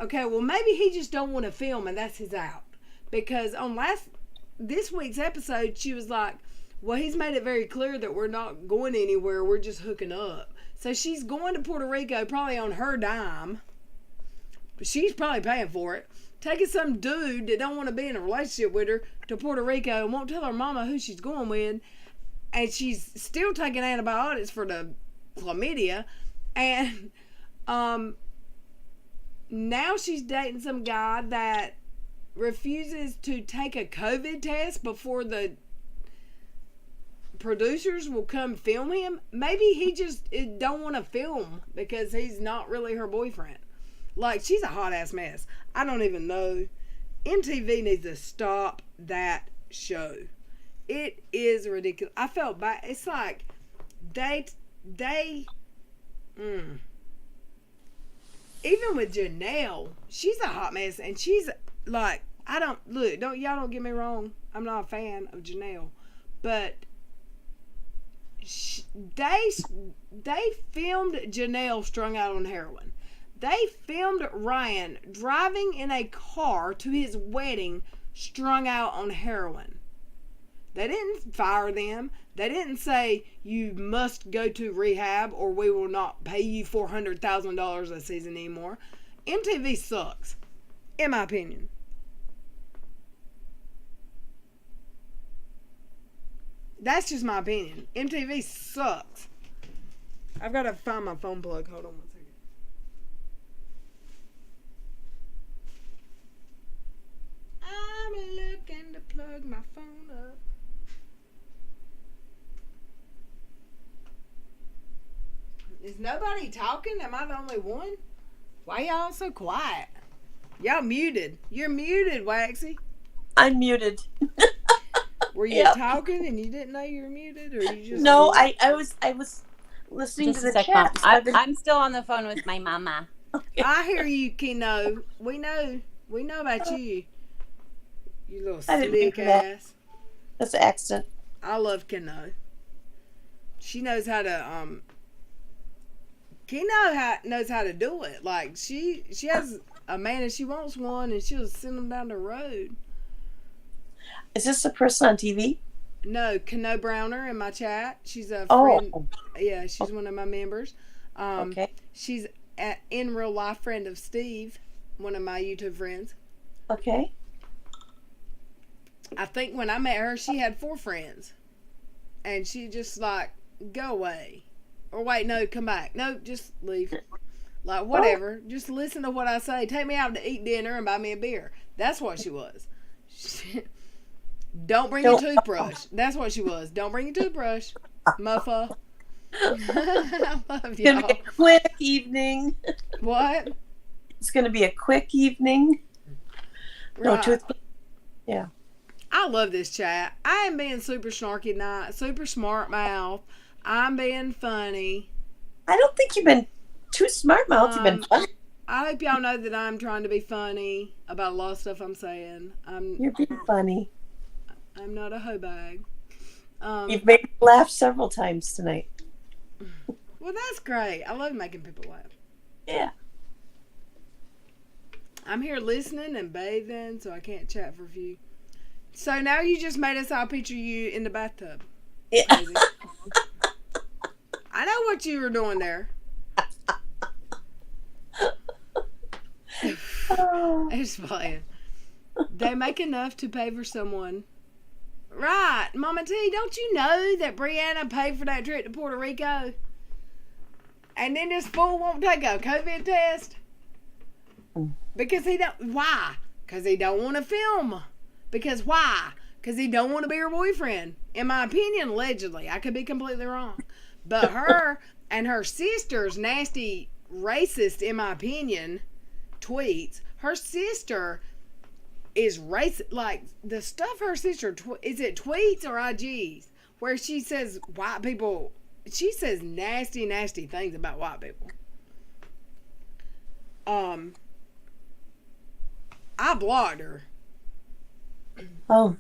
Okay, well, maybe he just don't want to film and that's his out. Because on this week's episode, she was like, well, he's made it very clear that we're not going anywhere, we're just hooking up. So she's going to Puerto Rico probably on her dime. She's probably paying for it. Taking some dude that don't want to be in a relationship with her to Puerto Rico and won't tell her mama who she's going with. And she's still taking antibiotics for the chlamydia. And now she's dating some guy that refuses to take a COVID test before the producers will come film him. Maybe he just don't want to film because he's not really her boyfriend. Like, she's a hot ass mess. I don't even know. MTV needs to stop that show. It is ridiculous. I felt bad. It's like even with Janelle, she's a hot mess, and she's like, y'all don't get me wrong. I'm not a fan of Janelle, but they filmed Janelle strung out on heroin. They filmed Ryan driving in a car to his wedding strung out on heroin. They didn't fire them. They didn't say, you must go to rehab or we will not pay you $400,000 a season anymore. MTV sucks, in my opinion. That's just my opinion. MTV sucks. I've got to find my phone plug. Hold on one second. I'm looking to plug my phone up. Is nobody talking? Am I the only one? Why y'all so quiet? Y'all muted. You're muted, Waxy. I'm muted. Were you Yep. talking and you didn't know you were muted, or you just? No, I was listening Just to a the sec, chat. Mom. so I've been- I'm still on the phone with my mama. I hear you, Keno. We know about you. You little I didn't slick hear that. ass. That's an accent. I love Keno. She knows how to knows how to do it. Like she has a man and she wants one, and she'll send them down the road. Is this the person on TV? No, Keno Browner in my chat. She's a friend. Oh, Yeah, she's one of my members. okay. She's in real life friend of Steve, one of my YouTube friends. Okay. I think when I met her, she had 4 friends, and she just like, go away, or wait, no, come back, no, just leave, like whatever, just listen to what I say, take me out to eat dinner and buy me a beer. That's what she was. Don't bring your toothbrush. That's what she was. Don't bring your toothbrush, muffa. I love It's gonna be y'all. a quick evening. What? It's gonna be a quick evening. No Right. tooth. I love this chat. I am being super snarky tonight, super smart mouth. I'm being funny. I don't think you've been too smart mouth. You've been funny. I hope y'all know that I'm trying to be funny about a lot of stuff I'm saying. You're being funny. I'm not a hoe bag. You've made me laugh several times tonight. Well, that's great. I love making people laugh. Yeah. I'm here listening and bathing, so I can't chat for a few. So now you just made us all picture you in the bathtub. Yeah. Crazy. I know what you were doing there. It's fine. They make enough to pay for someone. Right, Mama T, don't you know that Brianna paid for that trip to Puerto Rico? And then this fool won't take a COVID test? Because he don't. Why? Because he don't want to film. Because why? Because he don't want to be her boyfriend. In my opinion, allegedly. I could be completely wrong. But her and her sister's nasty, racist, in my opinion, tweets. Her sister is racist. Like, the stuff her sister, is it tweets or IGs? Where she says white people, she says nasty, nasty things about white people. I blocked her. Oh.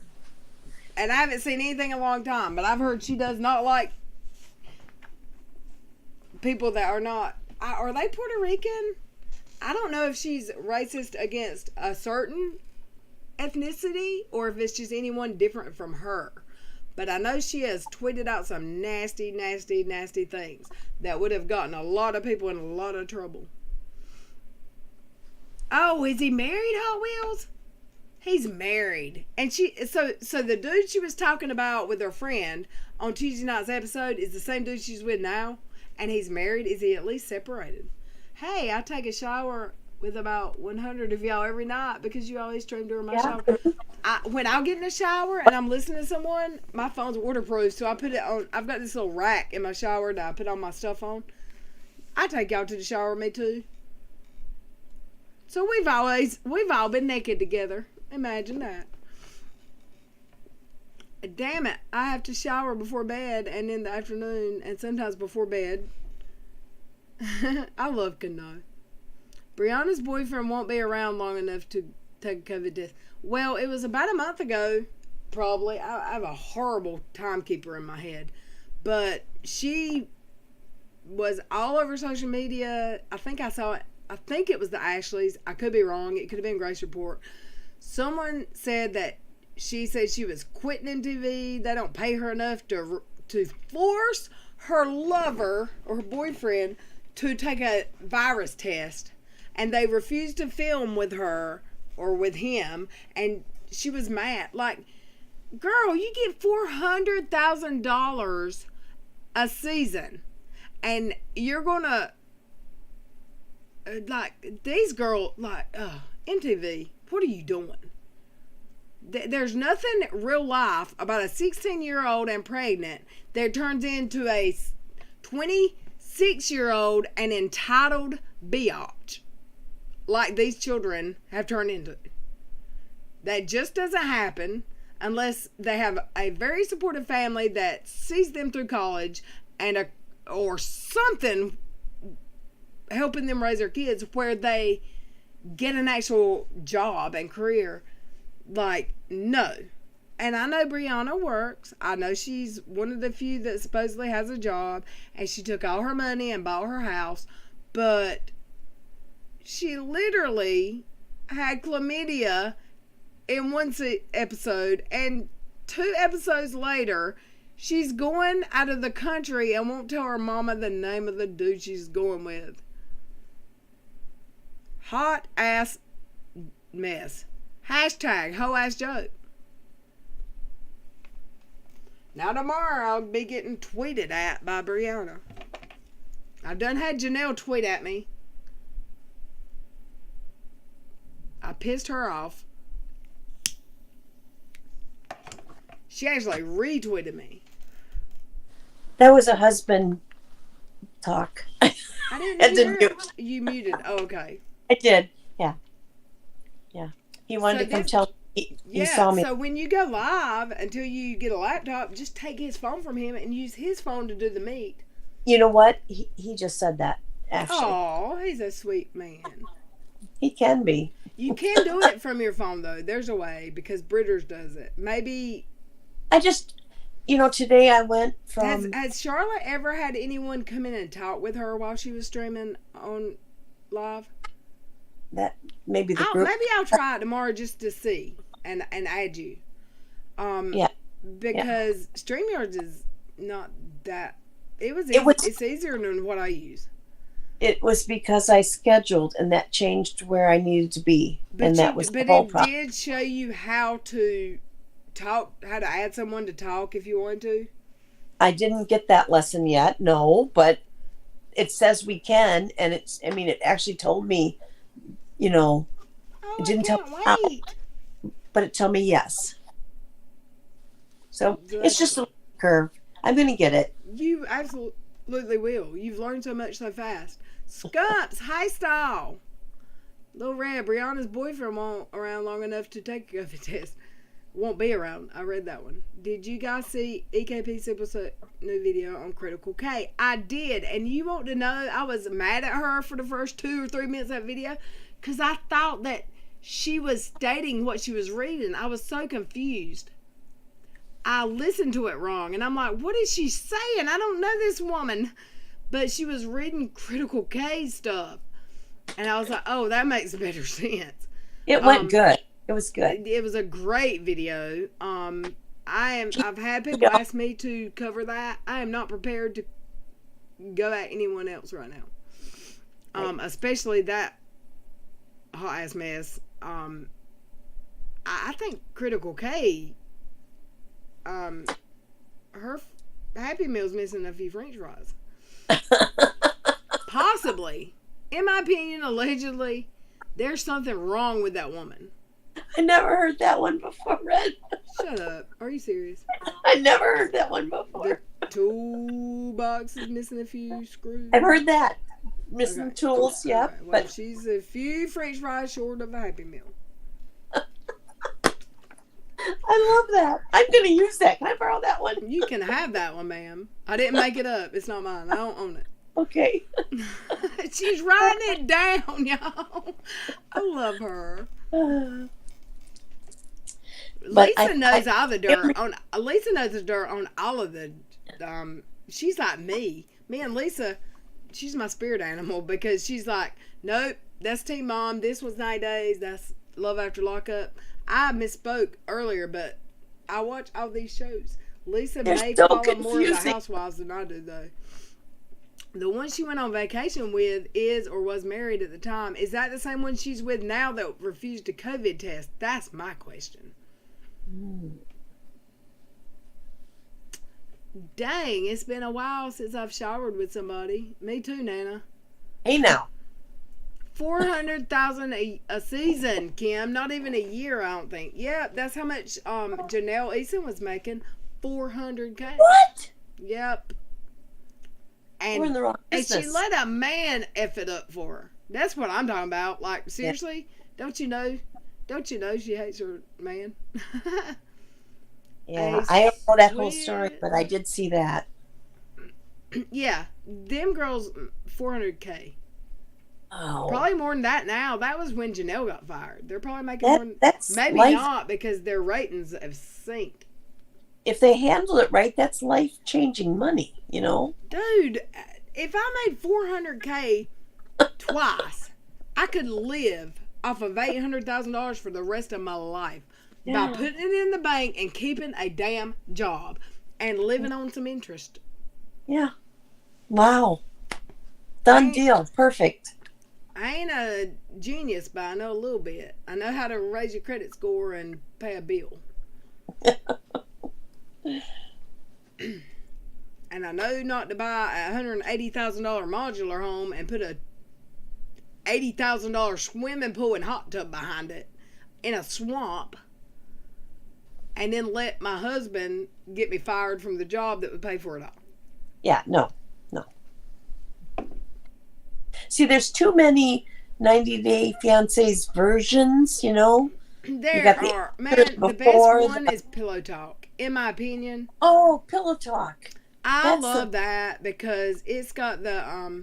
And I haven't seen anything in a long time, but I've heard she does not like people that are not. Are they Puerto Rican? I don't know if she's racist against a certain ethnicity or if it's just anyone different from her. But I know she has tweeted out some nasty, nasty, nasty things that would have gotten a lot of people in a lot of trouble. Oh, is he married, Hot Wheels? He's married. And so the dude she was talking about with her friend on Tuesday night's episode is the same dude she's with now, and he's married. Is he at least separated? Hey, I take a shower with about 100 of y'all every night because you always stream during my shower. When I get in the shower and I'm listening to someone, my phone's waterproof, so I put it on. I've got this little rack in my shower that I put all my stuff on. I take y'all to the shower with me too. So we've all been naked together. Imagine that. Damn it, I have to shower before bed and in the afternoon and sometimes before bed. I love Kano. Brianna's boyfriend won't be around long enough to take a COVID test. Well, it was about a month ago, probably. I have a horrible timekeeper in my head. But she was all over social media. I think I saw it. I think it was the Ashleys. I could be wrong. It could have been Grace Report. Someone said that she said she was quitting in TV. They don't pay her enough to force her lover or her boyfriend to take a virus test. And they refused to film with her or with him. And she was mad. Like, girl, you get $400,000 a season. And you're going to, like, these girls, like, MTV, what are you doing? There's nothing real life about a 16-year-old and pregnant that turns into a 26 6-year-old an entitled biatch like these children have turned into. That just doesn't happen unless they have a very supportive family that sees them through college and or something helping them raise their kids where they get an actual job and career. Like, no. And I know Brianna works. I know she's one of the few that supposedly has a job, and she took all her money and bought her house, but she literally had chlamydia in one episode, and 2 episodes later, she's going out of the country and won't tell her mama the name of the dude she's going with. Hot ass mess. Hashtag hoe ass joke. Now tomorrow I'll be getting tweeted at by Brianna. I've done had Janelle tweet at me. I pissed her off. She actually retweeted me. That was a husband talk. I didn't hear you muted. Oh, okay. I did. Yeah. He wanted to come tell me he saw me. So when you go live until you get a laptop, just take his phone from him and use his phone to do the meet. You know what? He just said that, actually. Oh, he's a sweet man. He can be. You can do it from your phone, though. There's a way, because Britters does it. Maybe... I just... today I went from... Has Charlotte ever had anyone come in and talk with her while she was streaming on live? That maybe the group. Maybe I'll try it tomorrow just to see and add you. Because StreamYard is not that. It's easier than what I use. It was because I scheduled, and that changed where I needed to be, that was the whole problem. But it did show you how to talk, how to add someone to talk if you want to. I didn't get that lesson yet, no, but it says we can, and it actually told me. It didn't tell me how, but it told me yes. So it's just a curve. I'm going to get it. You absolutely will. You've learned so much so fast. Scumps, high style. Little Red, Brianna's boyfriend won't around long enough to take a COVID test. Won't be around. I read that one. Did you guys see EKP Simple's new video on Critical K? I did, and you want to know I was mad at her for the first 2 or 3 minutes of that video because I thought that she was stating what she was reading. I was so confused. I listened to it wrong, and I'm like, what is she saying? I don't know this woman. But she was reading Critical K stuff, and I was like, oh, that makes better sense. It went good. It was good. It was a great video. I've had people ask me to cover that. I am not prepared to go at anyone else right now. Especially that hot ass mess. I think Critical K, her Happy Meal's missing a few French fries. Possibly. In my opinion, allegedly, there's something wrong with that woman. I never heard that one before, Red. Shut up. Are you serious? I never heard that one before. The toolbox is missing a few screws. I've heard that. Missing tools, yeah. Okay. Well, but she's a few French fries short of a Happy Meal. I love that. I'm going to use that. Can I borrow that one? You can have that one, ma'am. I didn't make it up. It's not mine. I don't own it. Okay. She's writing it down, y'all. I love her. Lisa knows all the dirt on. Lisa knows the dirt on all of the. She's like me. Me and Lisa. She's my spirit animal because she's like, nope, that's Teen Mom. This was 90 Days. That's Love After Lockup. I misspoke earlier, but I watch all these shows. Lisa may follow more of the Housewives than I do, though. The one she went on vacation with is or was married at the time. Is that the same one she's with now that refused a COVID test? That's my question. Dang, it's been a while since I've showered with somebody. Me too, Nana. Hey now. 400,000 a season, Kim. Not even a year, I don't think. Yeah, that's how much Janelle Eason was making. $400K. What? Yep. And we're in the wrong And business. she let a man F it up for her. That's what I'm talking about. Like, seriously? Don't you know she hates her man? Yeah, I don't know that whole story, but I did see that. Yeah, them girls, $400K. Oh, Probably more than that now. That was when Janelle got fired. They're probably making more than, that's maybe life. not, because their ratings have synced. If they handle it right, that's life-changing money, you know? Dude, if I made $400K twice, I could live off of $800,000 for the rest of my life by Yeah. putting it in the bank and keeping a damn job and living on some interest. Yeah. Wow. Done Right. deal. Perfect. I ain't a genius, but I know a little bit. I know how to raise your credit score and pay a bill. And I know not to buy a $180,000 modular home and put a $80,000 swimming pool and hot tub behind it in a swamp, and then let my husband get me fired from the job that would pay for it all. Yeah, no. See, there's too many 90 Day Fiancés versions, you know? There got the are, man, the best before, one is Pillow Talk, in my opinion. Oh, Pillow Talk. I That's love that because it's got the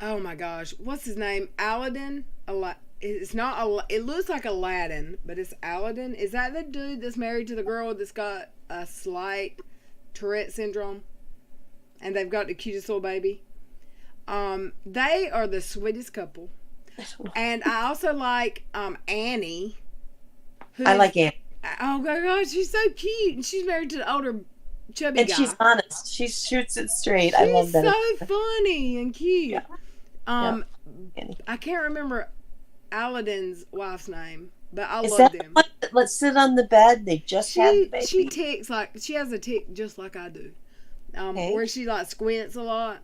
oh my gosh, what's his name? Aladdin. It's not. It looks like Aladdin, but it's Aladdin. Is that the dude that's married to the girl that's got a slight Tourette syndrome, and they've got the cutest little baby? They are the sweetest couple, and I also like Annie. I like Anne. Oh my gosh, she's so cute, and she's married to the older chubby And guy. she's honest. She shoots it straight. I love She's that. so funny and cute. Yeah. Um, Annie. I can't remember Aladdin's wife's name, but I Is love that them. the one that let's sit on the bed? They just had the baby. She ticks like she has a tick just like I do, Okay. where she like squints a lot.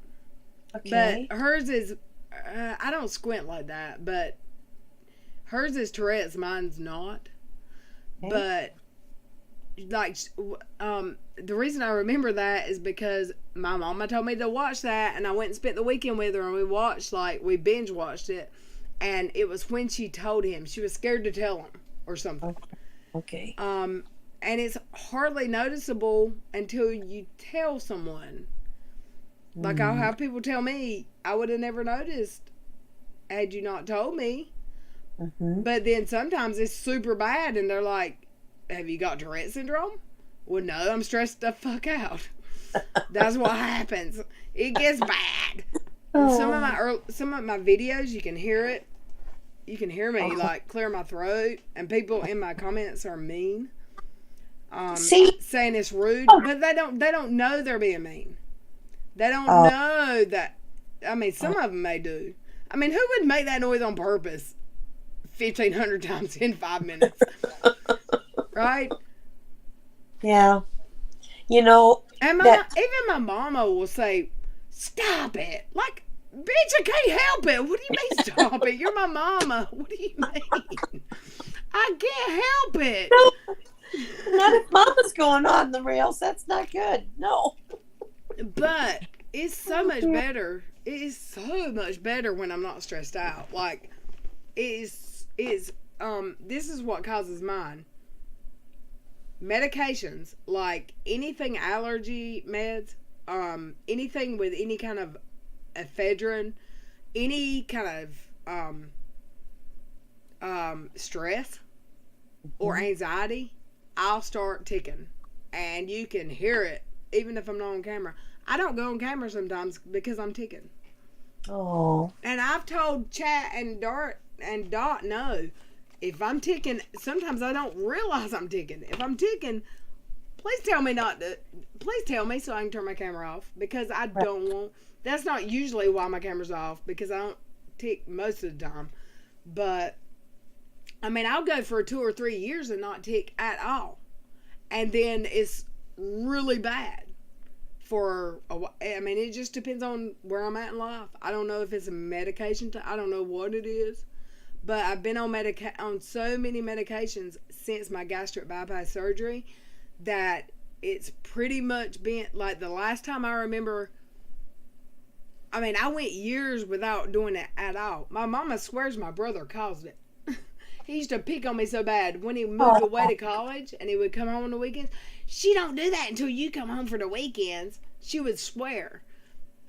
Okay. But hers is I don't squint like that, but hers is Tourette's, mine's not. Okay. But like the reason I remember that is because my mama told me to watch that, and I went and spent the weekend with her, and we binge watched it, and it was when she told him. She was scared to tell him or something. Okay. And it's hardly noticeable until you tell someone. Like I'll have people tell me, I would have never noticed had you not told me. Mm-hmm. But then sometimes it's super bad, and they're like, have you got Tourette syndrome? Well, no, I'm stressed the fuck out. That's what happens. It gets bad. Some of my videos, you can hear it. You can hear me like clear my throat, and people in my comments are mean, See? saying it's rude, but they don't know they're being mean. They don't know that. I mean, some of them may do. I mean, who would make that noise on purpose 1,500 times in 5 minutes? Right? Yeah. You know, And even my mama will say, stop it. Like, bitch, I can't help it. What do you mean stop it? You're my mama. What do you mean? I can't help it. not if mama's going on the rails. That's not good. No. But it's so much better. It is so much better when I'm not stressed out. Like, this is what causes mine. Medications, like anything allergy meds, anything with any kind of ephedrine, any kind of stress or anxiety, I'll start ticking. And you can hear it even if I'm not on camera. I don't go on camera sometimes because I'm ticking. Oh. And I've told Chat and Dot no. If I'm ticking, sometimes I don't realize I'm ticking. If I'm ticking, please tell me please tell me so I can turn my camera off, because I don't want, that's not usually why my camera's off, because I don't tick most of the time. But, I mean, I'll go for 2 or 3 years and not tick at all. And then it's really bad for a while. I mean, it just depends on where I'm at in life. I don't know if it's a medication. I don't know what it is. But I've been on so many medications since my gastric bypass surgery that it's pretty much been, like, the last time I remember I mean, I went years without doing it at all. My mama swears my brother caused it. He used to pick on me so bad when he moved away to college and he would come home on the weekends. She don't do that until you come home for the weekends. She would swear.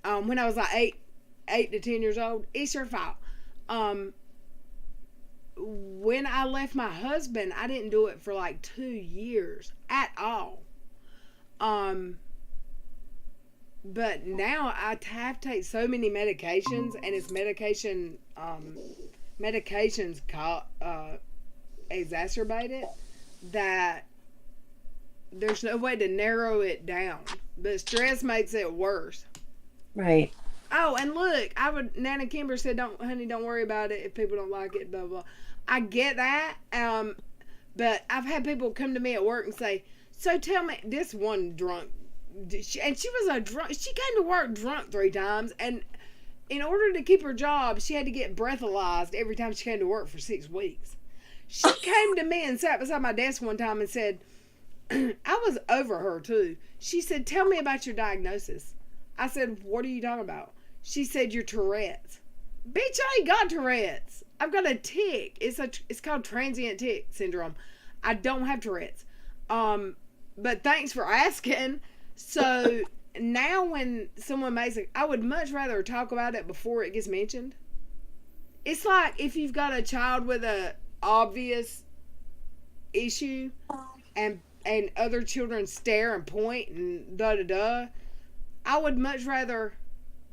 When I was like 8 to 10 years old, it's her fault. When I left my husband, I didn't do it for like 2 years at all. But now I have to take so many medications, and it's medications exacerbate it, that there's no way to narrow it down. But stress makes it worse. Right. Oh, and look, Nana Kimber said, don't worry about it if people don't like it, blah, blah. I get that. But I've had people come to me at work and say, so tell me, this one drunk, and she was a drunk, she came to work drunk 3 times, and in order to keep her job, she had to get breathalyzed every time she came to work for 6 weeks. She came to me and sat beside my desk one time and said, I was over her too. She said, tell me about your diagnosis. I said, what are you talking about? She said, your Tourette's. Bitch, I ain't got Tourette's. I've got a tic. It's called transient tic syndrome. I don't have Tourette's. But thanks for asking. So now when someone makes it, I would much rather talk about it before it gets mentioned. It's like if you've got a child with a obvious issue and other children stare and point and I would much rather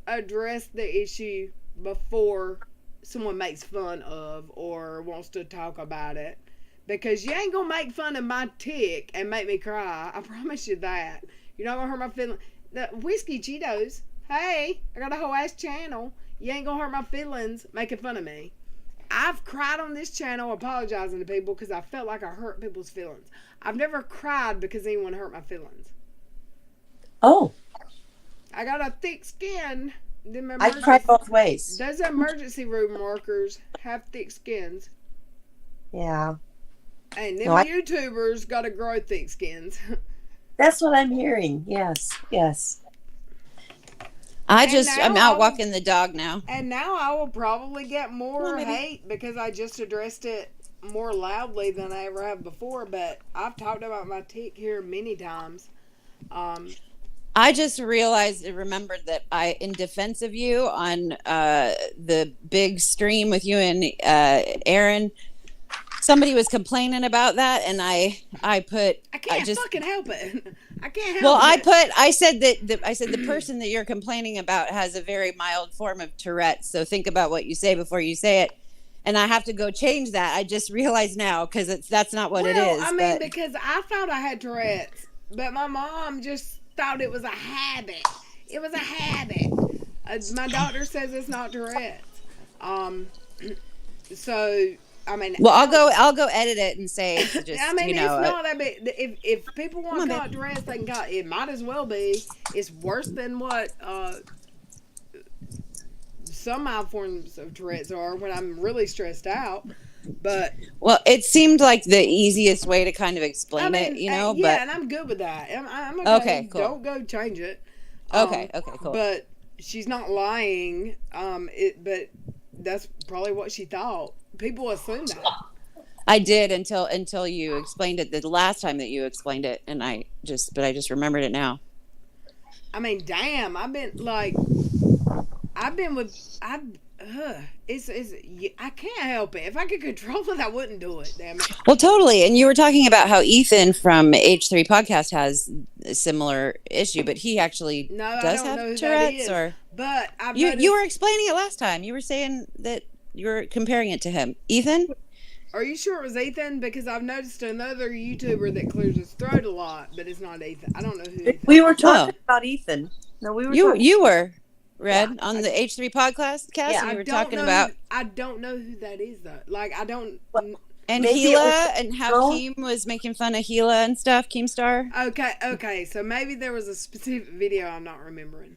address the issue before someone makes fun of or wants to talk about it, because you ain't gonna make fun of my tic and make me cry. I promise you that. You're not gonna hurt my feelings. The Whiskey Cheetos, hey, I got a whole ass channel. You ain't gonna hurt my feelings making fun of me. I've cried on this channel apologizing to people because I felt like I hurt people's feelings. I've never cried because anyone hurt my feelings. Oh. I got a thick skin. I cried both ways. Those emergency room workers have thick skins. Yeah. And them YouTubers got to grow thick skins. That's what I'm hearing. Yes. I'm out walking the dog now. And now I will probably get more hate because I just addressed it more loudly than I ever have before. But I've talked about my tic here many times. I just remembered that in defense of you on the big stream with you and Aaron, somebody was complaining about that, and I can't fucking help it. I can't help well, it. I said the person that you're complaining about has a very mild form of Tourette's, so think about what you say before you say it. And I have to go change that. I just realized now because that's not what it is. I mean, because I thought I had Tourette's, but my mom just thought it was a habit. It was a habit. My doctor says it's not Tourette's. So I mean, well, I'll go edit it and say it's just, I mean, it's not that big. If people want to call it Tourette's, they can call it. It might as well be. It's worse than what some mild forms of Tourette's are when I'm really stressed out. But well, it seemed like the easiest way to kind of explain it, yeah, but and I'm good with that. I'm okay, cool. Don't go change it. Okay, cool. But she's not lying. But that's probably what she thought. People assume that. I did until you explained it the last time that you explained it, and I just remembered it now. I mean, damn, I can't help it. If I could control it, I wouldn't do it. Damn it. Well, totally. And you were talking about how Ethan from H3 Podcast has a similar issue, but he actually does have Tourette's. Or but you were explaining it last time. You were saying that you were comparing it to him, Ethan. Are you sure it was Ethan? Because I've noticed another YouTuber that clears his throat a lot, but it's not Ethan. I don't know who Ethan. We were talking about Ethan. No, we were. You were. Red on the H3 podcast cast. Yeah, we were talking about. I don't know who that is though. Like I don't. And Gila and how Keem was making fun of Gila and stuff. Keemstar. Okay. So maybe there was a specific video I'm not remembering.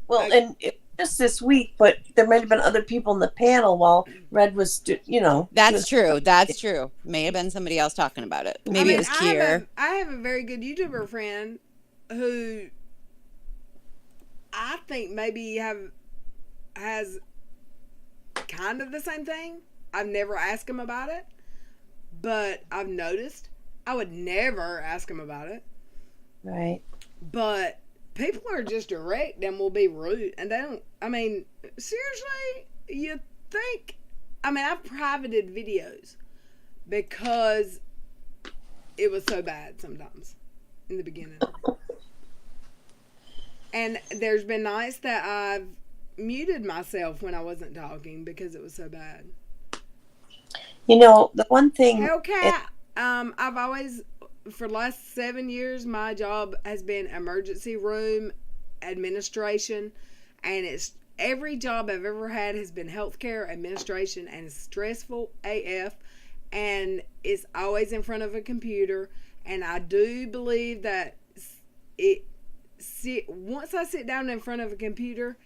Well, and just this week, but there might have been other people in the panel while Red was, That's true. That's true. May have been somebody else talking about it. Maybe it was Kier. I have a very good YouTuber friend who I think maybe have has kind of the same thing. I've never asked him about it, but I've noticed. I would never ask him about it. Right. But people are just direct and will be rude. And they don't, I mean, seriously, you think, I mean, I've privated videos because it was so bad sometimes in the beginning. And there's been nights that I've muted myself when I wasn't talking because it was so bad. You know, the one thing. Hellcat, I've always, for the last 7 years, my job has been emergency room administration, and it's every job I've ever had has been healthcare administration, and it's stressful AF, and it's always in front of a computer. And I do believe that once I sit down in front of a computer,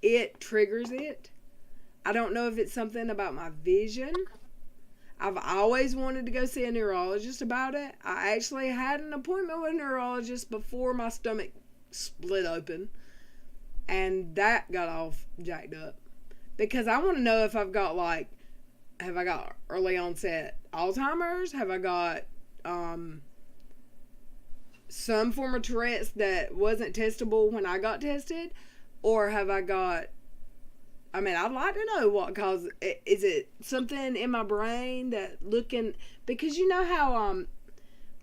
it triggers it. I don't know if it's something about my vision. I've always wanted to go see a neurologist about it. I actually had an appointment with a neurologist before my stomach split open, and that got all jacked up because I want to know if have I got early onset Alzheimer's? Have I got some form of Tourette's that wasn't testable when I got tested? Or have I got, I mean, I'd like to know what causes it. Is it something in my brain that because you know how,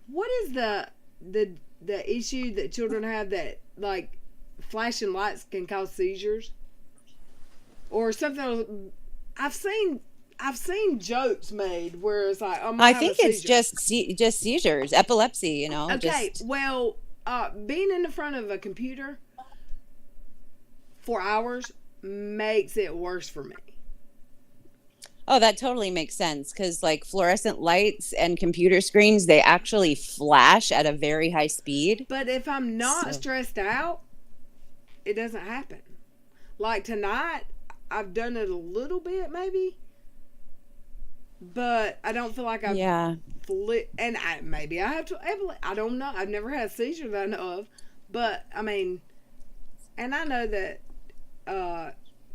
what is the issue that children have that, like, flashing lights can cause seizures? Or something, I've seen jokes made where it's like, I think it's just seizures, epilepsy, you know. Okay, well, being in the front of a computer for hours makes it worse for me. Oh, that totally makes sense because like fluorescent lights and computer screens, they actually flash at a very high speed. But if I'm not stressed out, it doesn't happen. Like tonight, I've done it a little bit maybe, but I don't feel like I've and maybe I have to. I don't know. I've never had a seizure that I know of, but I mean, and I know that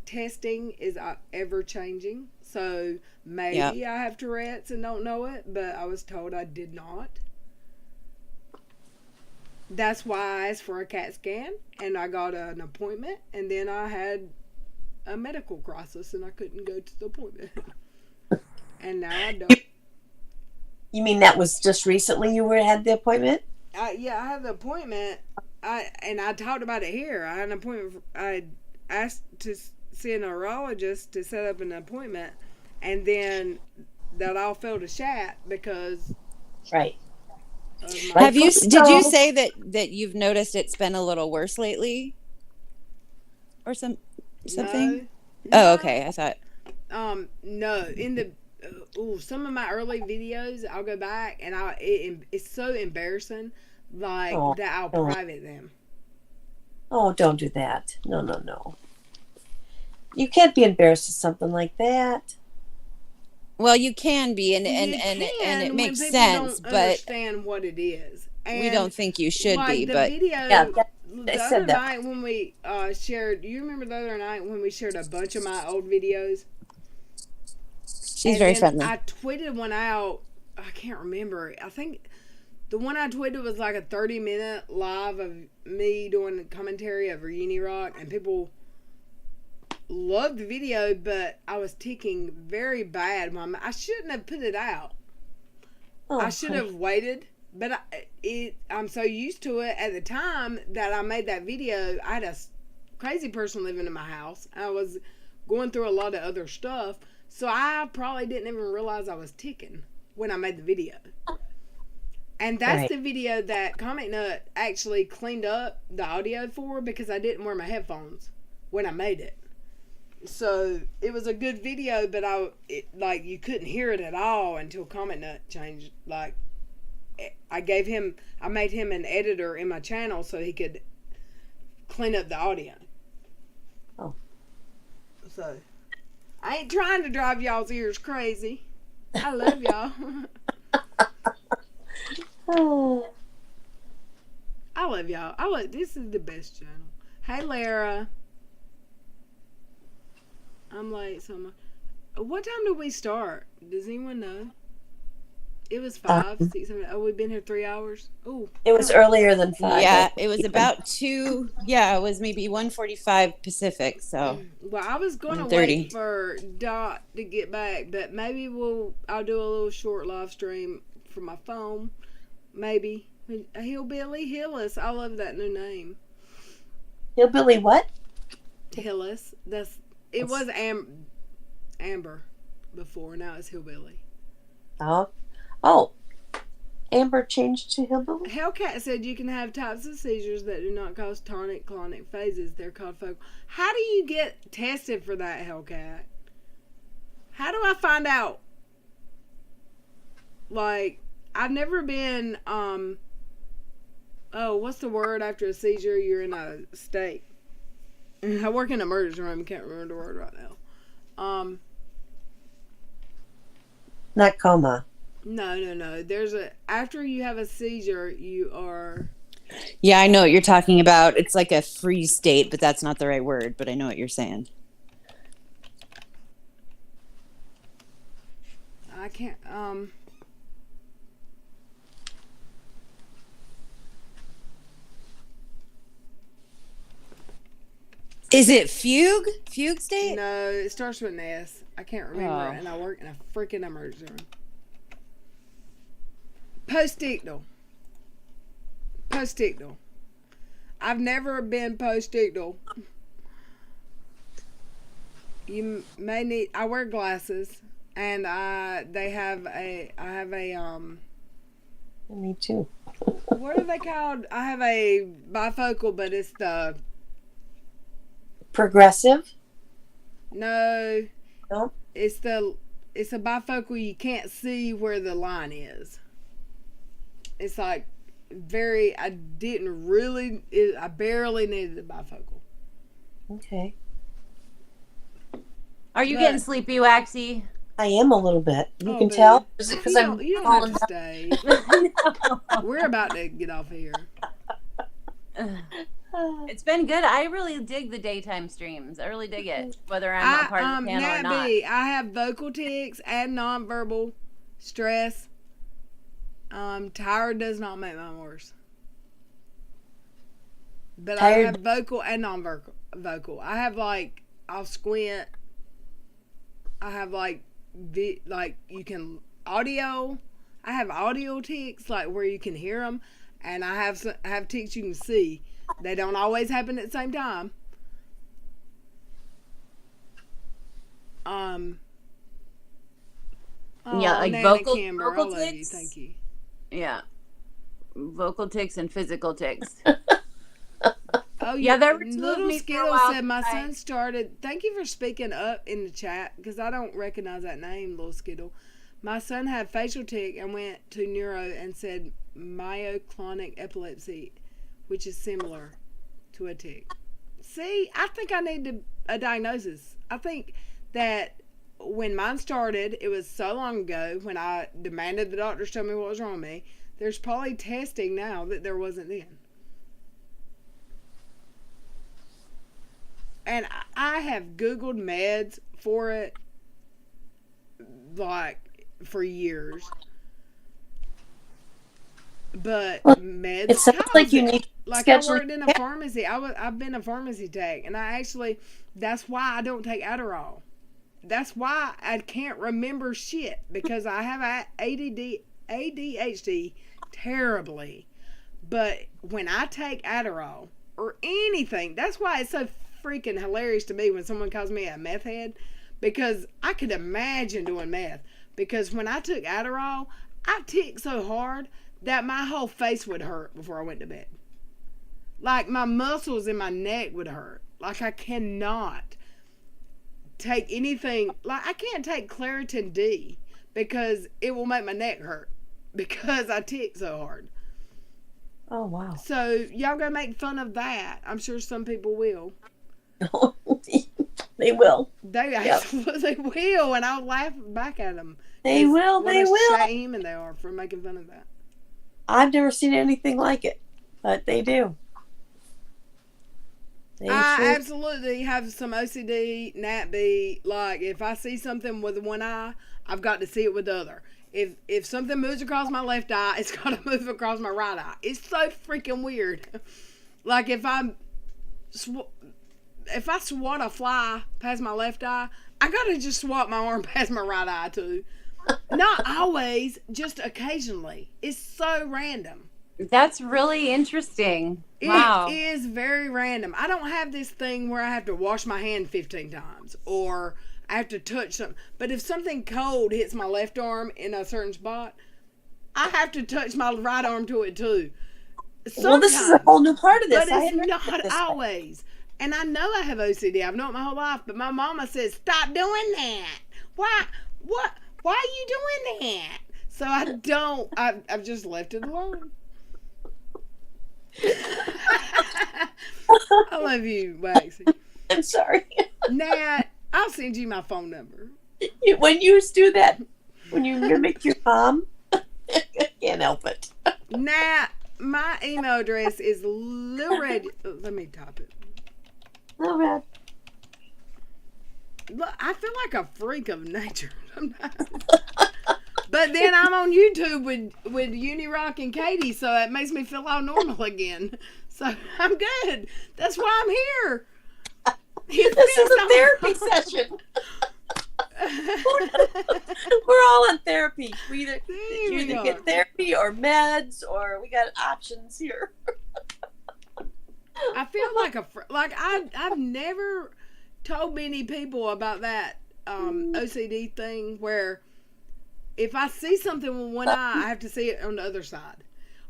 testing is ever changing. So maybe I have Tourette's and don't know it, but I was told I did not. That's why I asked for a CAT scan, and I got an appointment, and then I had a medical crisis, and I couldn't go to the appointment. And now I don't. You mean that was just recently you had the appointment? Yeah, I had the appointment. I talked about it here. I had an appointment. I asked to see a neurologist to set up an appointment, and then that all fell to shat because. Right. Did you say that you've noticed it's been a little worse lately, or something? No. Oh, okay. I thought. No. In the some of my early videos, I'll go back and it's so embarrassing, like that I'll private them. Oh, don't do that. No. You can't be embarrassed of something like that. Well, you can be, and it makes sense, but understand what it is. And we don't think you should be. The but video, the other night when we shared, you remember the other night when we shared a bunch of my old videos? She's very friendly. I tweeted one out. I can't remember. I think the one I tweeted was like a 30-minute live of me doing commentary of Uni Rock, and people loved the video, but I was ticking very bad. I shouldn't have put it out. I should have waited, but I'm so used to it at the time that I made that video. I had a crazy person living in my house. I was going through a lot of other stuff, so I probably didn't even realize I was ticking when I made the video. And that's the video that Comic Nut actually cleaned up the audio for, because I didn't wear my headphones when I made it. So it was a good video, but you couldn't hear it at all until Comic Nut changed. Like, I made him an editor in my channel so he could clean up the audio. Oh. So I ain't trying to drive y'all's ears crazy. I love y'all. I love y'all. This is the best channel. Hey, Lara. I'm late. So what time did we start? Does anyone know? It was 5, 6, 7. Oh, we've been here 3 hours. Oh, It was earlier than 5. Yeah, it was about 2. Yeah, it was maybe 1:45 Pacific. So well, I was gonna 1:30. wait for Dot to get back, but maybe I'll do a little short live stream from my phone. Maybe Hillbilly Hillis. I love that new name. Hillbilly what? Hillis. It was Amber before. Now it's Hillbilly. Oh, Amber changed to Hillbilly? Hellcat said you can have types of seizures that do not cause tonic-clonic phases. They're called focal. How do you get tested for that, Hellcat? How do I find out? Like, I've never been, what's the word after a seizure? You're in a state. I work in an emergency room. Can't remember the word right now. Not coma. No. After you have a seizure, you are. yeah, I know what you're talking about. It's like a freeze state, but that's not the right word. But I know what you're saying. I can't. Is it fugue? Fugue state? No, it starts with an S. I can't remember, Oh. and I work in a freaking emergency room. Postictal. I've never been postictal. You may need. I wear glasses, and I have a Me too. what are they called? I have a bifocal, but it's the Progressive? no. No. It's a bifocal. You can't see where the line is. It's like I barely needed a bifocal. Okay. Are you But- getting sleepy, Waxy? I am a little bit. You Oh, can baby. tell? Is it because I'm You don't falling have to stay. We're about to get off here. down? It's been good. I really dig the daytime streams. I really dig it, whether I'm a part of the panel or Nat not. B, I have vocal tics and nonverbal stress. Tired does not make mine worse. But I Tired- have vocal and non-vocal. I have I'll squint. I have you can audio. I have audio tics where you can hear them, and I have tics you can see. They don't always happen at the same time. Yeah, like Nana vocal Kimber, I love you. tics? Thank you. Yeah. Vocal tics and physical tics. Oh Yeah, there were two of Little me for a Skittle while said my today. son started. Thank you for speaking up in the chat because I don't recognize that name, Little Skittle. My son had facial tic and went to neuro and said myoclonic epilepsy, which is similar to a tic. See, I think I need a diagnosis. I think that when mine started, it was so long ago when I demanded the doctors tell me what was wrong with me. There's probably testing now that there wasn't then. And I have Googled meds for it, for years. But Well, meds. It sounds cause like you it. need I scheduling. worked in a pharmacy. I've been a pharmacy tech, and that's why I don't take Adderall. That's why I can't remember shit because I have ADHD terribly. But when I take Adderall or anything, that's why it's so freaking hilarious to me when someone calls me a meth head, because I could imagine doing meth. Because when I took Adderall, I ticked so hard that my whole face would hurt before I went to bed. Like my muscles in my neck would hurt. Like I cannot take anything. Like I can't take Claritin D because it will make my neck hurt because I tick so hard. Oh, wow. So y'all gonna make fun of that. I'm sure some people will. They will. They absolutely will, and I'll laugh back at them. They will. What They a will. shame they are for making fun of that. I've never seen anything like it, but they do. I Sure? absolutely have some OCD, NatB. Like, if I see something with one eye, I've got to see it with the other. If something moves across my left eye, it's got to move across my right eye. It's so freaking weird. Like, if I swat a fly past my left eye, I got to just swat my arm past my right eye, too. Not always, just occasionally. It's so random. That's really interesting. Wow. It is very random. I don't have this thing where I have to wash my hand 15 times or I have to touch something. But if something cold hits my left arm in a certain spot, I have to touch my right arm to it too. Well, this is a whole new part of this. But I it's hadn't heard not this. always. And I know I have OCD. I've known it my whole life. But my mama says, stop doing that. Why are you doing that? So I don't. I've just left it alone. I love you, Waxy. I'm sorry. Nat, I'll send you my phone number. When you do that, when you mimic your mom, I can't help it. Nat, my email address is LilRed. Let me type it. All right. Look, I feel like a freak of nature sometimes. But then I'm on YouTube with Unirock and Katie, so it makes me feel all normal again. So I'm good. That's why I'm here. This is a therapy session. We're all on therapy. We either get therapy or meds, or we got options here. I feel like I've never told many people about that OCD thing where if I see something with one eye, I have to see it on the other side.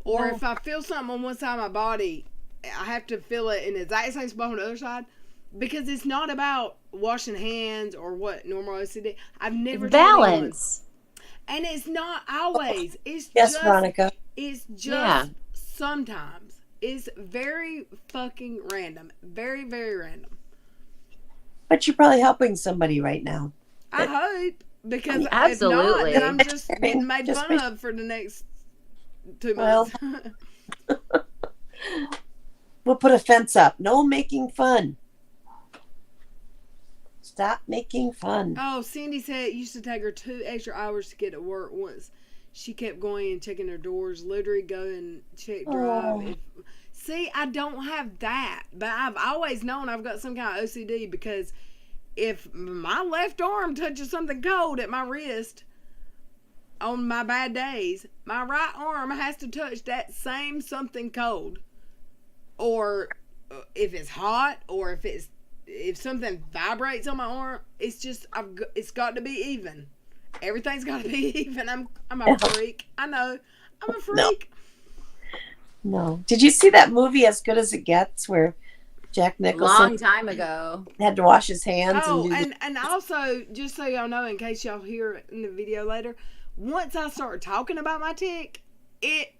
Or if I feel something on one side of my body, I have to feel it in the exact same spot on the other side. Because it's not about washing hands or what normal OCD. I've never balance. And it's not always. It's Yes, just Veronica. It's just sometimes. It's very fucking random. Very, very random. But you're probably helping somebody right now. I hope. Because Absolutely. if not, then I'm just getting made fun of for the next 2 months. We'll put a fence up. No making fun. Stop making fun. Oh, Cindy said it used to take her 2 extra hours to get to work once. She kept going and checking her doors. Literally go and check drive. See, I don't have that. But I've always known I've got some kind of OCD because if my left arm touches something cold at my wrist on my bad days, my right arm has to touch that same something cold. Or if it's hot, or if something vibrates on my arm, it's just it's got to be even. Everything's got to be even. I'm a freak. I know. I'm a freak. No. Did you see that movie As Good as It Gets, where Jack Nicholson Long time ago had to wash his hands? Oh, and also, just so y'all know, in case y'all hear it in the video later, once I start talking about my tick, it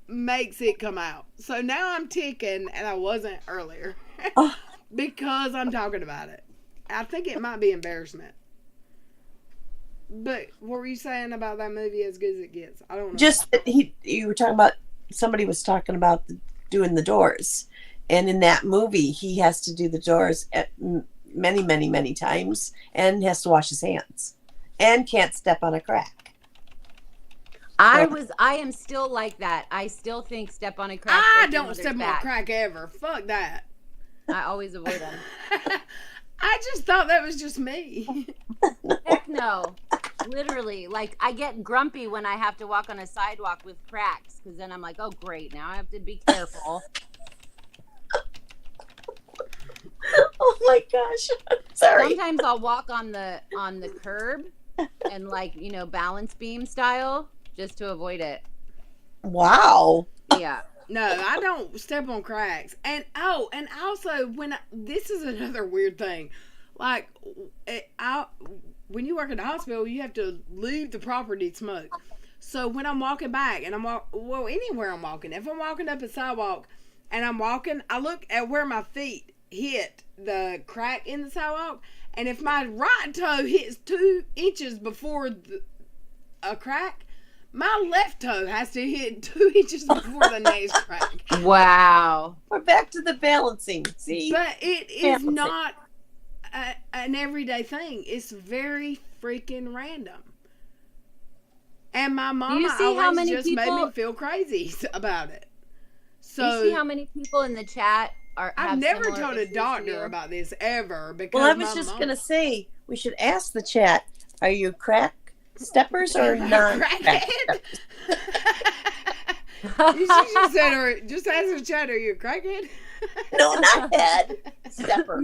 makes it come out. So now I'm ticking, and I wasn't earlier. Because I'm talking about it. I think it might be embarrassment. But what were you saying about that movie, As Good as It Gets? I don't know. Just that you were talking about, somebody was talking about doing the doors. And in that movie, he has to do the doors at many, many, many times and has to wash his hands and can't step on a crack. I am still like that. I still think step on a crack. I don't step on a crack ever. Fuck that. I always avoid them. I just thought that was just me. Heck no. Literally, like I get grumpy when I have to walk on a sidewalk with cracks because then I'm like, oh great, now I have to be careful. Oh my gosh. Sorry. Sometimes I'll walk on the curb and balance beam style just to avoid it. Wow. Yeah. No, I don't step on cracks. And also this is another weird thing. Like when you work at the hospital, you have to leave the property to smoke. So when I'm walking back and anywhere I'm walking, if I'm walking up a sidewalk and I'm walking, I look at where my feet hit the crack in the sidewalk, and if my right toe hits 2 inches before a crack, My left toe has to hit 2 inches before the next crack. Wow. We're back to the balancing. See? But it is Balancing. not an everyday thing. It's very freaking random. And my mama see how always many just made people- me feel crazy about it. Do you So see how many people in the chat are? I've have never similar told a issues to doctor you? about this ever because Well, I was my just mom- going to say, we should ask the chat, are you crack steppers or non-crack crackhead. steppers? You should just said, or just ask the chat, are you a crackhead? No, not head. Stepper.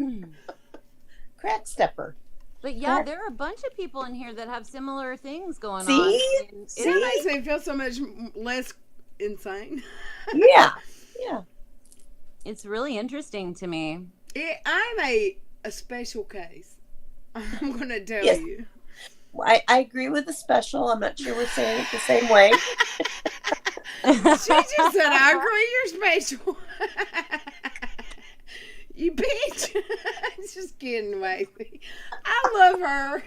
Crack stepper. But yeah, there are a bunch of people in here that have similar things going on. See? And it- See? That makes me feel so much less insane. Yeah. Yeah. It's really interesting to me. I'm a special case. I'm going to tell Yes. you. I agree with the special. I'm not sure we're saying it the same way. She just said, I agree you're special. You bitch. Just kidding, Macy. I love her.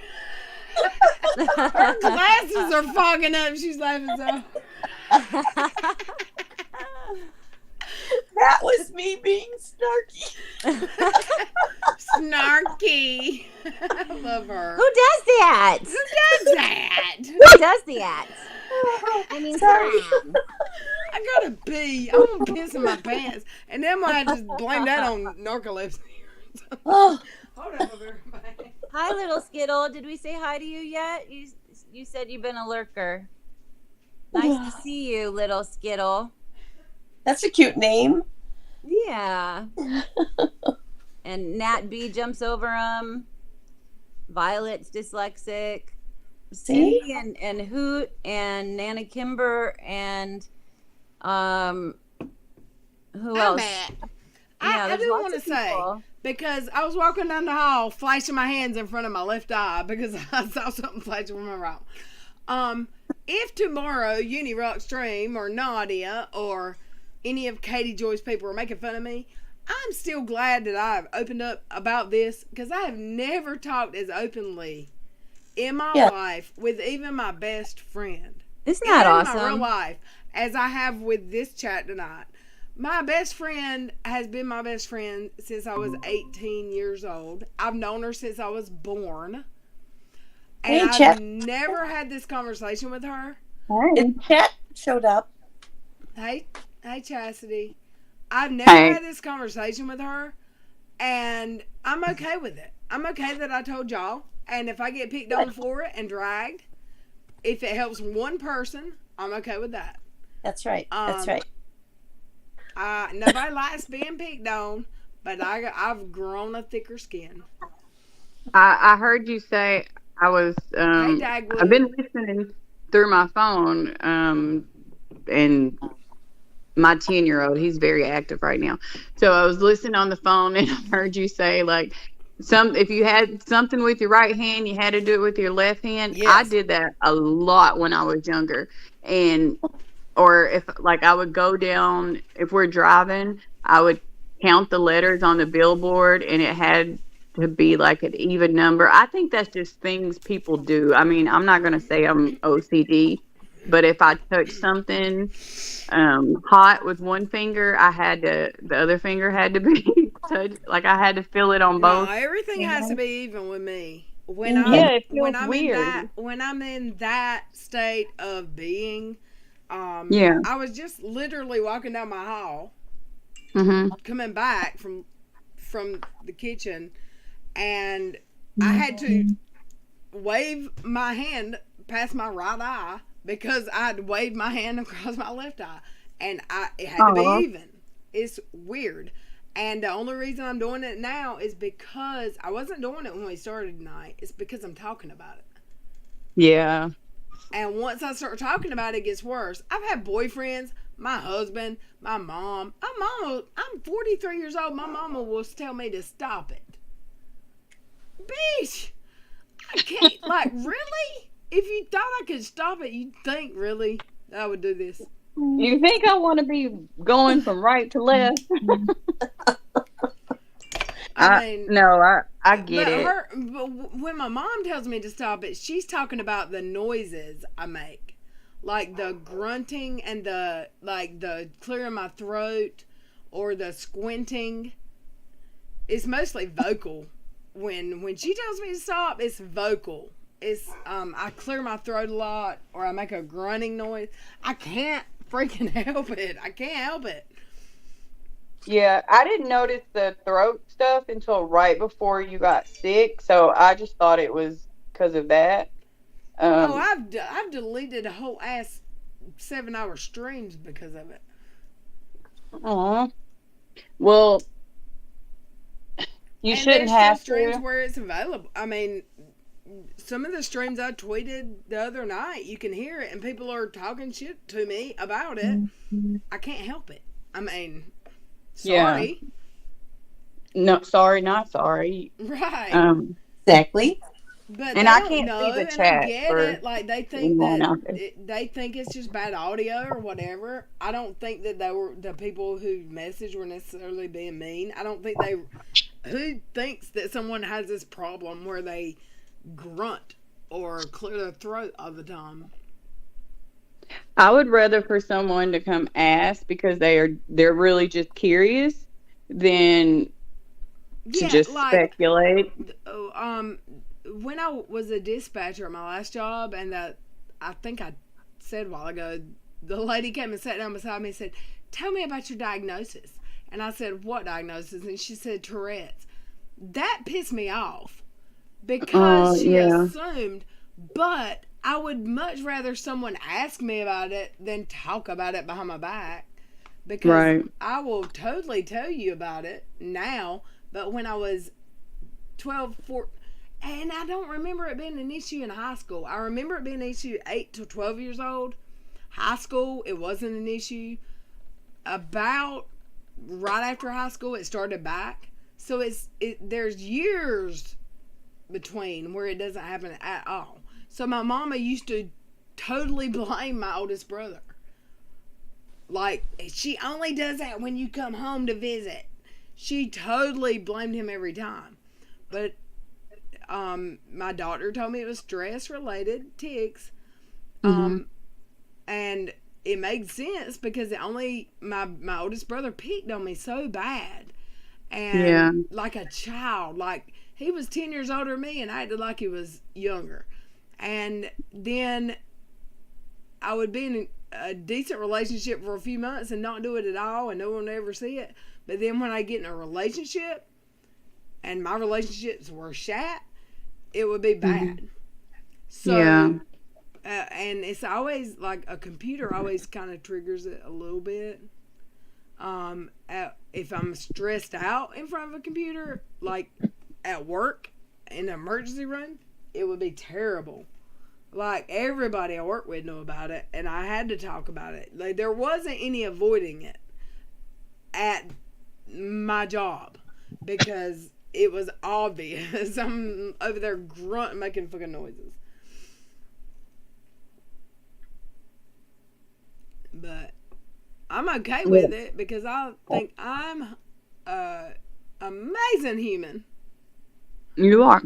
Her glasses are fogging up. She's laughing so. That was me being snarky. Snarky. I love her. Who does that? Who does that? Who does that? I mean, Sorry. come on. I gotta pee. I'm gonna piss in my pants. And then I just blame that on narcolepsy. Oh, Hold on, everybody. Hi, little Skittle. Did we say hi to you yet? You said you've been a lurker. Nice to see you, little Skittle. that's a cute name. Yeah. And Nat B jumps over him. Violet's dyslexic. See? Cindy and Hoot and Nana Kimber and who I'm else? mad. Yeah, I there's do lots want to of say, people. because I was walking down the hall flashing my hands in front of my left eye because I saw something flashing from my right. If tomorrow Uni Rock Stream or Nadia or any of Katie Joy's people are making fun of me, I'm still glad that I've opened up about this because I have never talked as openly in my Yeah. life with even my best friend. Isn't that in my real awesome? life as I have with this chat tonight. My best friend has been my best friend since I was 18 years old. I've known her since I was born. Hey, And I've Chat. never had this conversation with her. And chat showed up. Hey Chastity. I've never had this conversation with her, and I'm okay with it. I'm okay that I told y'all, and if I get picked on for it and dragged, if it helps one person, I'm okay with that. That's right. That's Um, right. Nobody likes being picked on, but I've grown a thicker skin. I heard you say I was. Hey, Dagwood. I've been listening through my phone, and my 10-year-old, he's very active right now. So I was listening on the phone, and I heard you say like, if you had something with your right hand, you had to do it with your left hand. Yes. I did that a lot when I was younger, or if like I would go down, if we're driving, I would count the letters on the billboard, and it had to be like an even number. I think that's just things people do. I mean, I'm not going to say I'm OCD, but if I touch something hot with one finger, the other finger had to be touched. Like I had to feel it on No, both. everything has to be even with me. When It feels when I'm weird. when I'm in that state of being, Yeah. I was just literally walking down my hall, Mm-hmm. coming back from the kitchen, and I had to wave my hand past my right eye because I'd waved my hand across my left eye, and it had to Aw. be even. It's weird. And the only reason I'm doing it now is because I wasn't doing it when we started tonight. It's because I'm talking about it. Yeah. And once I start talking about it, it gets worse. I've had boyfriends, my husband, my mom. I'm 43 years old. My mama will tell me to stop it. Bitch, I can't. Like, really? If you thought I could stop it, you'd think, really, I would do this. You think I want to be going from right to left? I mean, No, I get it. But when my mom tells me to stop it, she's talking about the noises I make. like the grunting and the clearing my throat or the squinting. It's mostly vocal. When she tells me to stop, it's vocal. It's I clear my throat a lot or I make a grunting noise. I can't freaking help it. I can't help it. Yeah, I didn't notice the throat stuff until right before you got sick, so I just thought it was because of that. Oh, I've deleted a whole ass 7-hour streams because of it. Aw. Well, you And shouldn't there's have still streams to. where it's available. I mean, some of the streams I tweeted the other night, you can hear it, and people are talking shit to me about it. I can't help it. I mean, sorry. No, sorry, not sorry. Right. Exactly. But And they I don't can't know, see the and I chat get for it. Like they think anyone that out there. they think it's just bad audio or whatever. I don't think that the people who message were necessarily being mean. I don't think they. Who thinks that someone has this problem where they grunt or clear their throat all the time? I would rather for someone to come ask because they're really just curious than to just speculate. When I was a dispatcher at my last job, and I think I said a while ago, the lady came and sat down beside me and said, "Tell me about your diagnosis." And I said, "What diagnosis?" And she said, "Tourette's." That pissed me off because she assumed, but I would much rather someone ask me about it than talk about it behind my back, because I will totally tell you about it now, but when I was 12, 14, and I don't remember it being an issue in high school. I remember it being an issue 8 to 12 years old. High school, it wasn't an issue. About right after high school, it started back. So there's years between where it doesn't happen at all. So my mama used to totally blame my oldest brother. Like, she only does that when you come home to visit. She totally blamed him every time. But my doctor told me it was stress related tics. And it made sense because my oldest brother picked on me so bad. And like a child, like he was 10 years older than me and I acted like he was younger. And then I would be in a decent relationship for a few months and not do it at all, and no one would ever see it. But then when I get in a relationship and my relationships were shat, it would be bad. So and it's always like a computer always kind of triggers it a little bit. If I'm stressed out in front of a computer, like at work in an emergency room, it would be terrible. Like everybody I work with knew about it, and I had to talk about it. Like there wasn't any avoiding it at my job because it was obvious. I'm over there grunting, making fucking noises. But I'm okay with it because I think I'm an amazing human. You are.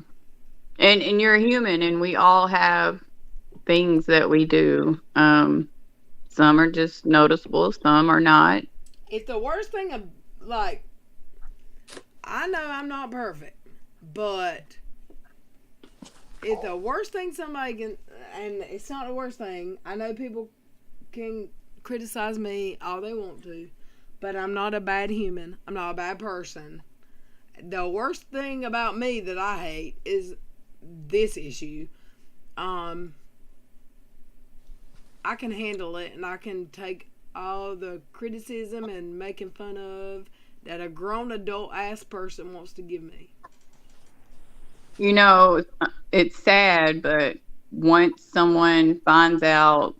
And you're a human, and we all have things that we do. Some are just noticeable, some are not. If the worst thing of, like, I know I'm not perfect, but if the worst thing somebody can, and it's not the worst thing, I know people can criticize me all they want to, but I'm not a bad human. I'm not a bad person. The worst thing about me that I hate is this issue. I can handle it, and I can take all the criticism and making fun of that a grown adult ass person wants to give me. You know, it's sad, but once someone finds out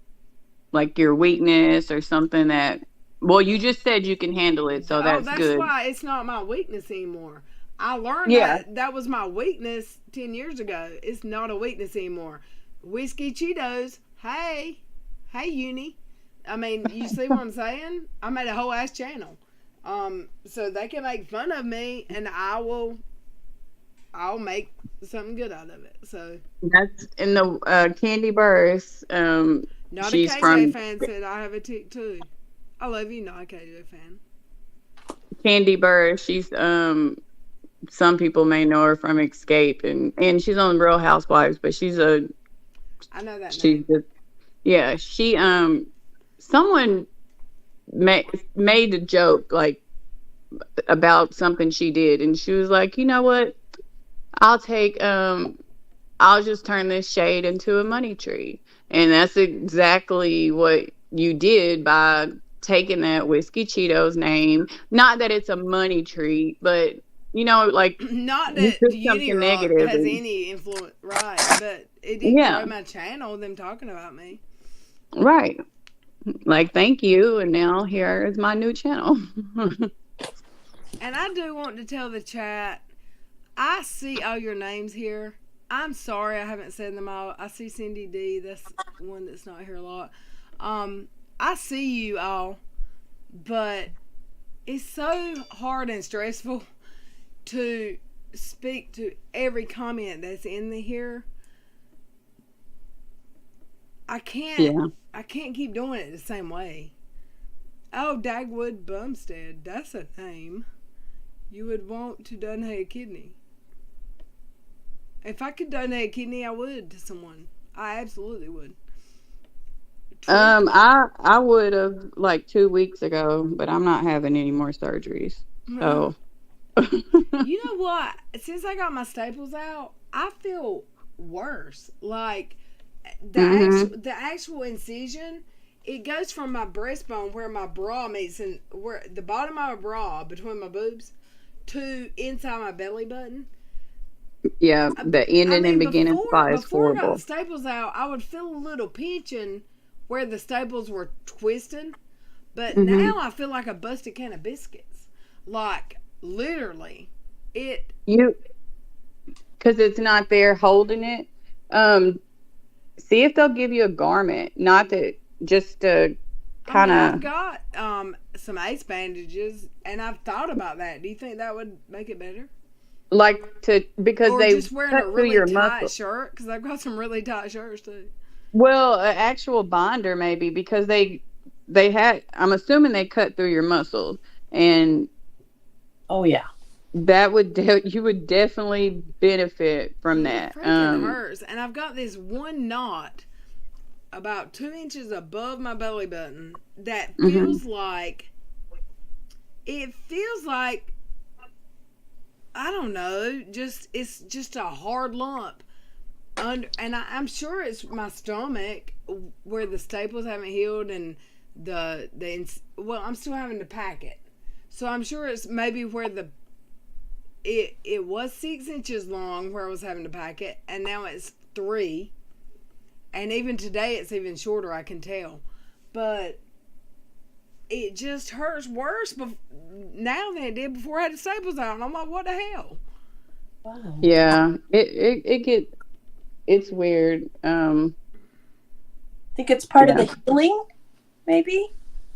like your weakness or something that, well, you just said you can handle it, so that's good. That's why it's not my weakness anymore. I learned that was my weakness 10 years ago. It's not a weakness anymore. Whiskey Cheetos, hey uni. I mean, you see what I'm saying? I made a whole ass channel. So they can make fun of me, and I'll make something good out of it. So that's in the Candy Burst. Not She's a KJ from fan said I have a tick too. I love you, not a KJ fan. Candy Burr. She's some people may know her from Escape, and she's on Real Housewives, but she's a I know that she's name. just, yeah, she someone made a joke like about something she did, and she was like, you know what, I'll just turn this shade into a money tree. And that's exactly what you did by taking that Whiskey Cheetos name. Not that it's a money tree, but like Not you that took Unity something Rock negative has and- any influence, right? But it did Yeah. grow my channel, them talking about me. right. Like, thank you, and now here is my new channel. And I do want to tell the chat, I see all your names here. I'm sorry I haven't said them all. I see Cindy D. That's one that's not here a lot. I see you all, but it's so hard and stressful to speak to every comment that's in here. I can't. Yeah. I can't keep doing it the same way. Oh, Dagwood Bumstead, that's a name. You would want to donate a kidney. If I could donate a kidney, I would to someone. I absolutely would. I would have like 2 weeks ago, but I'm not having any more surgeries. So You know what? Since I got my staples out, I feel worse. Like the actual incision, it goes from my breastbone where my bra meets and where the bottom of my bra between my boobs to inside my belly button. yeah, the ending and beginning spot is before I got horrible. the staples out, I would feel a little pinching where the staples were twisting. But now I feel like a busted can of biscuits. Like, literally. Because it's not there holding it. See if they'll give you a garment, not that just to kind I've of got some ace bandages, and I've thought about that. Do you think that would make it better? because Or they just wearing cut a through really your tight muscle. shirt? Because I've got some really tight shirts, too. Well, an actual binder maybe, because they had. I'm assuming they cut through your muscles, and Oh yeah. that would you would definitely benefit from that. It freaking hurts. And I've got this one knot about 2 inches above my belly button that feels like, I don't know, it's just a hard lump under, and I'm sure it's my stomach where the staples haven't healed, and I'm still having to pack it, so I'm sure it's maybe where it was 6 inches long where I was having to pack it, and now it's 3, and even today it's even shorter, I can tell, but it just hurts worse now than it did before I had the staples out. And I'm like, what the hell? Wow. Yeah, it's weird. Think it's part of the healing, maybe?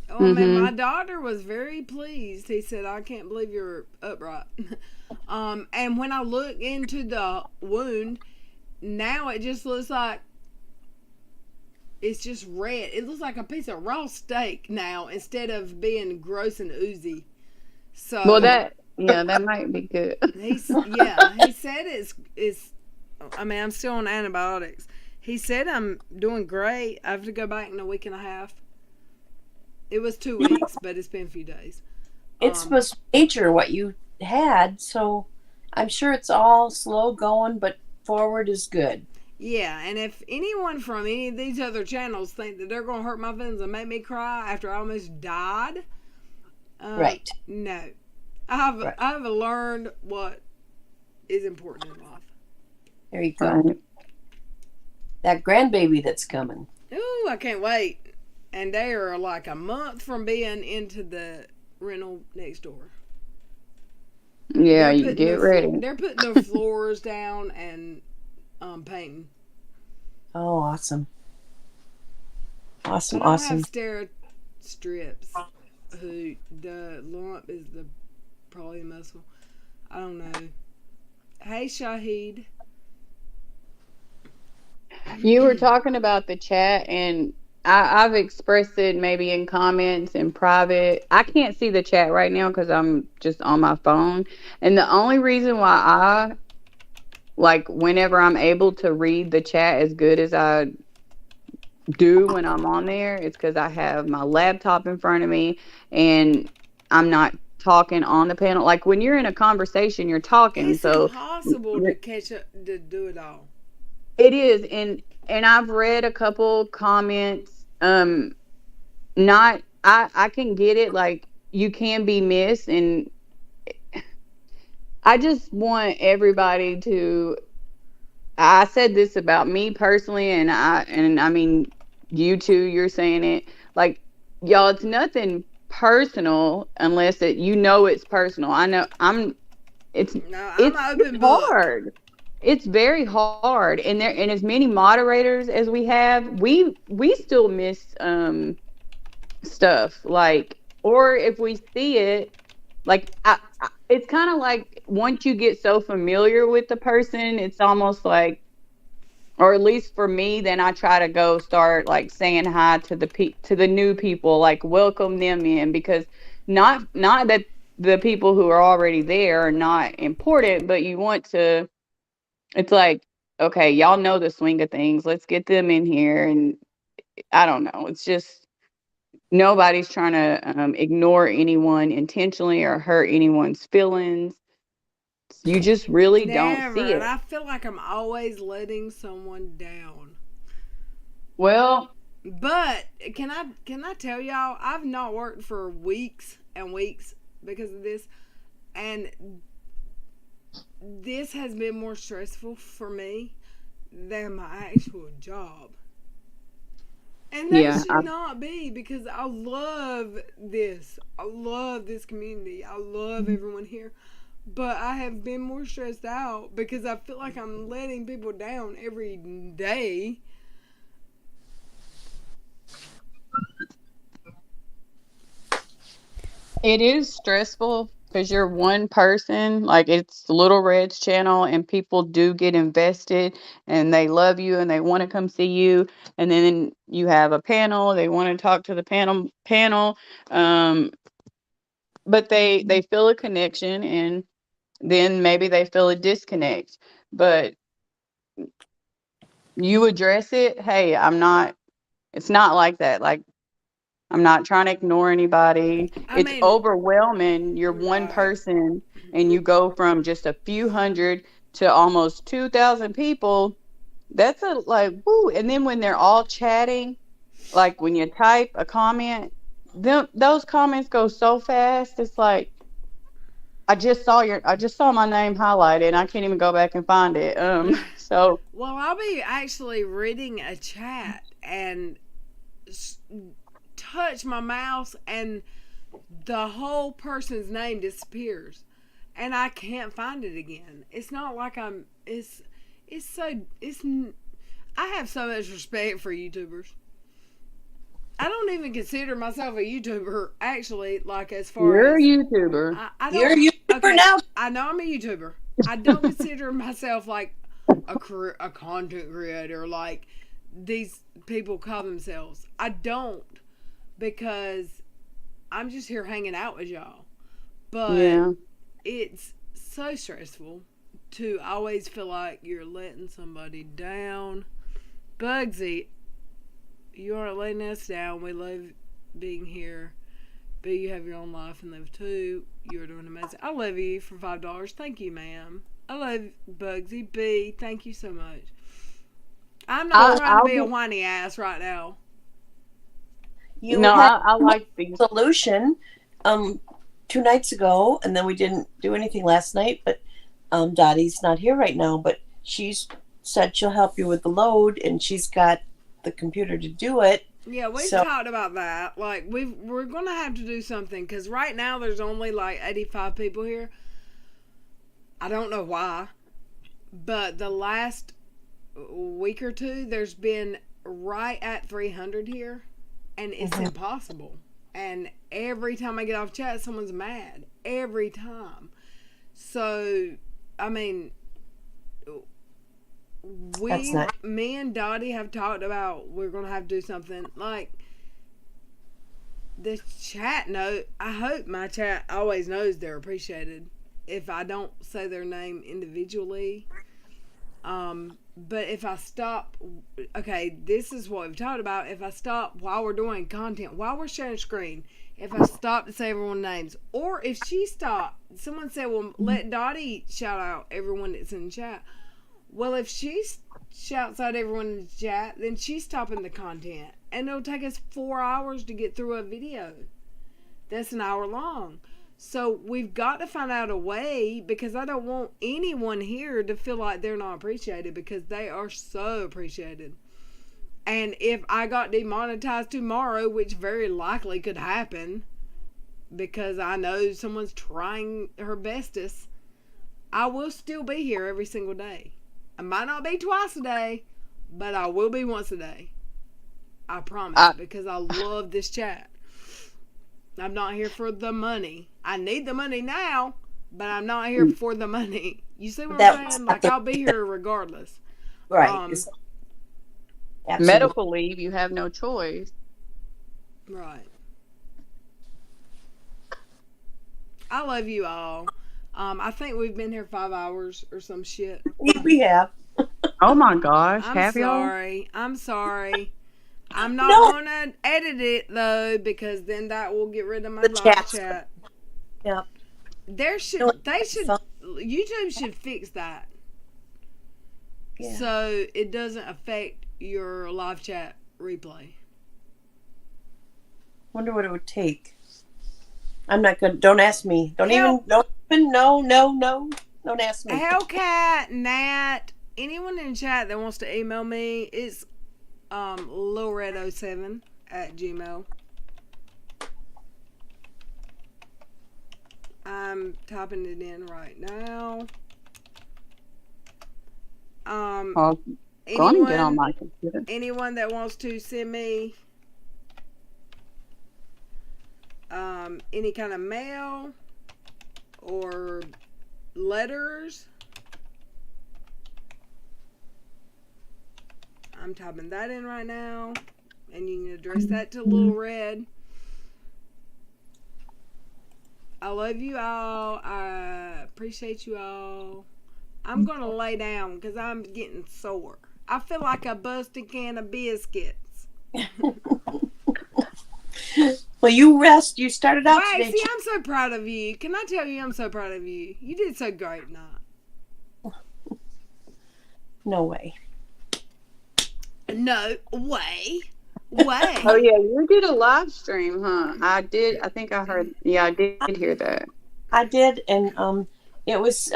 Oh, man, my doctor was very pleased. He said, I can't believe you're upright. And when I look into the wound, now it just looks like it's just red. It looks like a piece of raw steak now instead of being gross and oozy. So Well, that might be good. he said it's. I mean, I'm still on antibiotics. He said I'm doing great. I have to go back in a week and a half. It was 2 weeks, but it's been a few days. It's was major what you had, so I'm sure it's all slow going, but forward is good. Yeah, and if anyone from any of these other channels think that they're going to hurt my feelings and make me cry after I almost died, Right. No. I've learned what is important in life. There you go. Right. That grandbaby that's coming. Ooh, I can't wait. And they are like a month from being into the rental next door. Yeah, They're you putting get their ready. They're putting their floors down and painting. Oh, awesome. Awesome, I don't awesome. have stair strips. Who the lump is probably the muscle. I don't know. Hey, Shahid. You were talking about the chat, and I've expressed it maybe in comments in private. I can't see the chat right now because I'm just on my phone. And the only reason why I like whenever I'm able to read the chat as good as I do when I'm on there, it's because I have my laptop in front of me and I'm not talking on the panel. Like when you're in a conversation, you're talking. It's So impossible to catch up to do it all. it is, and I've read a couple comments. Not I can get it. Like you can be missed, and I just want everybody to. I said this about me personally, and I mean you too. You're saying it like y'all. It's nothing personal unless it's personal. I know It's No, I'm it's an open book. hard. It's very hard, and as many moderators as we have, we still miss stuff like, or if we see it, like it's kind of like once you get so familiar with the person, it's almost like, or at least for me, then I try to go start like saying hi to the new people, like welcome them in, because not that the people who are already there are not important, but you want to. It's like, okay, y'all know the swing of things. Let's get them in here. And I don't know. It's just nobody's trying to ignore anyone intentionally or hurt anyone's feelings. You just really don't Never. see And it. I feel like I'm always letting someone down. Well, But can I tell y'all, I've not worked for weeks and weeks because of this, and this has been more stressful for me than my actual job. And that Yeah, should not be, because I love this. I love this community. I love everyone here. But I have been more stressed out because I feel like I'm letting people down every day. it is stressful because you're one person. Like it's Little Red's channel, and people do get invested and they love you and they want to come see you. And then you have a panel, they want to talk to the panel. But they feel a connection, and then maybe they feel a disconnect. But you address it. Hey, it's not like that. Like I'm not trying to ignore anybody. It's overwhelming. You're one Right. person and you go from just a few hundred to almost 2,000 people. That's woo. And then when they're all chatting, like when you type a comment, those comments go so fast. It's like, I just saw my name highlighted and I can't even go back and find it. So Well, I'll be actually reading a chat and touch my mouse and the whole person's name disappears and I can't find it again. It's not like I have so much respect for YouTubers. I don't even consider myself a YouTuber, actually, like as far you're as... a YouTuber. I You're a don't, YouTuber now. I know I'm a YouTuber. I don't consider myself like a content creator like these people call themselves. I don't, because I'm just here hanging out with y'all. But Yeah. it's so stressful to always feel like you're letting somebody down. Bugsy, you aren't letting us down. We love being here. But you have your own life and live too. You're doing amazing. I love you for $5. Thank you, ma'am. I love Bugsy. B, thank you so much. I'm not trying to be a whiny ass right now. You No, had I like these. solution 2 nights ago, and then we didn't do anything last night. But Dottie's not here right now, but she's said she'll help you with the load, and she's got the computer to do it. Yeah, we've talked about that. Like, we're going to have to do something, because right now there's only like 85 people here. I don't know why, but the last week or two there's been right at 300 here, and it's impossible. And every time I get off chat, someone's mad. Every time. So, I mean, not- me and Dottie have talked about we're gonna have to do something like the chat. I hope my chat always knows they're appreciated. If I don't say their name individually, but if I stop, okay, this is what we've talked about. If I stop while we're doing content, while we're sharing screen, if I stop to say everyone's names, or if she stopped, someone said, well, let Dottie shout out everyone that's in the chat. Well, if she shouts out everyone in the chat, then she's stopping the content. And it'll take us 4 hours to get through a video that's an hour long. So we've got to find out a way, because I don't want anyone here to feel like they're not appreciated, because they are so appreciated. And if I got demonetized tomorrow, which very likely could happen, because I know someone's trying her bestest, I will still be here every single day. I might not be twice a day, but I will be once a day. I promise, because I love this chat. I'm not here for the money. I need the money now, but I'm not here for the money. You see what I'm saying? Like, I'll be here regardless. Right. Absolutely. Medical leave, you have no choice. Right. I love you all. I think we've been here 5 hours or some shit. We have. Oh my gosh, I'm have y'all? sorry. I'm sorry. I'm not gonna edit it though, because then that will get rid of my live chat. Yep. YouTube should fix that. Yeah. So it doesn't affect your live chat replay. Wonder what it would take. I'm not good. Don't ask me. Don't even ask me. Hellcat, Nat, anyone in chat that wants to email me, it's lilred07@gmail. I'm typing it in right now. Go on and get on my computer. Anyone that wants to send me any kind of mail or letters, I'm typing that in right now, and you can address that to Little Red. I love you all. I appreciate you all. I'm gonna lay down because I'm getting sore. I feel like a busted can of biscuits. Well, you rest. You started out today. See, I'm so proud of you. Can I tell you, I'm so proud of you. You did so great tonight. No way. No way. Oh yeah, you did a live stream, huh? I did. I think I heard. Yeah, I did hear that. I did, and it was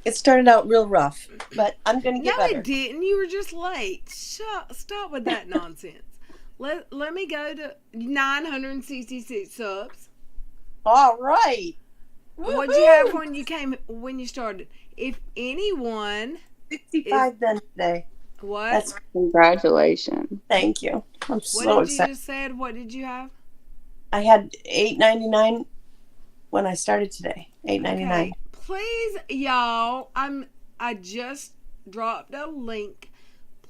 it started out real rough, but I'm gonna get better. No, it didn't. You were just late. Stop with that nonsense. Let me go to 966 subs. All right. What'd you have when you started? If anyone 65 then today. What? That's Congratulations. Thank you. I'm so What did excited. you just said? What did you have? I had $8.99 when I started today. $8.99. Okay. Please, y'all. I just dropped a link.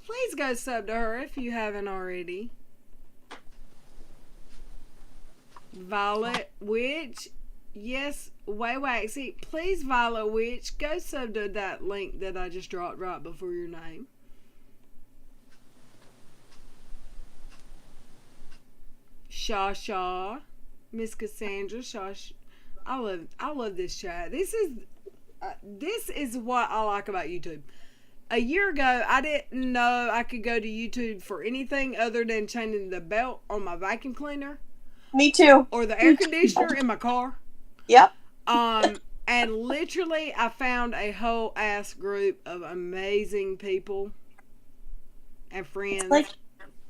Please go sub to her if you haven't already. Violet Witch. Yes, way waxy. Please, Violet Witch, go sub to that link that I just dropped right before your name. Shaw, Miss Cassandra, I love this chat. This is what I like about YouTube. A year ago, I didn't know I could go to YouTube for anything other than changing the belt on my vacuum cleaner. Me too. Or the air conditioner in my car. Yep. And literally, I found a whole ass group of amazing people and friends.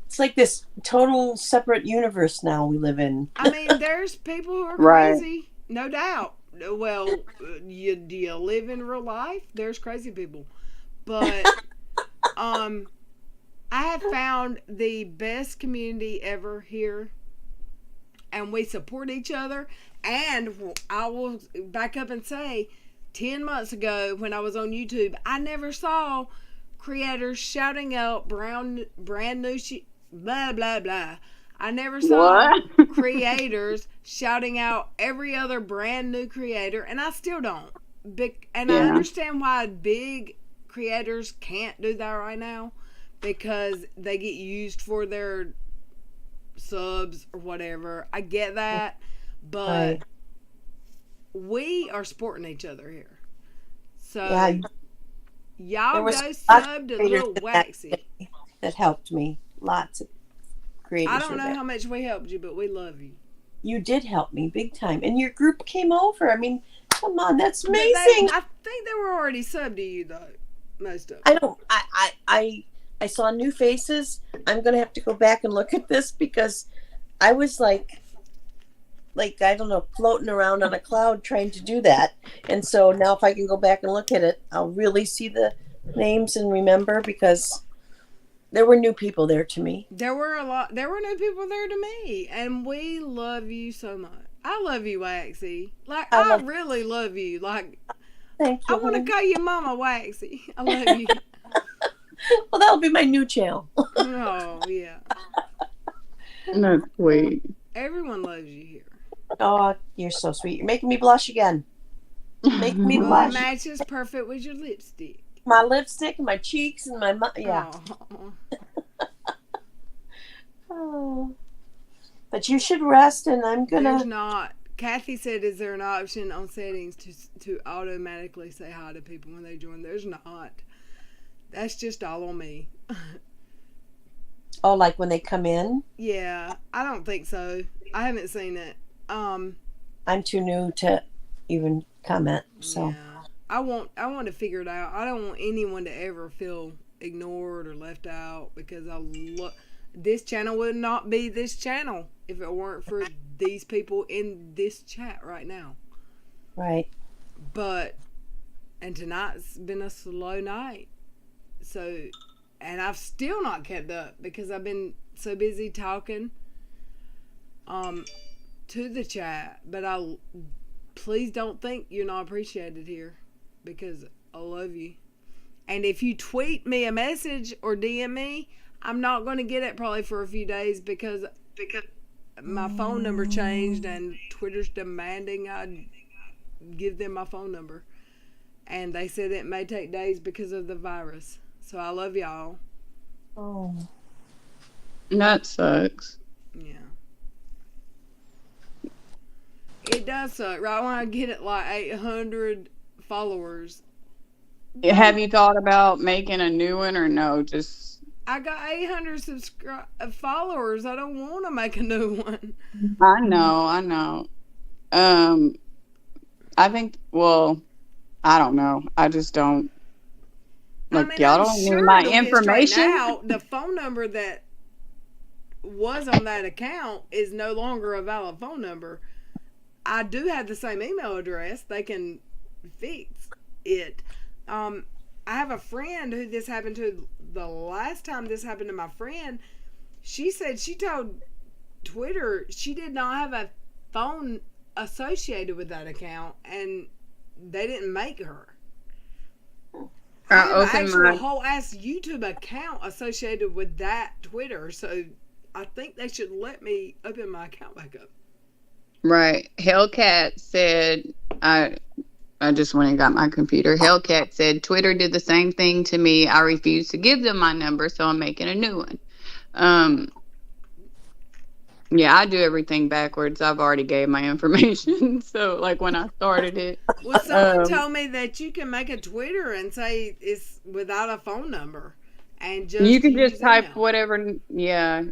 It's like this total separate universe now we live in. I mean, there's people who are crazy, no doubt. Well, do you live in real life? There's crazy people. But I have found the best community ever here. And we support each other. And I will back up and say, 10 months ago when I was on YouTube, I never saw creators shouting out brand new blah blah blah. I never saw What? creators shouting out every other brand new creator, and I still don't. And I Yeah. understand why big creators can't do that right now, because they get used for their subs or whatever. I get that, but Right. we are supporting each other here. So Yeah, y'all there go was lots of sub to creators Little Waxy. that helped me. Lots of creators. I don't were know there. how much we helped you, but we love you. You did help me big time, and your group came over. I mean, come on, that's But they- amazing. I think they were already subbed to you though, most of them. I don't. I saw new faces. I'm gonna have to go back and look at this because I was like I don't know, floating around on a cloud trying to do that. And so now, if I can go back and look at it, I'll really see the names and remember, because there were new people there to me. There were new people there to me, and we love you so much. I love you, Waxy. Like, I really love you. Like, Thank I you. want to honey. call you Mama Waxy. I love you. Well, that'll be my new channel. Oh, yeah. That's sweet. Everyone loves you here. Oh, you're so sweet. You're making me blush again. Making me Well, it blush. matches perfect with your lipstick. My lipstick and my cheeks and my yeah. Oh. Oh. But you should rest, and I'm There's gonna. not. Kathy said, is there an option on settings to automatically say hi to people when they join? There's not. That's just all on me. Oh, like when they come in. Yeah, I don't think so. I haven't seen it. I'm too new to even comment. So Yeah. I want to figure it out. I don't want anyone to ever feel ignored or left out, because this channel would not be this channel if it weren't for these people in this chat right now. right. And tonight's been a slow night. So, and I've still not kept up because I've been so busy talking to the chat. But please don't think you're not appreciated here, because I love you. And if you tweet me a message or DM me, I'm not going to get it probably for a few days, because my phone number changed and Twitter's demanding I give them my phone number. And they said it may take days because of the virus. So I love y'all. Oh. That sucks. Yeah. It does suck. Right when I get it like 800 followers, Have you thought about making a new one or no? Just I got 800 followers. I don't want to make a new one. I know. I think. Well, I don't know. I just don't. Like, y'all I'm don't sure need my it'll get information. straightened out. The phone number that was on that account is no longer a valid phone number. I do have the same email address. They can fix it. I have a friend who this happened to. The last time this happened to my friend, she said she told Twitter she did not have a phone associated with that account, and they didn't make her. I have an actual whole ass YouTube account associated with that Twitter, so I think they should let me open my account back up. Right. Hellcat said, I just went and got my computer. Hellcat said, Twitter did the same thing to me. I refused to give them my number, so I'm making a new one. Yeah, I do everything backwards. I've already gave my information. So, like, when I started it. Well, someone told me that you can make a Twitter and say it's without a phone number. And just you can use just type email. whatever. Yeah.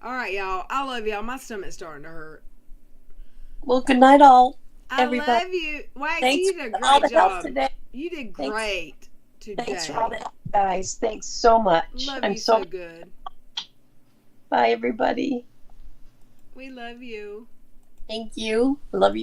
All right, y'all. I love y'all. My stomach's starting to hurt. Well, good night, all. I Everybody. love you. Wax, Thanks you did a for all great the help job. today. You did Thanks. great today. Thanks for all the help, guys. Thanks so much. Love I'm you so so. good. Bye, everybody. We love you. Thank you. Love you.